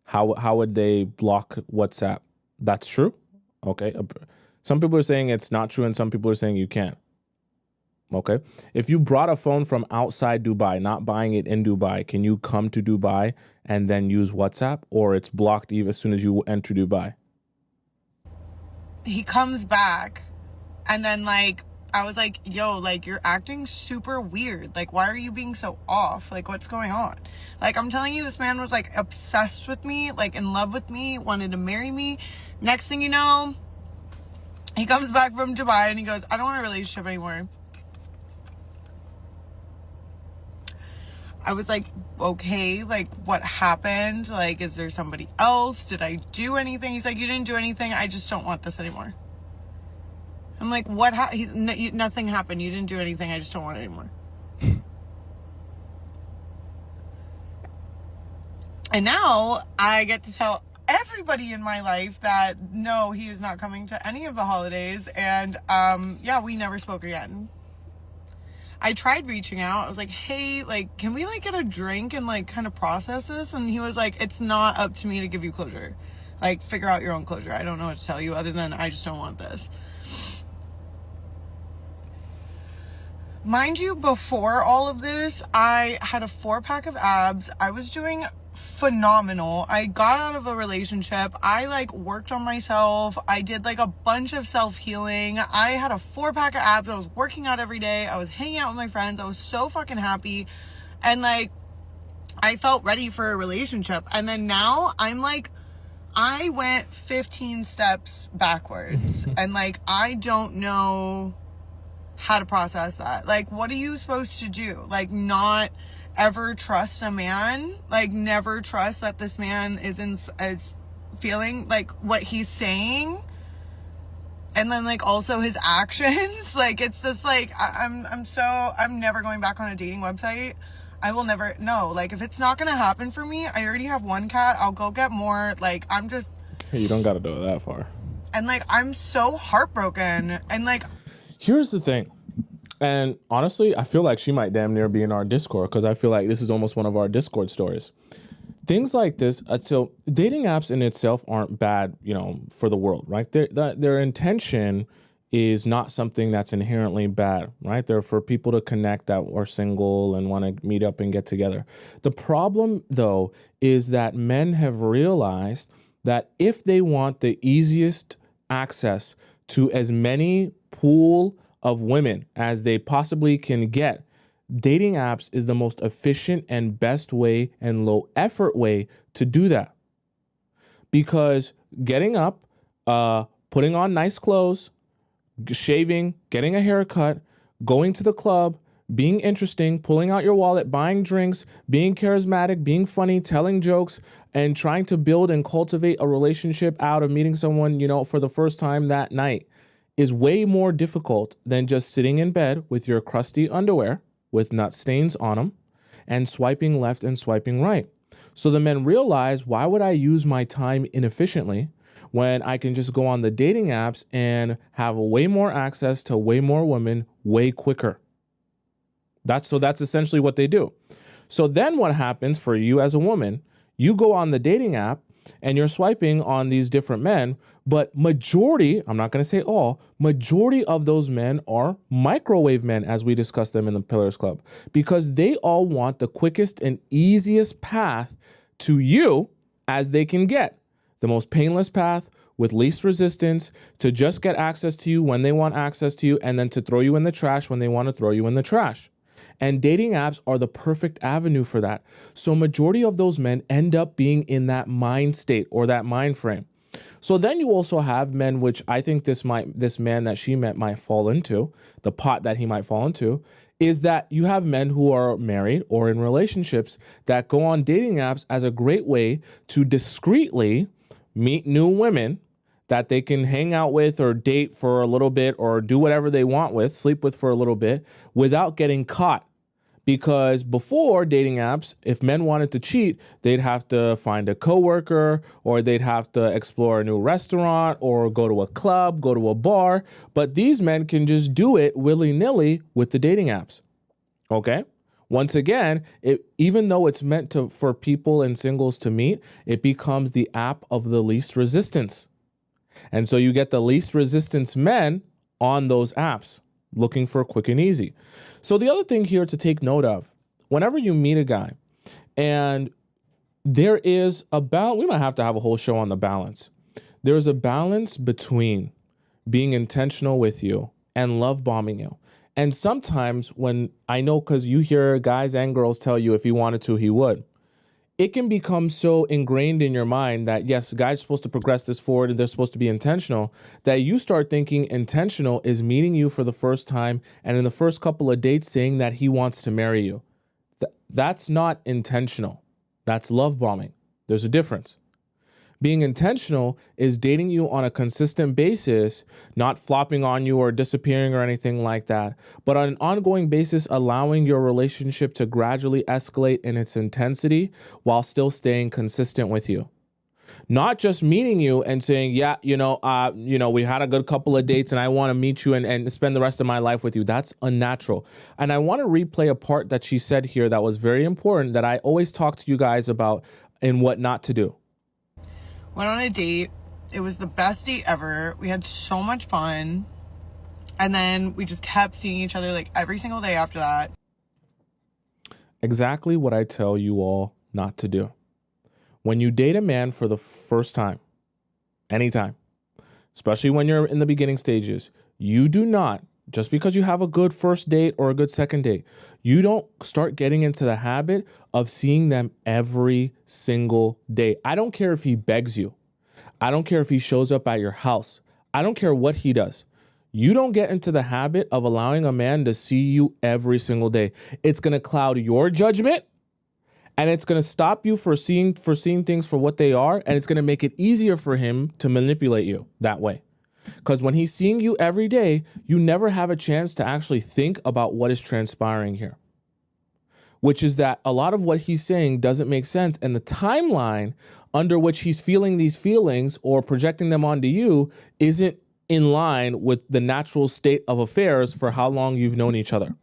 [SPEAKER 1] how would they block WhatsApp? That's true? Okay. Some people are saying it's not true and some people are saying you can't. Okay. If you brought a phone from outside Dubai, not buying it in Dubai, can you come to Dubai and then use WhatsApp, or it's blocked even as soon as you enter Dubai?
[SPEAKER 4] He comes back and then like, I was like, yo, like, you're acting super weird. Like, why are you being so off? Like, what's going on? Like, I'm telling you, this man was like obsessed with me, like in love with me, wanted to marry me. Next thing you know, he comes back from Dubai and he goes, I don't want a relationship anymore. I was like, okay, like, what happened? Like, is there somebody else? Did I do anything? He's like, you didn't do anything. I just don't want this anymore. I'm like, what? Nothing happened. You didn't do anything. I just don't want it anymore. And now I get to tell everybody in my life that no, he is not coming to any of the holidays. And yeah, we never spoke again. I tried reaching out. I was like, hey, like, can we like get a drink and like kind of process this? And he was like, it's not up to me to give you closure. Like, figure out your own closure. I don't know what to tell you other than I just don't want this. Mind you, before all of this, I had a 4-pack of abs. I was doing phenomenal. I got out of a relationship. I like worked on myself. I did like a bunch of self-healing. I had a 4-pack of abs. I was working out every day. I was hanging out with my friends. I was so fucking happy. And like, I felt ready for a relationship. And then now I'm like, I went 15 steps backwards. And like, I don't know how to process that. Like, what are you supposed to do? Like, not ever trust a man? Like, never trust that this man is feeling like what he's saying? And then like also his actions? Like, it's just like, I'm never going back on a dating website. I will never, no, like, if it's not gonna happen for me, I already have one cat, I'll go get more. Like, I'm just,
[SPEAKER 1] You don't gotta go that far.
[SPEAKER 4] and like, I'm so heartbroken. And like,
[SPEAKER 1] Here's the thing. And honestly, I feel like she might damn near be in our Discord, because I feel like this is almost one of our Discord stories. Things like this, so dating apps in itself aren't bad, you know, for the world, right? Their intention is not something that's inherently bad, right? They're for people to connect that are single and want to meet up and get together. The problem, though, is that men have realized that if they want the easiest access to as many pool of women as they possibly can get, dating apps is the most efficient and best way and low effort way to do that. Because getting up, putting on nice clothes, shaving, getting a haircut, going to the club, being interesting, pulling out your wallet, buying drinks, being charismatic, being funny, telling jokes, and trying to build and cultivate a relationship out of meeting someone, you know, for the first time that night is way more difficult than just sitting in bed with your crusty underwear with nut stains on them and swiping left and swiping right. So the men realize, why would I use my time inefficiently when I can just go on the dating apps and have way more access to way more women way quicker? That's essentially what they do. So then what happens for you as a woman, you go on the dating app and you're swiping on these different men, but majority, I'm not going to say all, majority of those men are microwave men, as we discussed them in the Pillars Club, because they all want the quickest and easiest path to you as they can get. The most painless path with least resistance to just get access to you when they want access to you, and then to throw you in the trash when they want to throw you in the trash. And dating apps are the perfect avenue for that. So majority of those men end up being in that mind state or that mind frame. So then you also have men, which I think this man that she met might fall into, the pot that he might fall into, is that you have men who are married or in relationships that go on dating apps as a great way to discreetly meet new women that they can hang out with or date for a little bit or do whatever they want with, sleep with for a little bit without getting caught. Because before dating apps, if men wanted to cheat, they'd have to find a coworker, or they'd have to explore a new restaurant or go to a club, go to a bar. But these men can just do it willy-nilly with the dating apps. Okay? Once again, even though it's meant for people and singles to meet, it becomes the app of the least resistance. And so you get the least resistance men on those apps looking for quick and easy. So the other thing here to take note of, whenever you meet a guy and there is a balance, we might have to have a whole show on the balance. There's a balance between being intentional with you and love bombing you. And sometimes when I know, because you hear guys and girls tell you if he wanted to, he would. It can become so ingrained in your mind that, yes, guys are supposed to progress this forward and they're supposed to be intentional, that you start thinking intentional is meeting you for the first time and in the first couple of dates saying that he wants to marry you. That's not intentional. That's love bombing. There's a difference. Being intentional is dating you on a consistent basis, not flopping on you or disappearing or anything like that, but on an ongoing basis, allowing your relationship to gradually escalate in its intensity while still staying consistent with you. Not just meeting you and saying, yeah, we had a good couple of dates and I want to meet you and spend the rest of my life with you. That's unnatural. And I want to replay a part that she said here that was very important that I always talk to you guys about in what not to do.
[SPEAKER 4] Went on a date. It was the best date ever. We had so much fun. And then we just kept seeing each other like every single day after that.
[SPEAKER 1] Exactly what I tell you all not to do. When you date a man for the first time, anytime, especially when you're in the beginning stages, you do not, just because you have a good first date or a good second date, you don't start getting into the habit of seeing them every single day. I don't care if he begs you. I don't care if he shows up at your house. I don't care what he does. You don't get into the habit of allowing a man to see you every single day. It's going to cloud your judgment, and it's going to stop you for seeing things for what they are, and it's going to make it easier for him to manipulate you that way. Because when he's seeing you every day, you never have a chance to actually think about what is transpiring here, which is that a lot of what he's saying doesn't make sense. And the timeline under which he's feeling these feelings or projecting them onto you isn't in line with the natural state of affairs for how long you've known each other.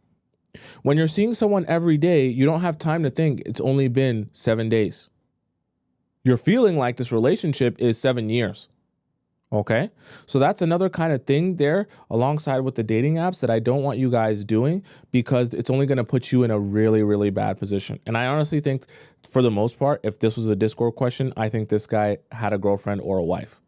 [SPEAKER 1] When you're seeing someone every day, you don't have time to think it's only been 7 days. You're feeling like this relationship is 7 years. Okay, so that's another kind of thing there alongside with the dating apps that I don't want you guys doing, because it's only going to put you in a really, really bad position. And I honestly think for the most part, if this was a Discord question, I think this guy had a girlfriend or a wife.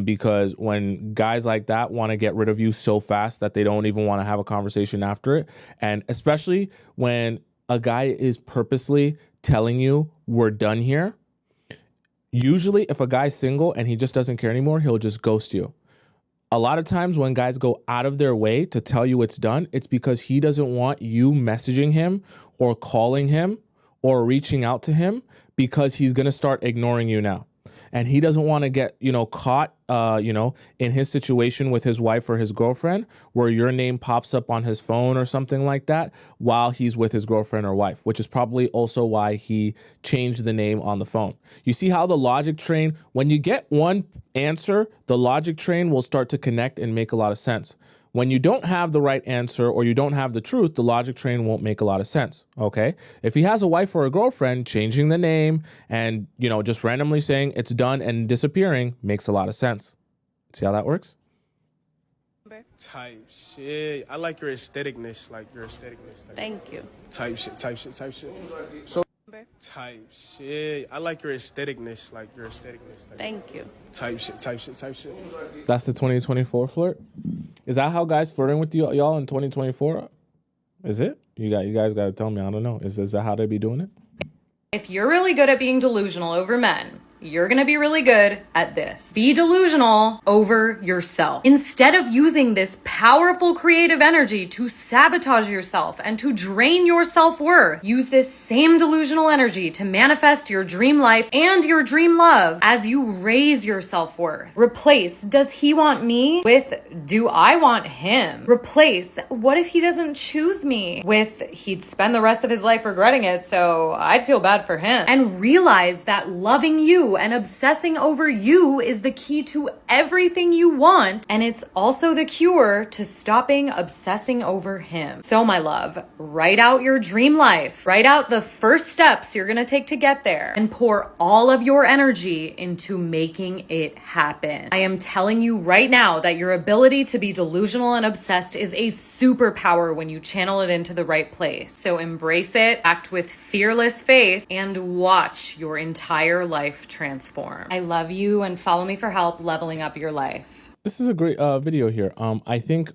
[SPEAKER 1] Because when guys like that want to get rid of you so fast that they don't even want to have a conversation after it, and especially when a guy is purposely telling you we're done here, usually if a guy's single and he just doesn't care anymore, he'll just ghost you. A lot of times when guys go out of their way to tell you it's done, it's because he doesn't want you messaging him or calling him or reaching out to him, because he's going to start ignoring you now. And he doesn't want to get, caught, in his situation with his wife or his girlfriend where your name pops up on his phone or something like that while he's with his girlfriend or wife, which is probably also why he changed the name on the phone. You see how the logic train, when you get one answer, the logic train will start to connect and make a lot of sense. When you don't have the right answer or you don't have the truth, the logic train won't make a lot of sense, okay? If he has a wife or a girlfriend, changing the name and, just randomly saying it's done and disappearing makes a lot of sense. See how that works?
[SPEAKER 5] Type shit. I like your aestheticness.
[SPEAKER 6] Thank you.
[SPEAKER 5] Type shit. So type shit. I like your aestheticness.
[SPEAKER 6] Thank you.
[SPEAKER 5] Type shit.
[SPEAKER 1] That's the 2024 flirt? Is that how guys flirting with y'all in 2024? Is it? You guys got to tell me. I don't know. Is that how they be doing it?
[SPEAKER 7] If you're really good at being delusional over men, you're gonna be really good at this. Be delusional over yourself. Instead of using this powerful creative energy to sabotage yourself and to drain your self-worth, use this same delusional energy to manifest your dream life and your dream love as you raise your self-worth. Replace, does he want me, with, do I want him? Replace, what if he doesn't choose me, with, he'd spend the rest of his life regretting it, so I'd feel bad for him. And realize that loving you and obsessing over you is the key to everything you want, and it's also the cure to stopping obsessing over him. So my love, write out your dream life, write out the first steps you're gonna take to get there, and pour all of your energy into making it happen. I am telling you right now that your ability to be delusional and obsessed is a superpower when you channel it into the right place. So embrace it, act with fearless faith, and watch your entire life transform. I love you, and follow me for help leveling up your life.
[SPEAKER 1] This is a great video here. I think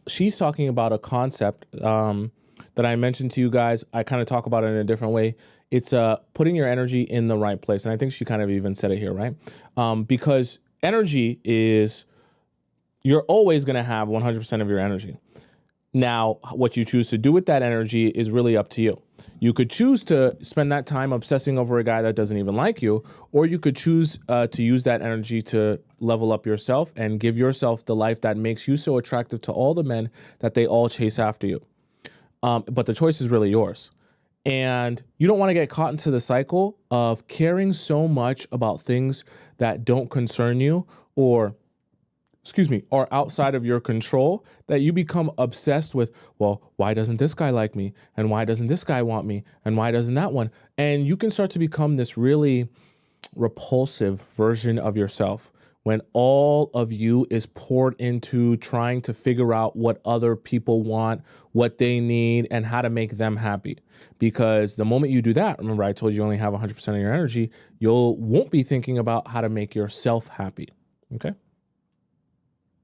[SPEAKER 1] she's talking about a concept that I mentioned to you guys. I kind of talk about it in a different way. It's putting your energy in the right place. And I think she kind of even said it here, right? Because energy is, you're always going to have 100% of your energy. Now, what you choose to do with that energy is really up to you. You could choose to spend that time obsessing over a guy that doesn't even like you, or you could choose to use that energy to level up yourself and give yourself the life that makes you so attractive to all the men that they all chase after you. But the choice is really yours. And you don't want to get caught into the cycle of caring so much about things that don't concern you or outside of your control, that you become obsessed with, well, why doesn't this guy like me? And why doesn't this guy want me? And why doesn't that one? And you can start to become this really repulsive version of yourself when all of you is poured into trying to figure out what other people want, what they need, and how to make them happy. Because the moment you do that, remember I told you only have 100% of your energy, won't be thinking about how to make yourself happy, okay?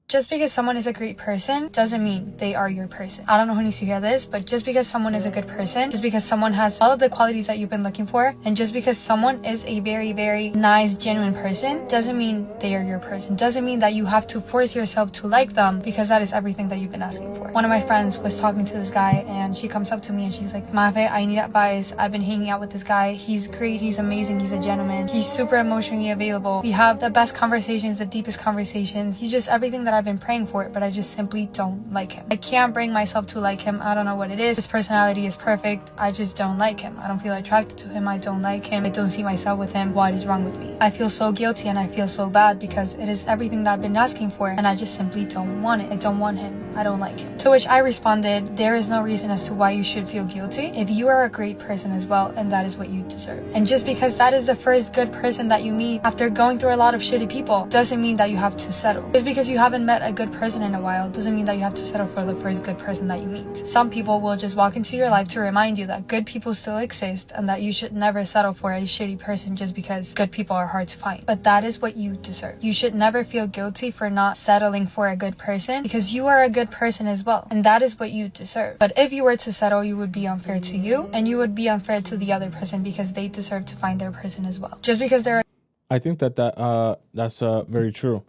[SPEAKER 8] Just because someone is a great person doesn't mean they are your person. I don't know who needs to hear this, but just because someone is a good person, just because someone has all of the qualities that you've been looking for, and just because someone is a very, very nice, genuine person, doesn't mean they are your person. Doesn't mean that you have to force yourself to like them, because that is everything that you've been asking for. One of my friends was talking to this guy, and she comes up to me and she's like, Mafe, I need advice. I've been hanging out with this guy. He's great. He's amazing. He's a gentleman. He's super emotionally available. We have the best conversations, the deepest conversations. He's just everything that I've been praying for, but I just simply don't like him. I can't bring myself to like him. I don't know what it is. His personality is perfect. I just don't like him. I don't feel attracted to him. I don't like him. I don't see myself with him. What is wrong with me? I feel so guilty and I feel so bad because it is everything that I've been asking for, and I just simply don't want it. I don't want him. I don't like him. To which I responded, there is no reason as to why you should feel guilty if you are a great person as well, and that is what you deserve. And just because that is the first good person that you meet after going through a lot of shitty people doesn't mean that you have to settle. Just because you haven't met a good person in a while doesn't mean that you have to settle for the first good person that you meet. Some people will just walk into your life to remind you that good people still exist and that you should never settle for a shitty person just because good people are hard to find. But that is what you deserve. You should never feel guilty for not settling for a good person, because you are a good person as well, and that is what you deserve. But if you were to settle, you would be unfair to you, and you would be unfair to the other person because they deserve to find their person as well. Just because they're
[SPEAKER 1] I think that's very true.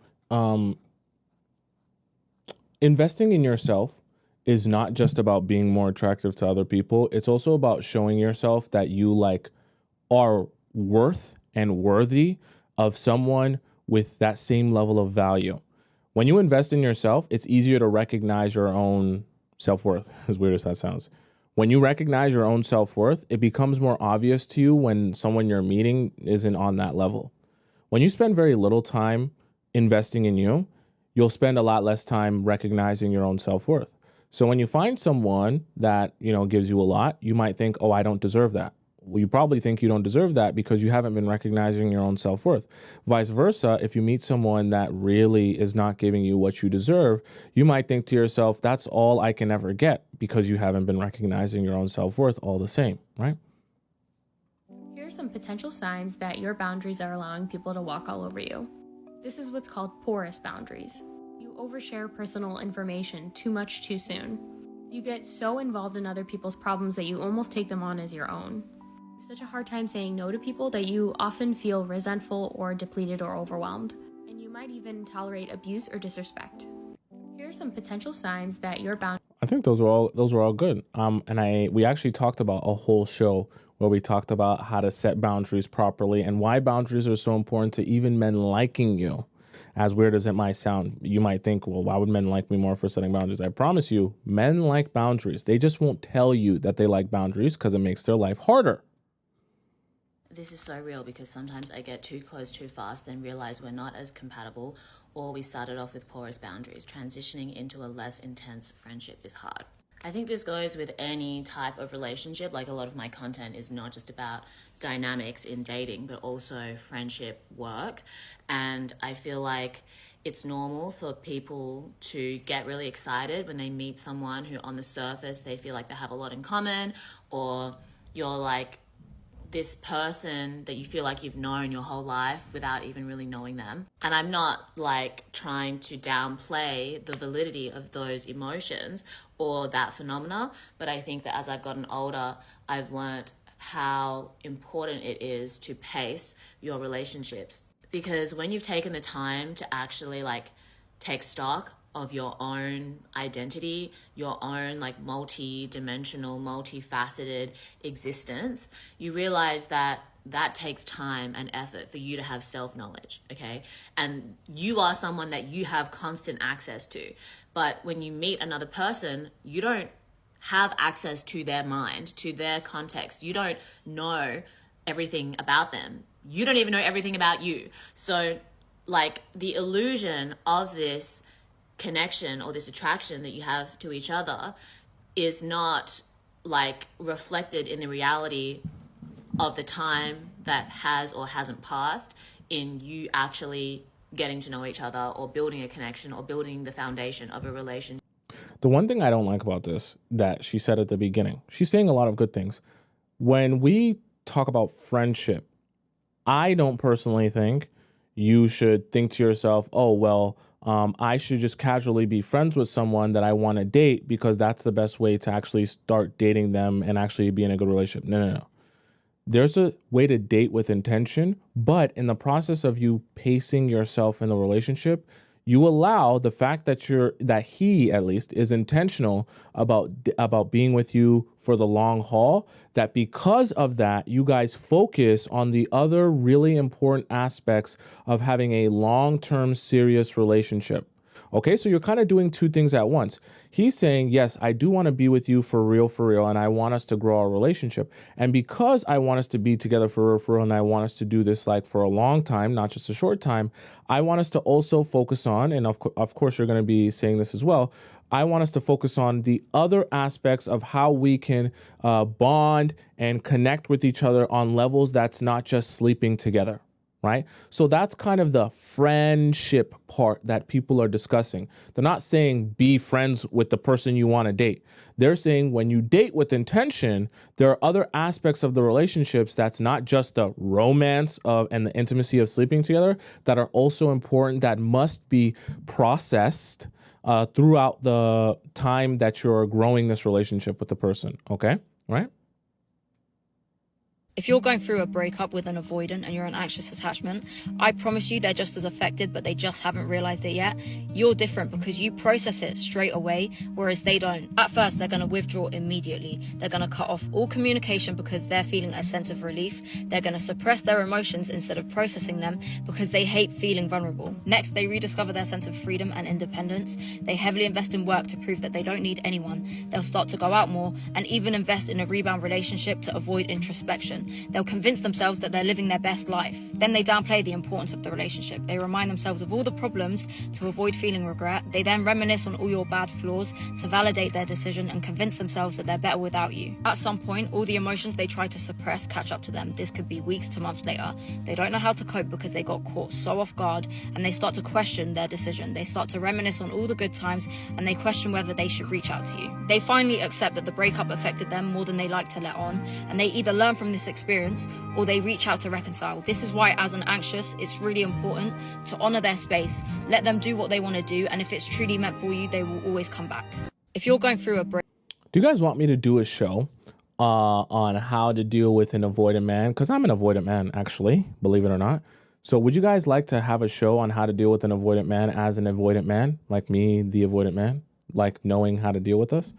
[SPEAKER 1] Investing in yourself is not just about being more attractive to other people. It's also about showing yourself that you are worth and worthy of someone with that same level of value. When you invest in yourself, it's easier to recognize your own self-worth, as weird as that sounds. When you recognize your own self-worth, it becomes more obvious to you when someone you're meeting isn't on that level. When you spend very little time investing in you, you'll spend a lot less time recognizing your own self-worth. So when you find someone that, gives you a lot, you might think, oh, I don't deserve that. Well, you probably think you don't deserve that because you haven't been recognizing your own self-worth. Vice versa, if you meet someone that really is not giving you what you deserve, you might think to yourself, that's all I can ever get, because you haven't been recognizing your own self-worth all the same, right?
[SPEAKER 9] Here are some potential signs that your boundaries are allowing people to walk all over you. This is what's called porous boundaries. You overshare personal information too much too soon. You get so involved in other people's problems that you almost take them on as your own. You have such a hard time saying no to people that you often feel resentful or depleted or overwhelmed. And you might even tolerate abuse or disrespect. Here are some potential signs that your boundaries...
[SPEAKER 1] I think those were all good. We actually talked about a whole show where we talked about how to set boundaries properly and why boundaries are so important to even men liking you. As weird as it might sound, you might think, well, why would men like me more for setting boundaries? I promise you, men like boundaries. They just won't tell you that they like boundaries because it makes their life harder.
[SPEAKER 10] This is so real because sometimes I get too close too fast, then realize we're not as compatible, or we started off with porous boundaries. Transitioning into a less intense friendship is hard. I think this goes with any type of relationship. Like, a lot of my content is not just about dynamics in dating, but also friendship, work. And I feel like it's normal for people to get really excited when they meet someone who on the surface they feel like they have a lot in common, or you're like this person that you feel like you've known your whole life without even really knowing them. And I'm not like trying to downplay the validity of those emotions or that phenomena, but I think that as I've gotten older, I've learned how important it is to pace your relationships. Because when you've taken the time to actually like take stock of your own identity, your own like multi-dimensional, multifaceted existence, you realize that that takes time and effort for you to have self-knowledge, okay? And you are someone that you have constant access to. But when you meet another person, you don't have access to their mind, to their context. You don't know everything about them. You don't even know everything about you. So like the illusion of this connection or this attraction that you have to each other is not like reflected in the reality of the time that has or hasn't passed in you actually getting to know each other or building a connection or building the foundation of a relationship.
[SPEAKER 1] The one thing I don't like about this that she said at the beginning, she's saying a lot of good things. When we talk about friendship, I don't personally think you should think to yourself, oh, well, I should just casually be friends with someone that I want to date because that's the best way to actually start dating them and actually be in a good relationship. No. There's a way to date with intention, but in the process of you pacing yourself in the relationship, you allow the fact that he at least is intentional about being with you for the long haul, that because of that, you guys focus on the other really important aspects of having a long-term serious relationship. Okay, so you're kind of doing two things at once. He's saying, yes, I do want to be with you for real, and I want us to grow our relationship. And because I want us to be together for real, and I want us to do this like for a long time, not just a short time, I want us to also focus on, and of course you're going to be saying this as well, I want us to focus on the other aspects of how we can bond and connect with each other on levels that's not just sleeping together. Right? So that's kind of the friendship part that people are discussing. They're not saying be friends with the person you want to date. They're saying when you date with intention, there are other aspects of the relationships that's not just the romance of and the intimacy of sleeping together that are also important, that must be processed throughout the time that you're growing this relationship with the person. Okay? Right?
[SPEAKER 11] If you're going through a breakup with an avoidant and you're an anxious attachment, I promise you they're just as affected, but they just haven't realized it yet. You're different because you process it straight away, whereas they don't. At first, they're going to withdraw immediately. They're going to cut off all communication because they're feeling a sense of relief. They're going to suppress their emotions instead of processing them because they hate feeling vulnerable. Next, they rediscover their sense of freedom and independence. They heavily invest in work to prove that they don't need anyone. They'll start to go out more and even invest in a rebound relationship to avoid introspection. They'll convince themselves that they're living their best life. Then they downplay the importance of the relationship. They remind themselves of all the problems to avoid feeling regret. They then reminisce on all your bad flaws to validate their decision and convince themselves that they're better without you. At some point, all the emotions they try to suppress catch up to them. This could be weeks to months later. They don't know how to cope because they got caught so off guard, and they start to question their decision. They start to reminisce on all the good times, and they question whether they should reach out to you. They finally accept that the breakup affected them more than they like to let on, and they either learn from this experience or they reach out to reconcile. This is why, as an anxious, it's really important to honor their space, let them do what they want to do, and if it's truly meant for you, they will always come back. If you're going through a break...
[SPEAKER 1] Do you guys want me to do a show on how to deal with an avoidant man? Because I'm an avoidant man, actually, believe it or not. So would you guys like to have a show on how to deal with an avoidant man as an avoidant man, like me, the avoidant man, like knowing how to deal with us?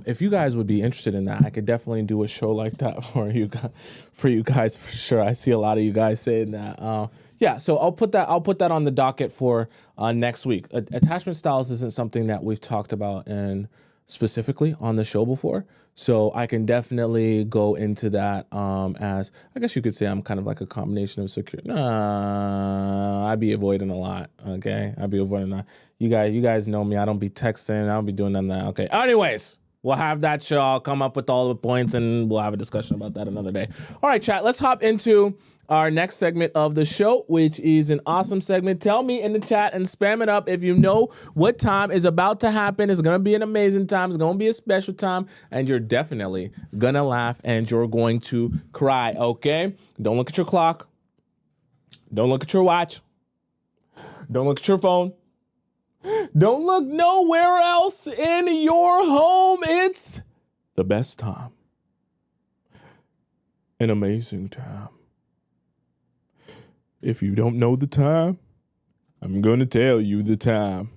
[SPEAKER 1] If you guys would be interested in that, I could definitely do a show like that for you guys for sure. I see a lot of you guys saying that. Yeah, so I'll put that on the docket for next week. Attachment styles isn't something that we've talked about specifically on the show before. So I can definitely go into that as, I guess you could say I'm kind of like a combination of secure. I be avoiding a lot, okay? I be avoiding a lot. You guys know me. I don't be texting. I don't be doing none of that, okay? Anyways, we'll have that show. I'll come up with all the points and we'll have a discussion about that another day. All right, chat, let's hop into our next segment of the show, which is an awesome segment. Tell me in the chat and spam it up if you know what time is about to happen. It's going to be an amazing time. It's going to be a special time, and you're definitely going to laugh and you're going to cry, okay? Don't look at your clock. Don't look at your watch. Don't look at your phone. Don't look nowhere else in your home. It's the best time. An amazing time. If you don't know the time, I'm going to tell you the time.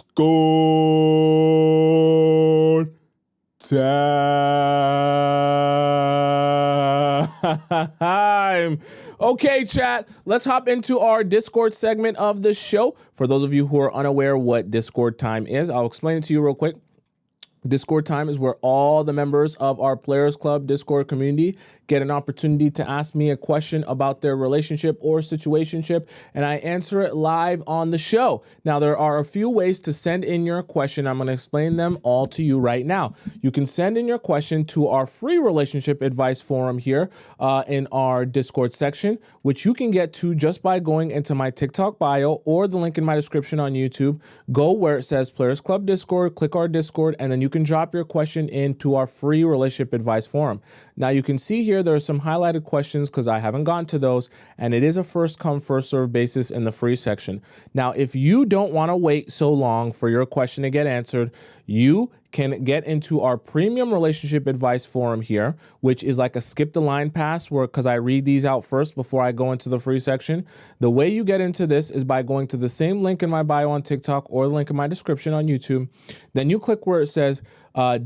[SPEAKER 1] Discord time. Okay, chat, let's hop into our Discord segment of the show. For those of you who are unaware what Discord time is, I'll explain it to you real quick. Discord time is where all the members of our Players Club Discord community get an opportunity to ask me a question about their relationship or situationship, and I answer it live on the show. Now, there are a few ways to send in your question. I'm going to explain them all to you right now. You can send in your question to our free relationship advice forum here in our Discord section, which you can get to just by going into my TikTok bio or the link in my description on YouTube. Go where it says Players Club Discord, click our Discord, and then you can drop your question into our free relationship advice forum. Now you can see here there are some highlighted questions because I haven't gotten to those, and it is a first come first serve basis in the free section. Now if you don't want to wait so long for your question to get answered, you can get into our premium relationship advice forum here, which is like a skip the line pass where, because I read these out first before I go into the free section. The way you get into this is by going to the same link in my bio on TikTok or the link in my description on YouTube. Then you click where it says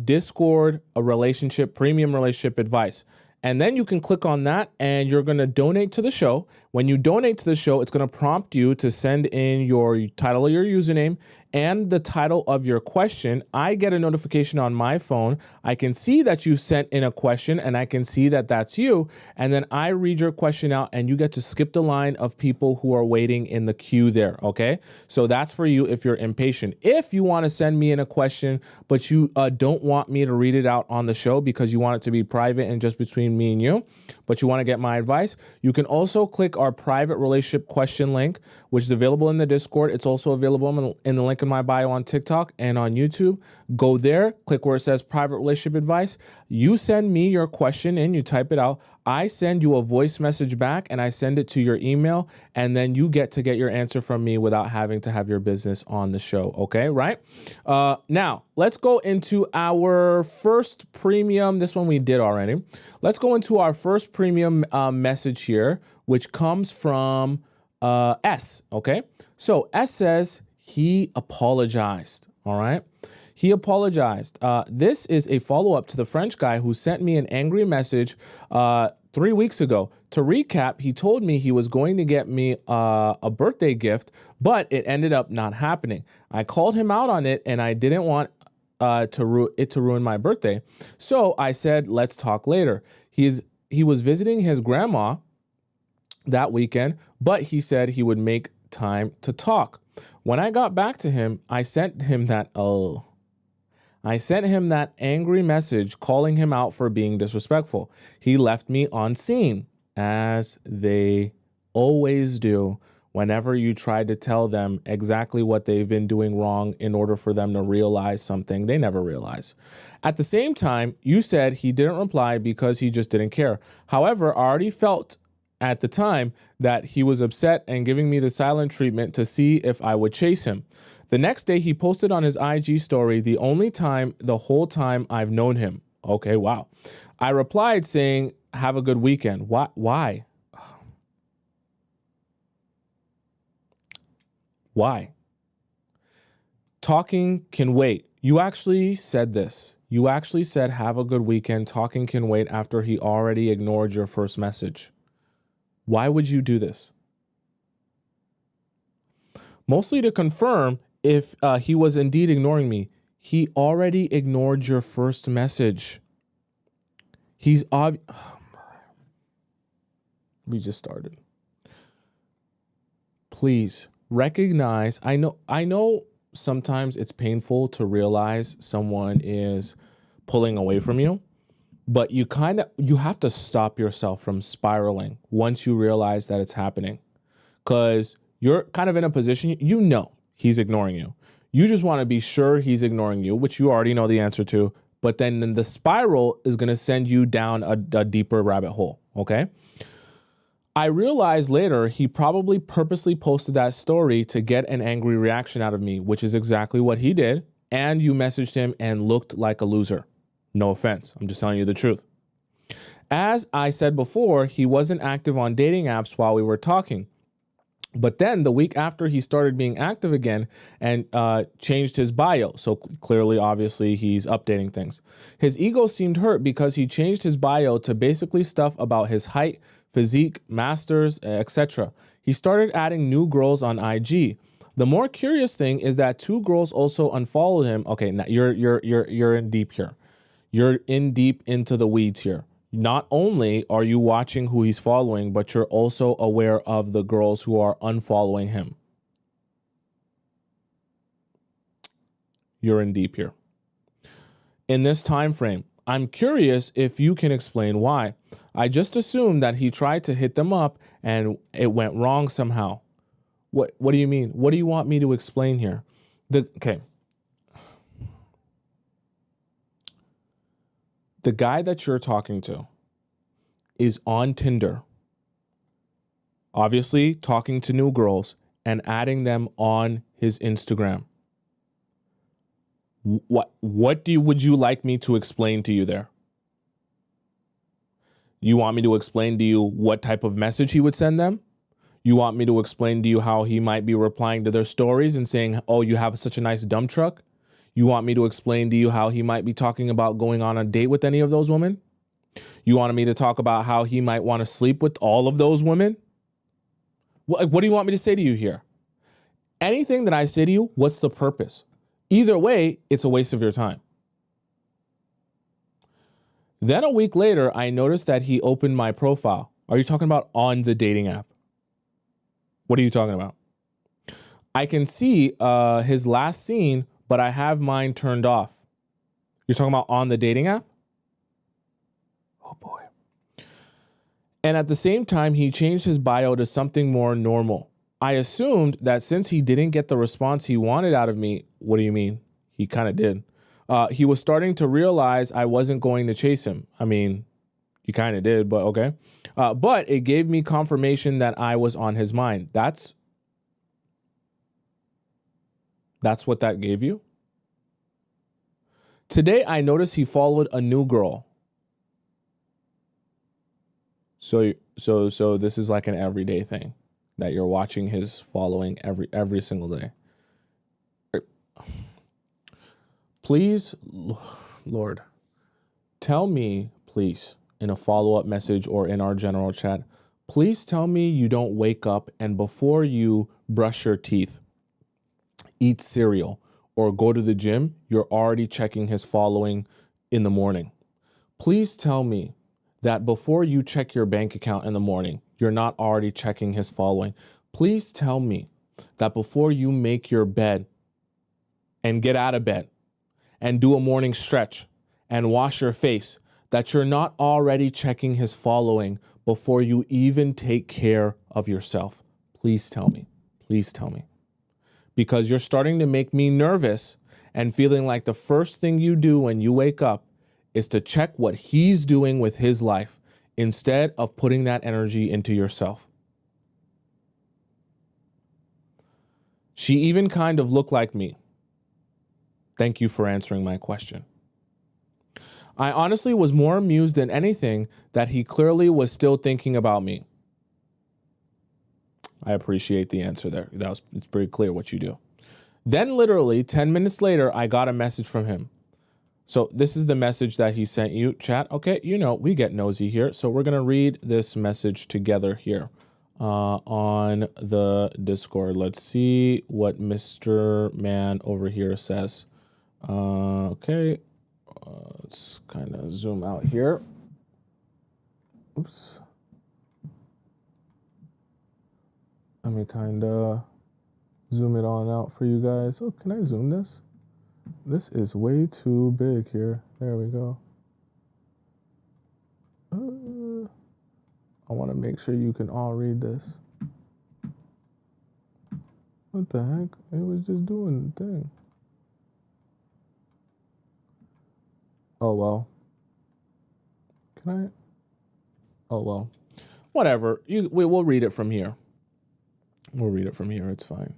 [SPEAKER 1] Discord, a relationship, premium relationship advice. And then you can click on that and you're going to donate to the show. When you donate to the show, it's going to prompt you to send in your title of your username and the title of your question. I get a notification on my phone. I can see that you sent in a question and I can see that that's you. And then I read your question out and you get to skip the line of people who are waiting in the queue there. Okay. So that's for you if you're impatient. If you want to send me in a question, but you don't want me to read it out on the show because you want it to be private and just between me and you, but you want to get my advice, you can also click our private relationship question link, which is available in the Discord. It's also available in the link link in my bio on TikTok and on YouTube. Go there, click where it says private relationship advice. You send me your question in, you type it out. I send you a voice message back and I send it to your email, and then you get your answer from me without having to have your business on the show. Okay, right? Now, let's go into our first premium. This one we did already. Let's go into our first premium message here, which comes from S. Okay, so S says he apologized. All right. He apologized. This is a follow-up to the French guy who sent me an angry message 3 weeks ago. To recap, he told me he was going to get me a birthday gift, but it ended up not happening. I called him out on it, and I didn't want it to ruin my birthday. So I said, let's talk later. He was visiting his grandma that weekend, but he said he would make time to talk. When I got back to him, I sent him that angry message calling him out for being disrespectful. He left me on scene, as they always do whenever you try to tell them exactly what they've been doing wrong in order for them to realize something they never realize. At the same time, you said he didn't reply because he just didn't care. However, I already felt at the time that he was upset and giving me the silent treatment to see if I would chase him. The next day, he posted on his IG story, the whole time I've known him. Okay, wow. I replied saying, have a good weekend. Why? Why? Talking can wait. You actually said this. You actually said, have a good weekend. Talking can wait after he already ignored your first message. Why would you do this? Mostly to confirm if he was indeed ignoring me. He already ignored your first message. We just started. Please recognize, I know sometimes it's painful to realize someone is pulling away from you, but you have to stop yourself from spiraling once you realize that it's happening. Because you're kind of in a position, you know he's ignoring you. You just want to be sure he's ignoring you, which you already know the answer to. But then the spiral is going to send you down a deeper rabbit hole, okay? I realized later he probably purposely posted that story to get an angry reaction out of me, which is exactly what he did. And you messaged him and looked like a loser. No offense. I'm just telling you the truth. As I said before, he wasn't active on dating apps while we were talking. But then the week after, he started being active again and changed his bio. So clearly, obviously, he's updating things. His ego seemed hurt because he changed his bio to basically stuff about his height, physique, masters, etc. He started adding new girls on IG. The more curious thing is that 2 girls also unfollowed him. Okay, now you're in deep here. You're in deep into the weeds here. Not only are you watching who he's following, but you're also aware of the girls who are unfollowing him. You're in deep here. In this time frame, I'm curious if you can explain why. I just assumed that he tried to hit them up and it went wrong somehow. What do you mean? What do you want me to explain here? Okay. The guy that you're talking to is on Tinder, obviously talking to new girls and adding them on his Instagram. What would you like me to explain to you there? You want me to explain to you what type of message he would send them? You want me to explain to you how he might be replying to their stories and saying, oh, you have such a nice dump truck? You want me to explain to you how he might be talking about going on a date with any of those women? You wanted me to talk about how he might want to sleep with all of those women? What do you want me to say to you here? Anything that I say to you, what's the purpose? Either way, it's a waste of your time. Then a week later, I noticed that he opened my profile. Are you talking about on the dating app? What are you talking about? I can see his last scene, but I have mine turned off. You're talking about on the dating app? Oh boy. And at the same time, he changed his bio to something more normal. I assumed that since he didn't get the response he wanted out of me, what do you mean? He kind of did. He was starting to realize I wasn't going to chase him. I mean, you kind of did, but okay. But it gave me confirmation that I was on his mind. That's what that gave you? Today, I noticed he followed a new girl. So this is like an everyday thing that you're watching his following every single day. Please, Lord, tell me, please, in a follow-up message or in our general chat, please tell me you don't wake up and before you brush your teeth, eat cereal, or go to the gym, you're already checking his following in the morning. Please tell me that before you check your bank account in the morning, you're not already checking his following. Please tell me that before you make your bed and get out of bed and do a morning stretch and wash your face, that you're not already checking his following before you even take care of yourself. Please tell me. Please tell me. Because you're starting to make me nervous and feeling like the first thing you do when you wake up is to check what he's doing with his life instead of putting that energy into yourself. She even kind of looked like me. Thank you for answering my question. I honestly was more amused than anything that he clearly was still thinking about me. I appreciate the answer there. It's pretty clear what you do. Then literally 10 minutes later, I got a message from him. So this is the message that he sent you, chat. Okay, you know, we get nosy here. So we're going to read this message together here on the Discord. Let's see what Mr. Man over here says. Okay, let's kind of zoom out here. Oops. Let me kind of zoom it on out for you guys. Oh, can I zoom this? This is way too big here. There we go. I want to make sure you can all read this. What the heck? It was just doing the thing. Oh, well. Can I? Oh, well. Whatever. We'll read it from here. We'll read it from here. It's fine.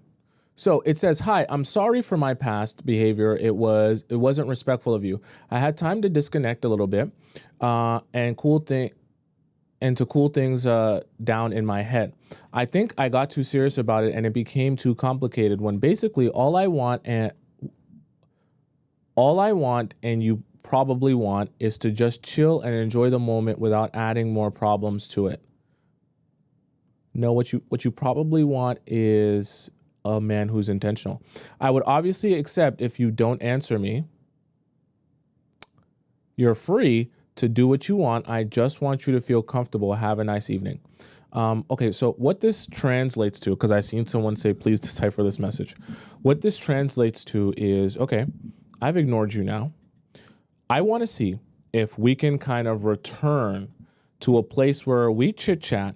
[SPEAKER 1] So it says, "Hi, I'm sorry for my past behavior. It wasn't respectful of you. I had time to disconnect a little bit, and to cool things down in my head. I think I got too serious about it, and it became too complicated. When basically all I want, and you probably want, is to just chill and enjoy the moment without adding more problems to it. No, what you probably want is a man who's intentional. I would obviously accept if you don't answer me. You're free to do what you want. I just want you to feel comfortable. Have a nice evening." Okay, so what this translates to, because I've seen someone say, please decipher this message. What this translates to is, okay, I've ignored you now. I want to see if we can kind of return to a place where we chit-chat,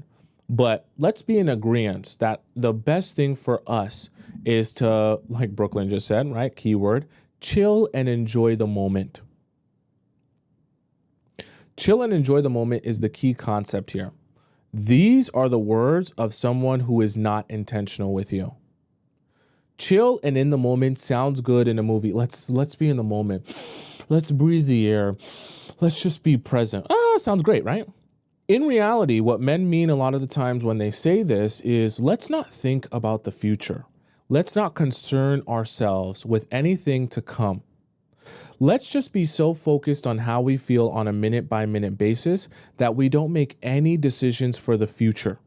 [SPEAKER 1] but let's be in agreement that the best thing for us is to, like Brooklyn just said, right? Keyword, chill and enjoy the moment. Chill and enjoy the moment is the key concept here. These are the words of someone who is not intentional with you. Chill and in the moment sounds good in a movie. Let's be in the moment. Let's breathe the air. Let's just be present. Sounds great, right? In reality, what men mean a lot of the times when they say this is, let's not think about the future. Let's not concern ourselves with anything to come. Let's just be so focused on how we feel on a minute-by-minute basis that we don't make any decisions for the future.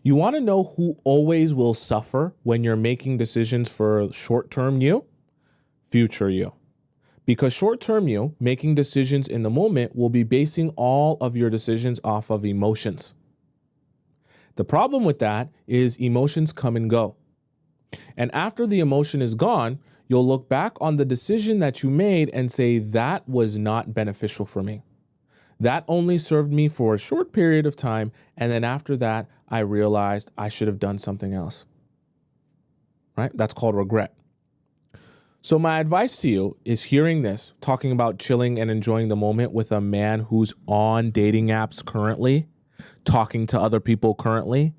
[SPEAKER 1] You want to know who always will suffer when you're making decisions for short-term you? Future you. Because short-term you, making decisions in the moment, will be basing all of your decisions off of emotions. The problem with that is emotions come and go. And after the emotion is gone, you'll look back on the decision that you made and say, that was not beneficial for me. That only served me for a short period of time. And then after that, I realized I should have done something else. Right? That's called regret. So my advice to you is hearing this, talking about chilling and enjoying the moment with a man who's on dating apps currently, talking to other people currently,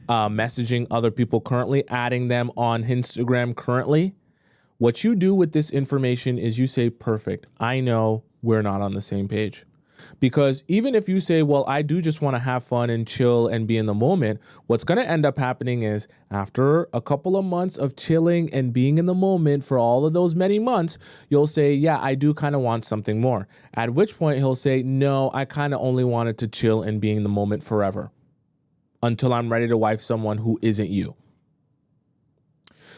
[SPEAKER 1] messaging other people currently, adding them on Instagram currently. What you do with this information is you say, perfect, I know we're not on the same page. Because even if you say, well, I do just want to have fun and chill and be in the moment, what's going to end up happening is after a couple of months of chilling and being in the moment for all of those many months, you'll say, yeah, I do kind of want something more. At which point he'll say, no, I kind of only wanted to chill and be in the moment forever until I'm ready to wife someone who isn't you.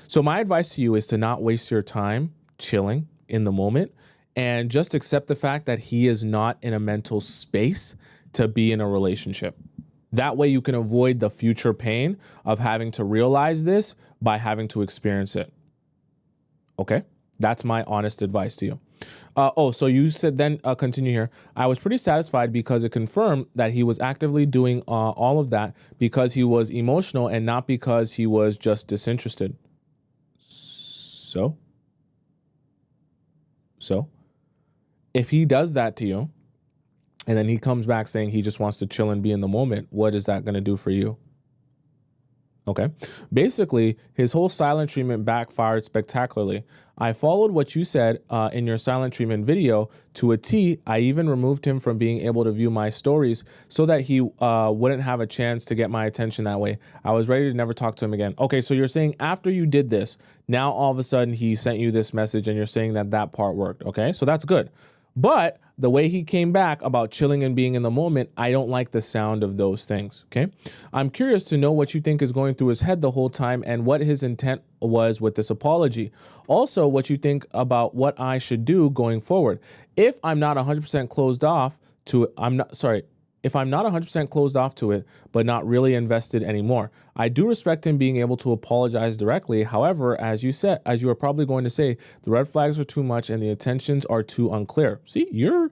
[SPEAKER 1] So my advice to you is to not waste your time chilling in the moment and just accept the fact that he is not in a mental space to be in a relationship. That way you can avoid the future pain of having to realize this by having to experience it. Okay? That's my honest advice to you. So you said then, continue here. I was pretty satisfied because it confirmed that he was actively doing all of that because he was emotional and not because he was just disinterested. So? If he does that to you, and then he comes back saying he just wants to chill and be in the moment, what is that going to do for you? Okay. Basically, his whole silent treatment backfired spectacularly. I followed what you said in your silent treatment video to a T. I even removed him from being able to view my stories so that he wouldn't have a chance to get my attention that way. I was ready to never talk to him again. Okay, so you're saying after you did this, now all of a sudden he sent you this message and you're saying that that part worked. Okay, so that's good. But the way he came back about chilling and being in the moment, I don't like the sound of those things, okay? I'm curious to know what you think is going through his head the whole time and what his intent was with this apology. Also, what you think about what I should do going forward. If I'm not 100% closed off to it, if I'm not 100% closed off to it, but not really invested anymore. I do respect him being able to apologize directly. However, as you are probably going to say, the red flags are too much and the intentions are too unclear. See, you've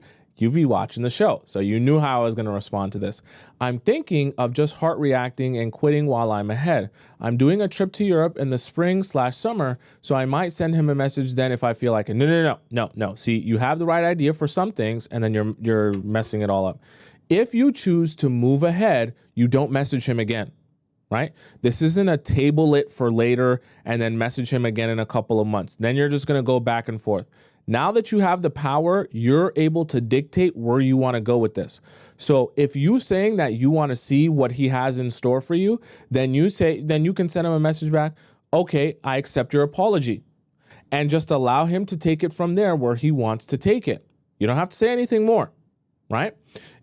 [SPEAKER 1] been watching the show, so you knew how I was going to respond to this. I'm thinking of just heart reacting and quitting while I'm ahead. I'm doing a trip to Europe in the spring/summer, so I might send him a message then if I feel like it. No. See, you have the right idea for some things, and then you're messing it all up. If you choose to move ahead, you don't message him again, right? This isn't a table it for later and then message him again in a couple of months. Then you're just going to go back and forth. Now that you have the power, you're able to dictate where you want to go with this. So if you saying that you want to see what he has in store for you, then you can send him a message back. Okay, I accept your apology, and just allow him to take it from there where he wants to take it. You don't have to say anything more, right?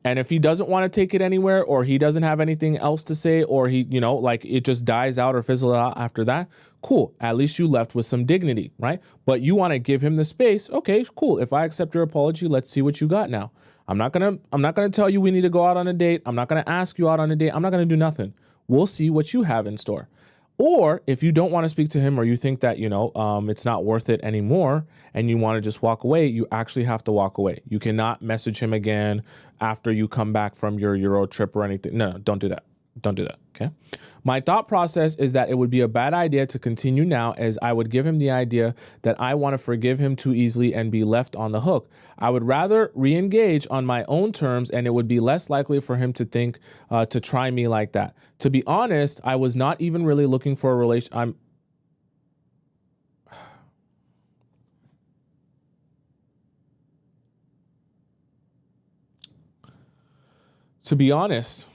[SPEAKER 1] And if he doesn't want to take it anywhere, or he doesn't have anything else to say, or he, like it just dies out or fizzles out after that, cool. At least you left with some dignity, right? But you want to give him the space. Okay, cool. If I accept your apology, let's see what you got now. I'm not gonna tell you we need to go out on a date. I'm not gonna ask you out on a date. I'm not gonna do nothing. We'll see what you have in store. Or if you don't want to speak to him, or you think that, it's not worth it anymore and you want to just walk away, you actually have to walk away. You cannot message him again after you come back from your Euro trip or anything. No, don't do that. Don't do that. Okay. My thought process is that it would be a bad idea to continue now, as I would give him the idea that I want to forgive him too easily and be left on the hook. I would rather re-engage on my own terms, and it would be less likely for him to think to try me like that. To be honest, I was not even really looking for a relation. To be honest,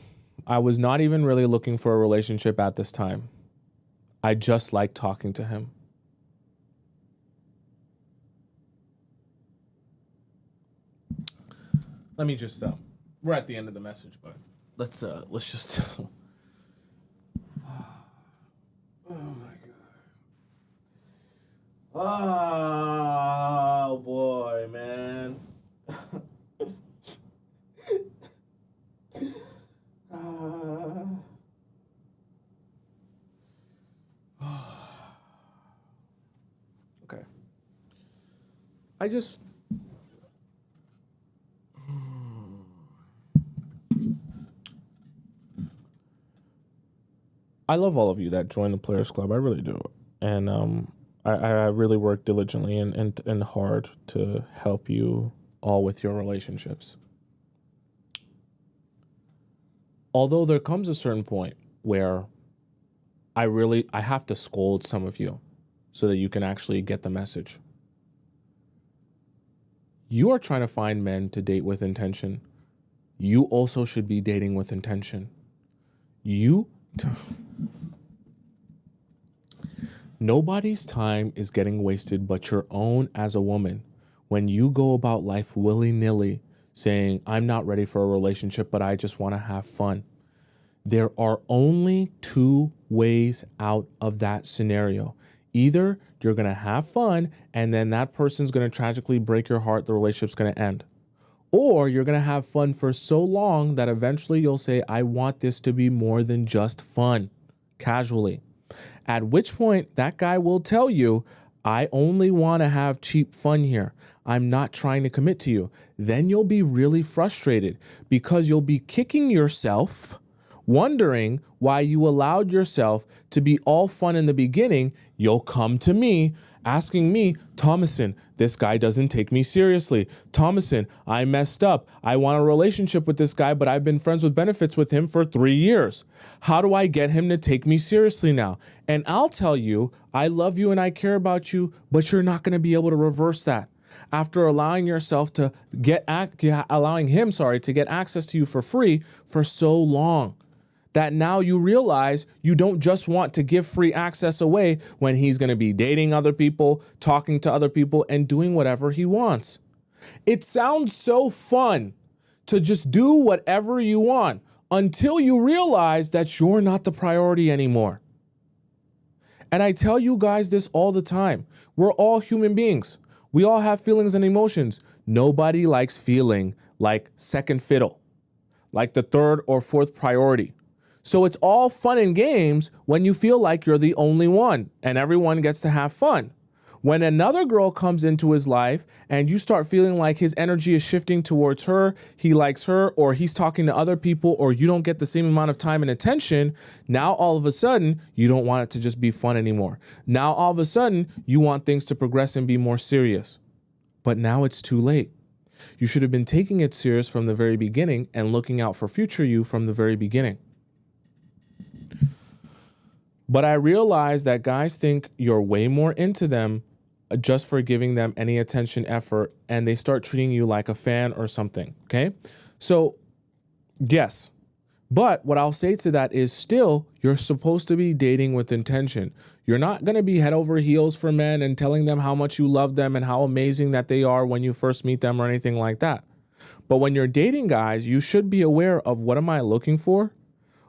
[SPEAKER 1] I was not even really looking for a relationship at this time. I just liked talking to him. Let me just, we're at the end of the message, but let's just, oh my God. Oh boy, man. Okay. I love all of you that join the Players Club. I really do. And I really work diligently and hard to help you all with your relationships. Although there comes a certain point where I have to scold some of you so that you can actually get the message. You are trying to find men to date with intention. You also should be dating with intention. Nobody's time is getting wasted but your own as a woman when you go about life willy-nilly saying, I'm not ready for a relationship, but I just want to have fun. There are only two ways out of that scenario. Either you're going to have fun and then that person's going to tragically break your heart, the relationship's going to end. Or you're going to have fun for so long that eventually you'll say, I want this to be more than just fun, casually. At which point that guy will tell you, I only want to have cheap fun here. I'm not trying to commit to you. Then you'll be really frustrated because you'll be kicking yourself, wondering why you allowed yourself to be all fun in the beginning. You'll come to me asking me, Tomisin, this guy doesn't take me seriously. Tomisin, I messed up. I want a relationship with this guy, but I've been friends with benefits with him for 3 years. How do I get him to take me seriously now? And I'll tell you, I love you and I care about you, but you're not going to be able to reverse that. After allowing yourself to allowing him to get access to you for free for so long, that now you realize you don't just want to give free access away when he's going to be dating other people, talking to other people, and doing whatever he wants. It sounds so fun to just do whatever you want until you realize that you're not the priority anymore. And I tell you guys this all the time. We're all human beings. We all have feelings and emotions. Nobody likes feeling like second fiddle, like the third or fourth priority. So it's all fun and games when you feel like you're the only one and everyone gets to have fun. When another girl comes into his life and you start feeling like his energy is shifting towards her, he likes her, or he's talking to other people, or you don't get the same amount of time and attention, now all of a sudden, you don't want it to just be fun anymore. Now all of a sudden, you want things to progress and be more serious. But now it's too late. You should have been taking it serious from the very beginning and looking out for future you from the very beginning. But I realize that guys think you're way more into them just for giving them any attention, effort, and they start treating you like a fan or something, okay? So, yes. But what I'll say to that is still, you're supposed to be dating with intention. You're not going to be head over heels for men and telling them how much you love them and how amazing that they are when you first meet them or anything like that. But when you're dating guys, you should be aware of what am I looking for?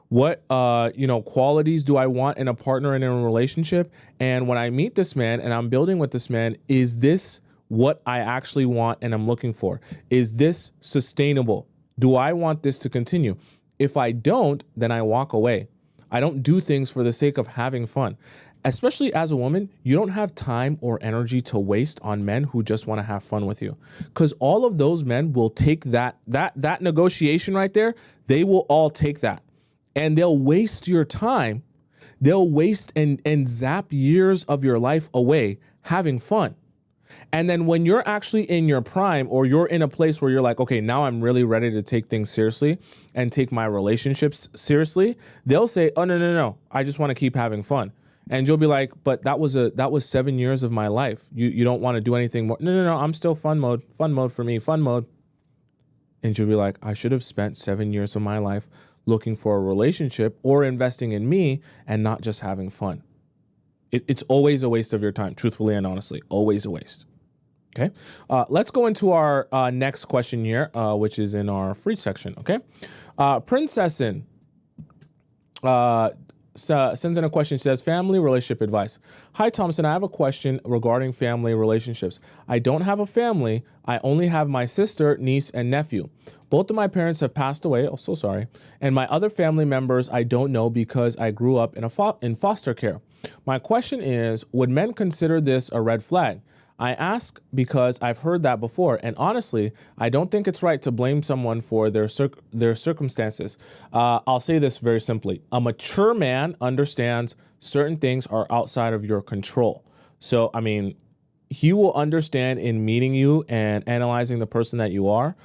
[SPEAKER 1] What, qualities do I want in a partner and in a relationship? And when I meet this man and I'm building with this man, is this what I actually want and I'm looking for? Is this sustainable? Do I want this to continue? If I don't, then I walk away. I don't do things for the sake of having fun. Especially as a woman, you don't have time or energy to waste on men who just want to have fun with you. Because all of those men will take that negotiation right there. They will all take that. And they'll waste your time. They'll waste and zap years of your life away having fun. And then when you're actually in your prime or you're in a place where you're like, okay, now I'm really ready to take things seriously and take my relationships seriously, they'll say, oh, no. I just want to keep having fun. And you'll be like, but that was 7 years of my life. You don't want to do anything more. No. I'm still fun mode for me, fun mode. And you'll be like, I should have spent 7 years of my life looking for a relationship or investing in me and not just having fun. It's always a waste of your time, truthfully and honestly, always a waste. Okay, let's go into our next question here, which is in our free section. Okay, Princessin sends in a question. She says, family relationship advice. Hi, Tomisin. I have a question regarding family relationships. I don't have a family. I only have my sister, niece, and nephew. Both of my parents have passed away. Oh, so sorry. And my other family members I don't know because I grew up in foster care. My question is, would men consider this a red flag? I ask because I've heard that before, and honestly, I don't think it's right to blame someone for their circumstances. I'll say this very simply. A mature man understands certain things are outside of your control. So, I mean, he will understand in meeting you and analyzing the person that you are.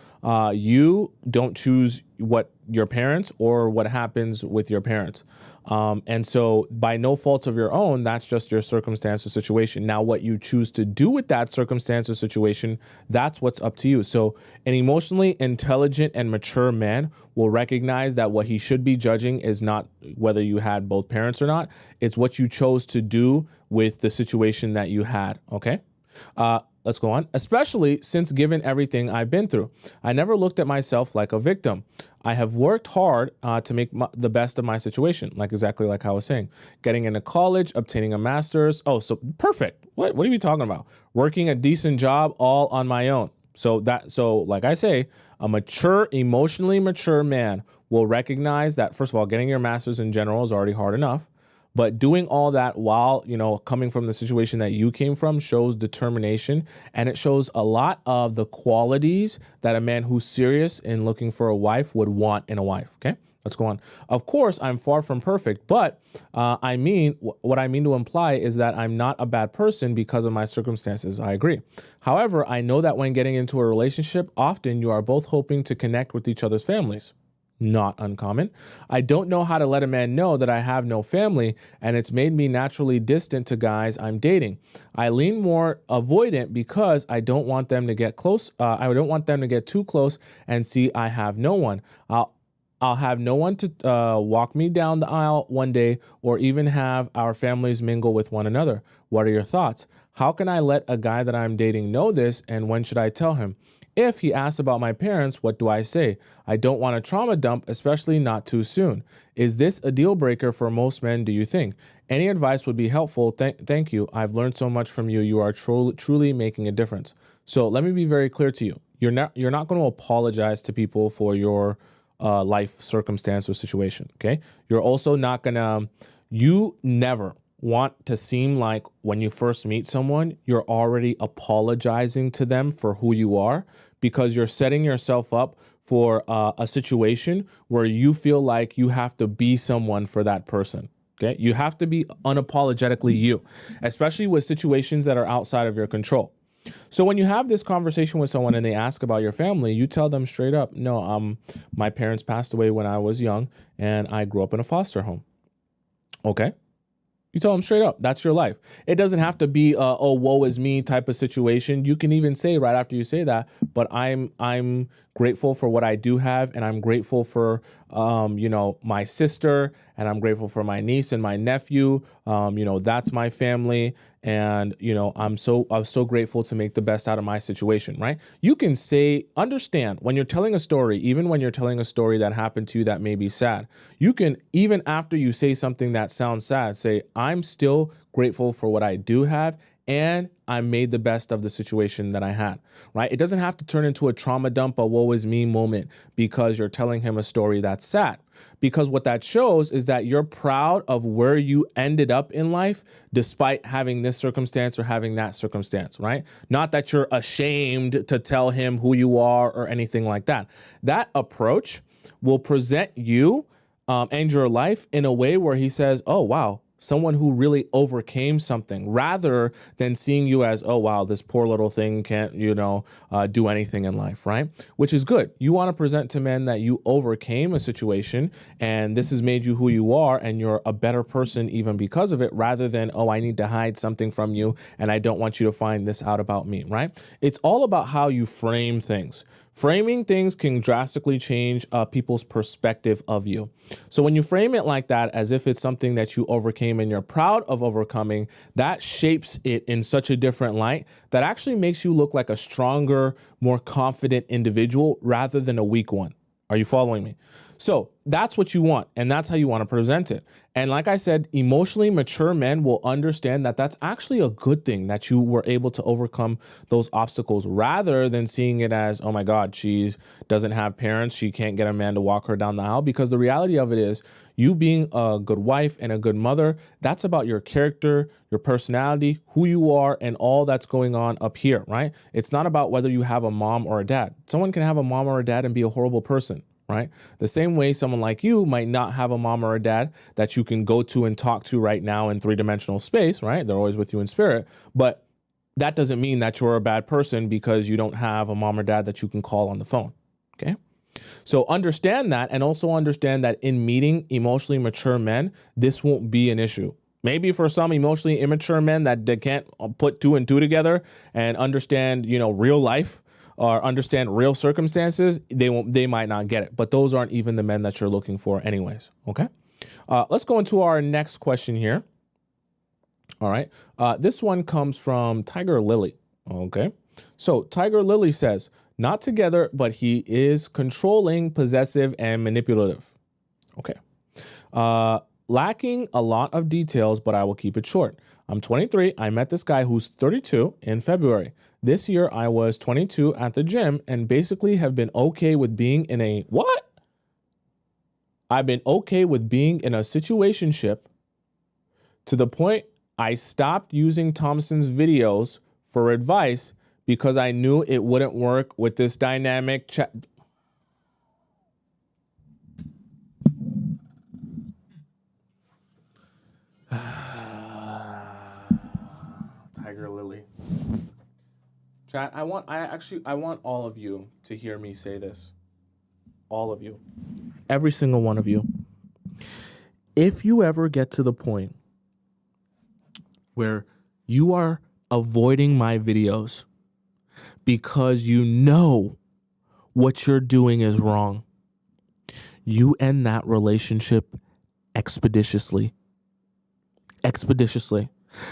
[SPEAKER 1] You don't choose what your parents or what happens with your parents. And so by no fault of your own, that's just your circumstance or situation. Now, what you choose to do with that circumstance or situation, that's what's up to you. So an emotionally intelligent and mature man will recognize that what he should be judging is not whether you had both parents or not. It's what you chose to do with the situation that you had. Okay. Let's go on. Especially since given everything I've been through, I never looked at myself like a victim. I have worked hard to make the best of my situation, exactly like I was saying. Getting into college, obtaining a master's. Oh, so perfect. What are you talking about? Working a decent job all on my own. So like I say, a mature, emotionally mature man will recognize that, first of all, getting your master's in general is already hard enough. But doing all that while, coming from the situation that you came from shows determination, and it shows a lot of the qualities that a man who's serious in looking for a wife would want in a wife. Okay, let's go on. Of course, I'm far from perfect, but what I mean to imply is that I'm not a bad person because of my circumstances. I agree. However, I know that when getting into a relationship, often you are both hoping to connect with each other's families. Not uncommon. I don't know how to let a man know that I have no family, and it's made me naturally distant to guys I'm dating. I lean more avoidant because I don't want them to get close. I don't want them to get too close and see I have no one. I'll have no one to walk me down the aisle one day, or even have our families mingle with one another. What are your thoughts? How can I let a guy that I'm dating know this, and when should I tell him? If he asks about my parents, what do I say? I don't want a trauma dump, especially not too soon. Is this a deal breaker for most men, do you think? Any advice would be helpful. Thank you. I've learned so much from you. You are truly making a difference. So let me be very clear to you. You're not going to apologize to people for your life circumstance or situation, okay? You're also not going to, you never want to seem like when you first meet someone, you're already apologizing to them for who you are, because you're setting yourself up for a situation where you feel like you have to be someone for that person. Okay. You have to be unapologetically you, especially with situations that are outside of your control. So when you have this conversation with someone and they ask about your family, you tell them straight up, no, my parents passed away when I was young and I grew up in a foster home. Okay. You tell them straight up, that's your life. It doesn't have to be oh, woe is me type of situation. You can even say right after you say that, but I'm grateful for what I do have, and I'm grateful for my sister, and I'm grateful for my niece and my nephew. That's my family, and I'm so grateful to make the best out of my situation, right? You can understand when you're telling a story, even when you're telling a story that happened to you that may be sad, you can, even after you say something that sounds sad, say, I'm still grateful for what I do have, and I made the best of the situation that I had, right? It doesn't have to turn into a trauma dump, a woe is me moment because you're telling him a story that's sad. Because what that shows is that you're proud of where you ended up in life despite having this circumstance or having that circumstance, right? Not that you're ashamed to tell him who you are or anything like that. That approach will present you and your life in a way where he says, oh, wow, someone who really overcame something, rather than seeing you as, oh, wow, this poor little thing can't, do anything in life, right? Which is good. You want to present to men that you overcame a situation and this has made you who you are and you're a better person even because of it, rather than, oh, I need to hide something from you and I don't want you to find this out about me, right? It's all about how you frame things. Framing things can drastically change people's perspective of you. So when you frame it like that, as if it's something that you overcame and you're proud of overcoming, that shapes it in such a different light that actually makes you look like a stronger, more confident individual rather than a weak one. Are you following me? So that's what you want, and that's how you want to present it. And like I said, emotionally mature men will understand that that's actually a good thing, that you were able to overcome those obstacles, rather than seeing it as, oh my God, she doesn't have parents, she can't get a man to walk her down the aisle. Because the reality of it is, you being a good wife and a good mother, that's about your character, your personality, who you are, and all that's going on up here, right? It's not about whether you have a mom or a dad. Someone can have a mom or a dad and be a horrible person, right? The same way someone like you might not have a mom or a dad that you can go to and talk to right now in three-dimensional space, right? They're always with you in spirit. But that doesn't mean that you're a bad person because you don't have a mom or dad that you can call on the phone, okay? So understand that, and also understand that in meeting emotionally mature men, this won't be an issue. Maybe for some emotionally immature men that they can't put two and two together and understand, real life or understand real circumstances, they might not get it. But those aren't even the men that you're looking for anyways, okay? Let's go into our next question here. All right. This one comes from Tiger Lily, okay? So Tiger Lily says, not together, but he is controlling, possessive, and manipulative. Okay. Lacking a lot of details, but I will keep it short. I'm 23. I met this guy who's 32 in February. This year, I was 22 at the gym and basically have been okay with being in a what? I've been okay with being in a situationship to the point I stopped using Tomisin's videos for advice because I knew it wouldn't work with this dynamic chat. Tiger Lily. Chat, I want all of you to hear me say this. All of you. Every single one of you. If you ever get to the point where you are avoiding my videos because you know what you're doing is wrong, you end that relationship expeditiously.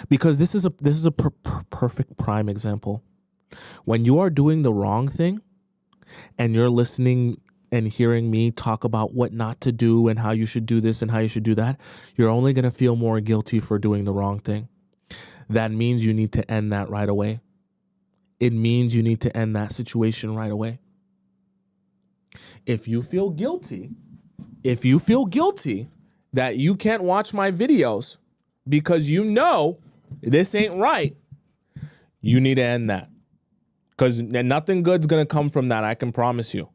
[SPEAKER 1] Because this is a perfect prime example. When you are doing the wrong thing and you're listening and hearing me talk about what not to do and how you should do this and how you should do that, you're only going to feel more guilty for doing the wrong thing. That means you need to end that right away. It means you need to end that situation right away. If you feel guilty that you can't watch my videos because you know this ain't right, you need to end that. Because nothing good's going to come from that, I can promise you.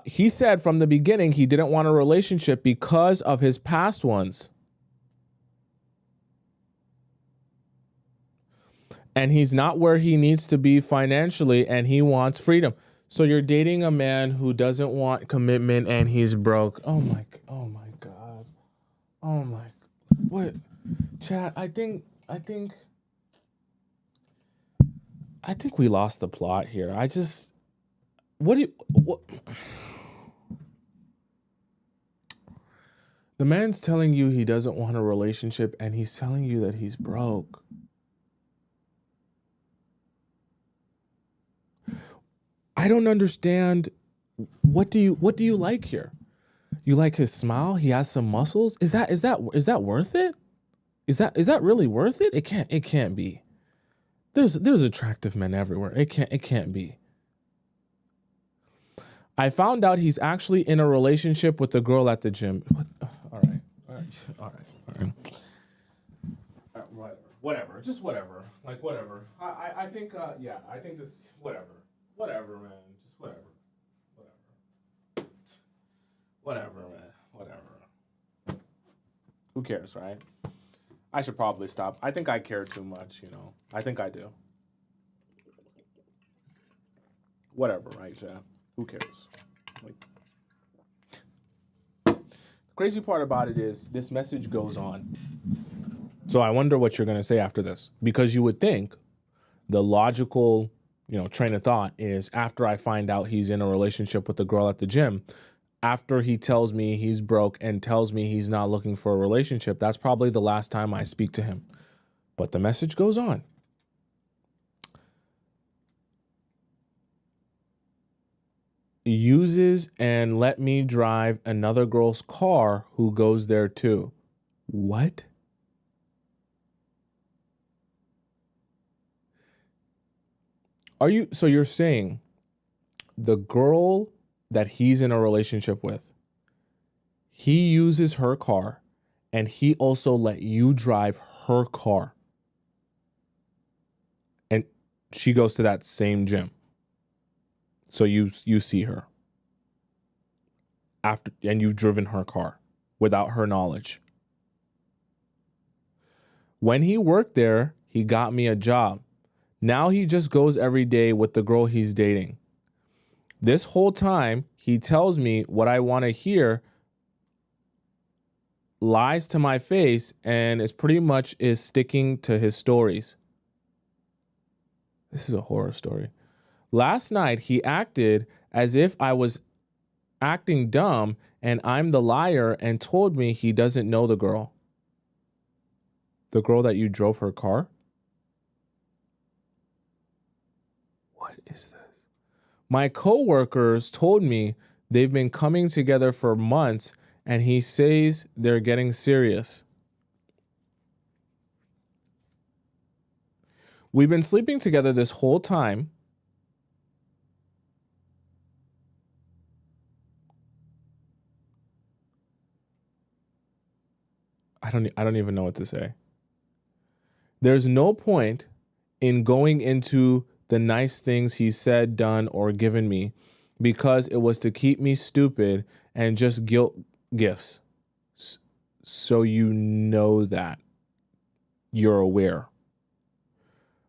[SPEAKER 1] He said from the beginning he didn't want a relationship because of his past ones. And he's not where he needs to be financially, and he wants freedom. So you're dating a man who doesn't want commitment and he's broke. Oh my God. What? Chat, I think we lost the plot here. What? The man's telling you he doesn't want a relationship and he's telling you that he's broke. I don't understand. What do you like here? You like his smile? He has some muscles? Is that worth it? Is that really worth it? It can't be. There's attractive men everywhere. It can't be. I found out he's actually in a relationship with the girl at the gym. What? All right. Whatever. Just whatever. Like whatever. I think I think this whatever. Whatever, man. Just whatever. Whatever, man. Whatever. Who cares, right? I should probably stop. I think I care too much, I think I do. Whatever, right, Jeff? Who cares? The crazy part about it is this message goes on. So I wonder what you're going to say after this. Because you would think the logical train of thought is after I find out he's in a relationship with the girl at the gym, after he tells me he's broke and tells me he's not looking for a relationship, that's probably the last time I speak to him. But the message goes on. uses and let me drive another girl's car who goes there too. What? So you're saying the girl that he's in a relationship with, he uses her car and he also let you drive her car. And she goes to that same gym. So you see her after, and you've driven her car without her knowledge. When he worked there, he got me a job. Now he just goes every day with the girl he's dating. This whole time, he tells me what I want to hear, lies to my face, and is pretty much sticking to his stories. This is a horror story. Last night, he acted as if I was acting dumb and I'm the liar and told me he doesn't know the girl. The girl that you drove her car? What is this? My coworkers told me they've been coming together for months and he says they're getting serious. We've been sleeping together this whole time. I don't even know what to say. There's no point in going into the nice things he said, done, or given me because it was to keep me stupid and just guilt gifts. So you know that. You're aware.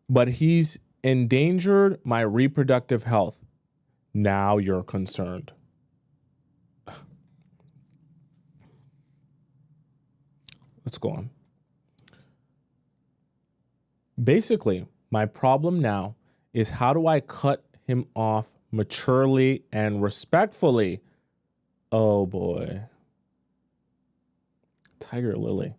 [SPEAKER 1] But he's endangered my reproductive health. Now you're concerned. Let's go on. Basically, my problem now is how do I cut him off maturely and respectfully? Oh boy. Tiger Lily.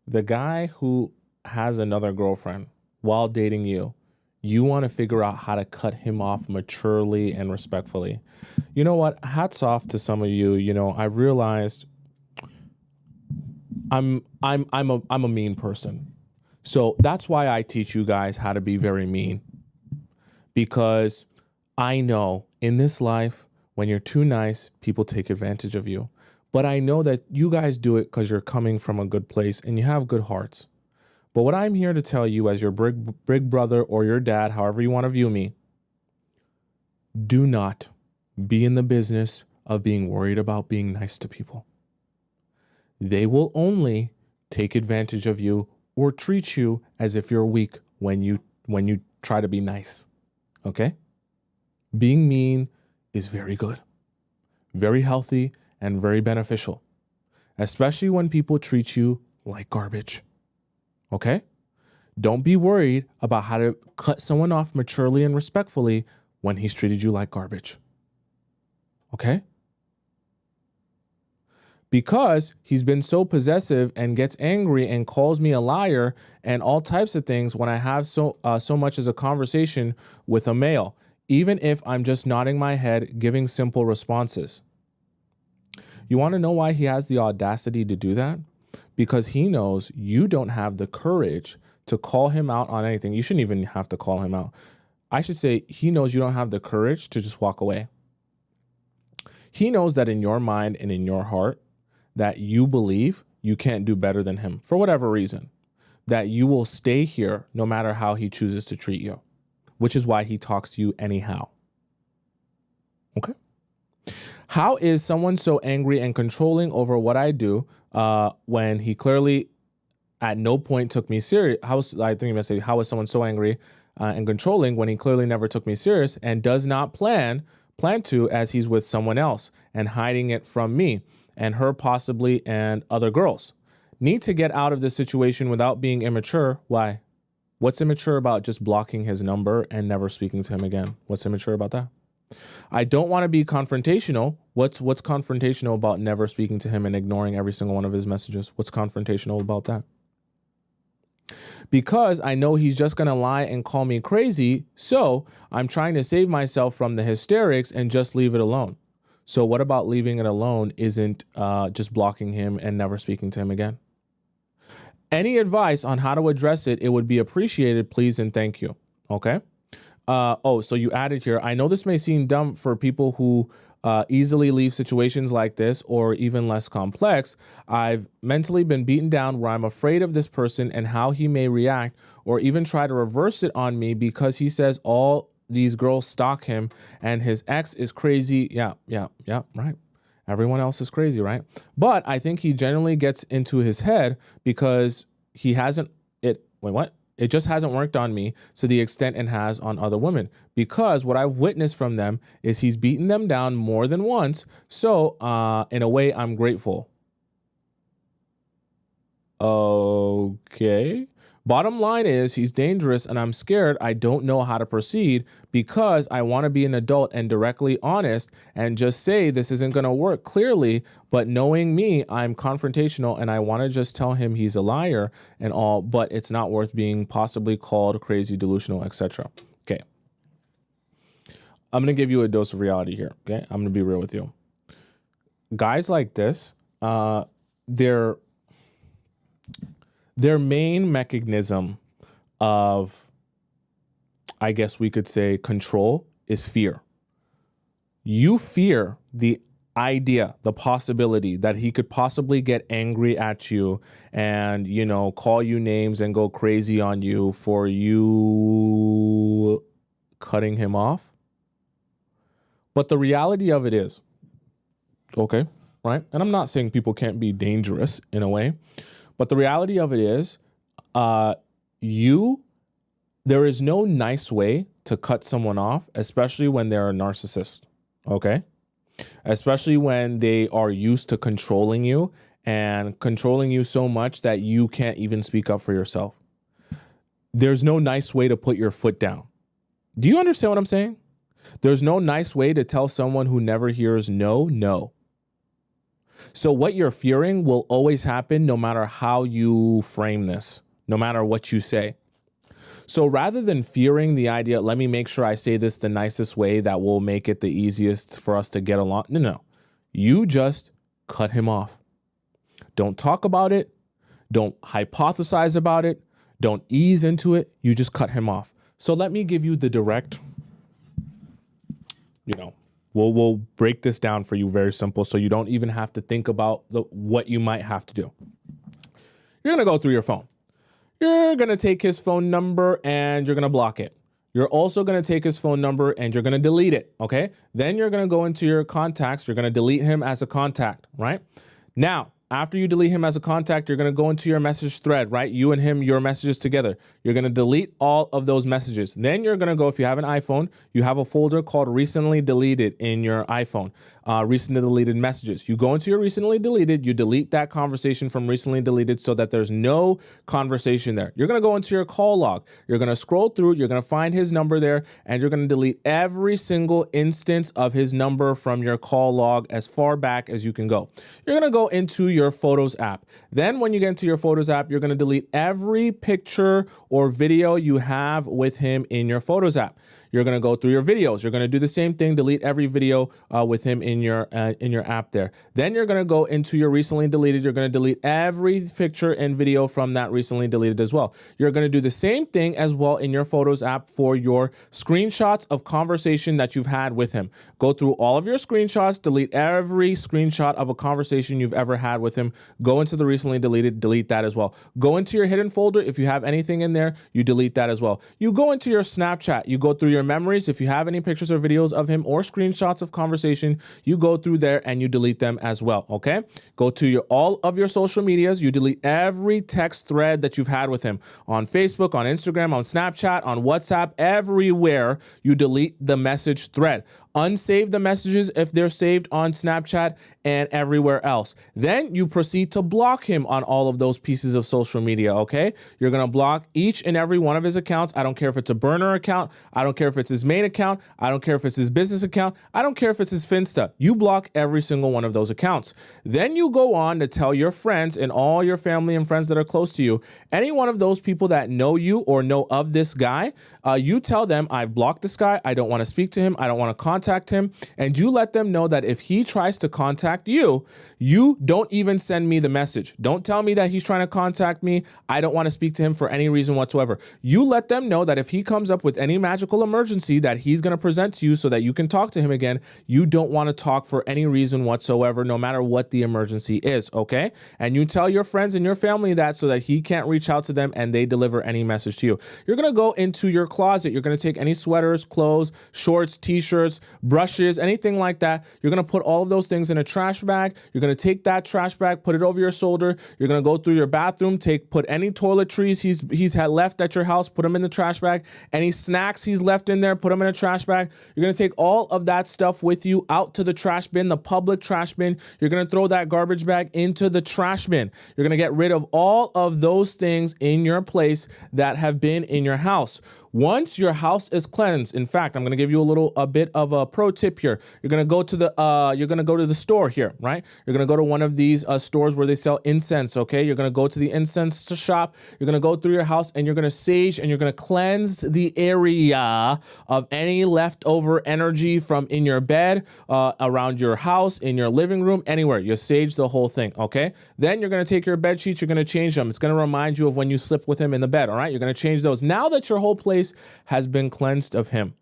[SPEAKER 1] The guy who has another girlfriend while dating you, you want to figure out how to cut him off maturely and respectfully. You know what? Hats off to some of you. You know, I realized I'm a mean person. So that's why I teach you guys how to be very mean. Because I know in this life, when you're too nice, people take advantage of you. But I know that you guys do it because you're coming from a good place and you have good hearts. But what I'm here to tell you as your big brother or your dad, however you want to view me, do not be in the business of being worried about being nice to people. They will only take advantage of you or treat you as if you're weak when you try to be nice. Okay? Being mean is very good, very healthy, and very beneficial, especially when people treat you like garbage. Okay? Don't be worried about how to cut someone off maturely and respectfully when he's treated you like garbage. Okay? Because he's been so possessive and gets angry and calls me a liar and all types of things when I have so much as a conversation with a male, even if I'm just nodding my head, giving simple responses. You want to know why he has the audacity to do that? Because he knows you don't have the courage to call him out on anything. You shouldn't even have to call him out. I should say he knows you don't have the courage to just walk away. He knows that in your mind and in your heart, that you believe you can't do better than him for whatever reason, that you will stay here no matter how he chooses to treat you, which is why he talks to you anyhow. Okay? How is someone so angry and controlling over what I do when he clearly at no point took me serious? How is someone so angry and controlling when he clearly never took me serious and does not plan to, as he's with someone else and hiding it from me and her possibly and other girls? Need to get out of this situation without being immature. Why? What's immature about just blocking his number and never speaking to him again? What's immature about that? I don't want to be confrontational. What's confrontational about never speaking to him and ignoring every single one of his messages? What's confrontational about that? Because I know he's just going to lie and call me crazy, so I'm trying to save myself from the hysterics and just leave it alone. So what about leaving it alone isn't just blocking him and never speaking to him again? Any advice on how to address it, it would be appreciated, please and thank you. Okay? So you added here, I know this may seem dumb for people who easily leave situations like this or even less complex. I've mentally been beaten down where I'm afraid of this person and how he may react or even try to reverse it on me because he says all these girls stalk him and his ex is crazy. Yeah, right. Everyone else is crazy, right? But I think he generally gets into his head because he hasn't, it just hasn't worked on me to the extent it has on other women, because what I've witnessed from them is he's beaten them down more than once. So in a way, I'm grateful. Okay. Bottom line is he's dangerous and I'm scared. I don't know how to proceed because I want to be an adult and directly honest and just say this isn't going to work clearly. But knowing me, I'm confrontational and I want to just tell him he's a liar and all, but it's not worth being possibly called crazy, delusional, etc. Okay. I'm going to give you a dose of reality here. Okay. I'm going to be real with you. Guys like this, their main mechanism of, I guess we could say, control is fear. You fear the idea, the possibility that he could possibly get angry at you and, call you names and go crazy on you for you cutting him off. But the reality of it is, okay, right? And I'm not saying people can't be dangerous in a way, but the reality of it is, there is no nice way to cut someone off, especially when they're a narcissist, okay? Especially when they are used to controlling you and controlling you so much that you can't even speak up for yourself. There's no nice way to put your foot down. Do you understand what I'm saying? There's no nice way to tell someone who never hears no, no. So what you're fearing will always happen no matter how you frame this, no matter what you say. So rather than fearing the idea, let me make sure I say this the nicest way that will make it the easiest for us to get along. No. You just cut him off. Don't talk about it. Don't hypothesize about it. Don't ease into it. You just cut him off. So let me give you the direct, We'll break this down for you very simple so you don't even have to think about what you might have to do. You're going to go through your phone. You're going to take his phone number and you're going to block it. You're also going to take his phone number and you're going to delete it, okay? Then you're going to go into your contacts. You're going to delete him as a contact, right? Now, after you delete him as a contact, you're going to go into your message thread, right? You and him, your messages together. You're going to delete all of those messages. Then you're going to go, if you have an iPhone, you have a folder called recently deleted in your iPhone, recently deleted messages. You go into your recently deleted, you delete that conversation from recently deleted so that there's no conversation there. You're going to go into your call log. You're going to scroll through, you're going to find his number there, and you're going to delete every single instance of his number from your call log as far back as you can go. You're going to go into your Photos app. Then when you get into your Photos app, you're going to delete every picture or video you have with him in your Photos app. You're going to go through your videos. You're going to do the same thing, delete every video with him in your app there. Then you're going to go into your recently deleted. You're going to delete every picture and video from that recently deleted as well. You're going to do the same thing as well in your Photos app for your screenshots of conversation that you've had with him. Go through all of your screenshots, delete every screenshot of a conversation you've ever had with him. Go into the recently deleted, delete that as well. Go into your hidden folder. If you have anything in there, you delete that as well. You go into your Snapchat. You go through your memories. If you have any pictures or videos of him or screenshots of conversation, you go through there and you delete them as well, okay? Go to all of your social medias. You delete every text thread that you've had with him on Facebook, on Instagram, on Snapchat, on WhatsApp, everywhere. You delete the message thread. unsave the messages if they're saved on Snapchat and everywhere else. Then you proceed to block him on all of those pieces of social media, okay? You're gonna block each and every one of his accounts. I don't care if it's a burner account. I don't care if it's his main account. I don't care if it's his business account. I don't care if it's his Finsta. You block every single one of those accounts. Then you go on to tell your friends and all your family and friends that are close to you, any one of those people that know you or know of this guy, you tell them, I've blocked this guy. I don't want to speak to him. I don't want to contact him. And you let them know that if he tries to contact you, you don't even send me the message. Don't tell me that he's trying to contact me. I don't want to speak to him for any reason whatsoever. You let them know that if he comes up with any magical emergency that he's going to present to you so that you can talk to him again, you don't want to talk for any reason whatsoever, no matter what the emergency is, okay? And you tell your friends and your family that so that he can't reach out to them and they deliver any message to you. You're going to go into your closet. You're going to take any sweaters, clothes, shorts, t-shirts, brushes, anything like that. You're going to put all of those things in a trash bag. You're going to take that trash bag, put it over your shoulder. You're going to go through your bathroom, put any toiletries he's had left at your house, put them in the trash bag. Any snacks he's left in there, put them in a trash bag. You're going to take all of that stuff with you out to the trash bin, the public trash bin. You're going to throw that garbage bag into the trash bin. You're going to get rid of all of those things in your place that have been in your house. Once your house is cleansed, in fact, I'm going to give you a bit of a pro tip here. You're going to go to the store here, right? You're going to go to one of these stores where they sell incense, okay? You're going to go to the incense shop. You're going to go through your house and you're going to sage and you're going to cleanse the area of any leftover energy from in your bed, around your house, in your living room, anywhere. You sage the whole thing, okay? Then you're going to take your bed sheets. You're going to change them. It's going to remind you of when you slept with him in the bed, all right? You're going to change those. Now that your whole place has been cleansed of him.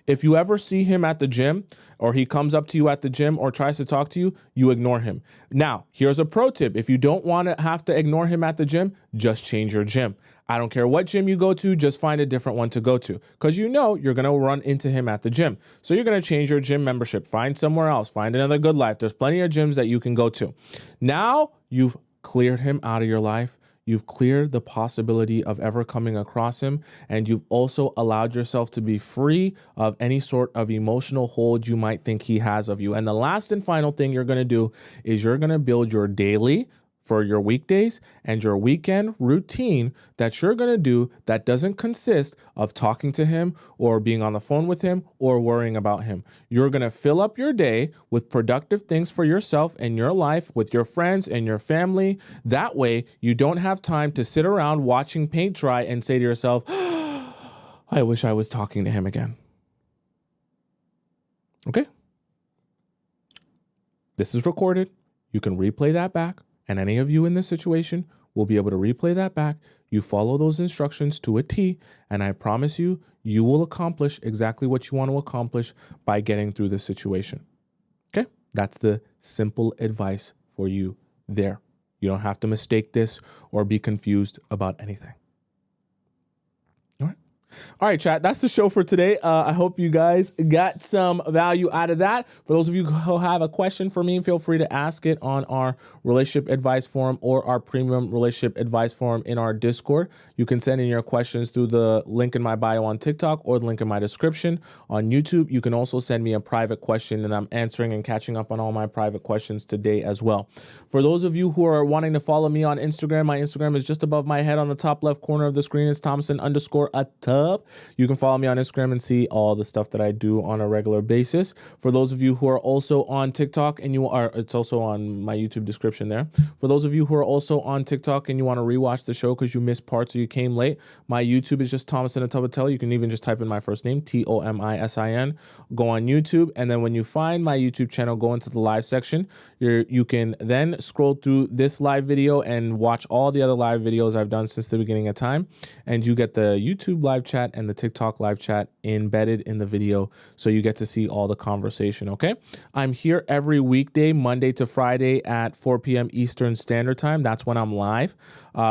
[SPEAKER 1] If you ever see him at the gym or he comes up to you at the gym or tries to talk to you, you ignore him. Now, here's a pro tip. If you don't want to have to ignore him at the gym, just change your gym. I don't care what gym you go to, just find a different one to go to because you know you're going to run into him at the gym. So you're going to change your gym membership. Find somewhere else. Find another Good Life. There's plenty of gyms that you can go to. Now you've cleared him out of your life. You've cleared the possibility of ever coming across him, and you've also allowed yourself to be free of any sort of emotional hold you might think he has of you. And the last and final thing you're going to do is you're going to build your daily, for your weekdays and your weekend routine that you're going to do that doesn't consist of talking to him or being on the phone with him or worrying about him. You're going to fill up your day with productive things for yourself and your life with your friends and your family. That way you don't have time to sit around watching paint dry and say to yourself, I wish I was talking to him again. Okay? This is recorded. You can replay that back. And any of you in this situation will be able to replay that back. You follow those instructions to a T, and I promise you, you will accomplish exactly what you want to accomplish by getting through this situation. Okay? That's the simple advice for you there. You don't have to mistake this or be confused about anything. All right, chat, that's the show for today. I hope you guys got some value out of that. For those of you who have a question for me, feel free to ask it on our relationship advice forum or our premium relationship advice forum in our Discord. You can send in your questions through the link in my bio on TikTok or the link in my description on YouTube. You can also send me a private question, and I'm answering and catching up on all my private questions today as well. For those of you who are wanting to follow me on Instagram, my Instagram is just above my head on the top left corner of the screen. It's Tomisin_Atobatele. You can follow me on Instagram and see all the stuff that I do on a regular basis. For those of you who are also on TikTok and it's also on my YouTube description there. For those of you who are also on TikTok and you want to rewatch the show because you missed parts or you came late, my YouTube is just Tomisin Atobatele. You can even just type in my first name, Tomisin. Go on YouTube, and then when you find my YouTube channel, go into the live section. You can then scroll through this live video and watch all the other live videos I've done since the beginning of time, and you get the YouTube live chat and the TikTok live chat embedded in the video, so you get to see all the conversation, okay? I'm here every weekday, Monday to Friday at 4 p.m. Eastern Standard Time. That's when I'm live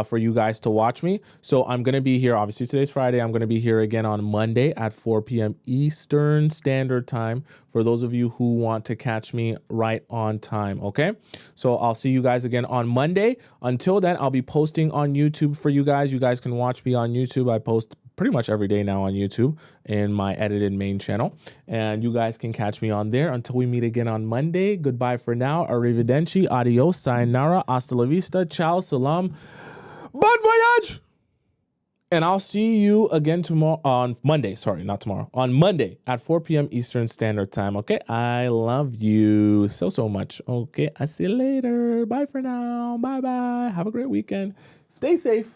[SPEAKER 1] for you guys to watch me. So I'm going to be here, obviously today's Friday, I'm going to be here again on Monday at 4 p.m. Eastern Standard Time for those of you who want to catch me right on time, okay? So I'll see you guys again on Monday. Until then, I'll be posting on YouTube for you guys. You guys can watch me on YouTube. I post pretty much every day now on YouTube in my edited main channel. And you guys can catch me on there. Until we meet again on Monday, goodbye for now. Arrivederci, adios, sayonara, hasta la vista, ciao, salam, bon voyage! And I'll see you again tomorrow on Monday. Sorry, not tomorrow. On Monday at 4 p.m. Eastern Standard Time. Okay. I love you so much. Okay. I'll see you later. Bye for now. Bye. Have a great weekend. Stay safe.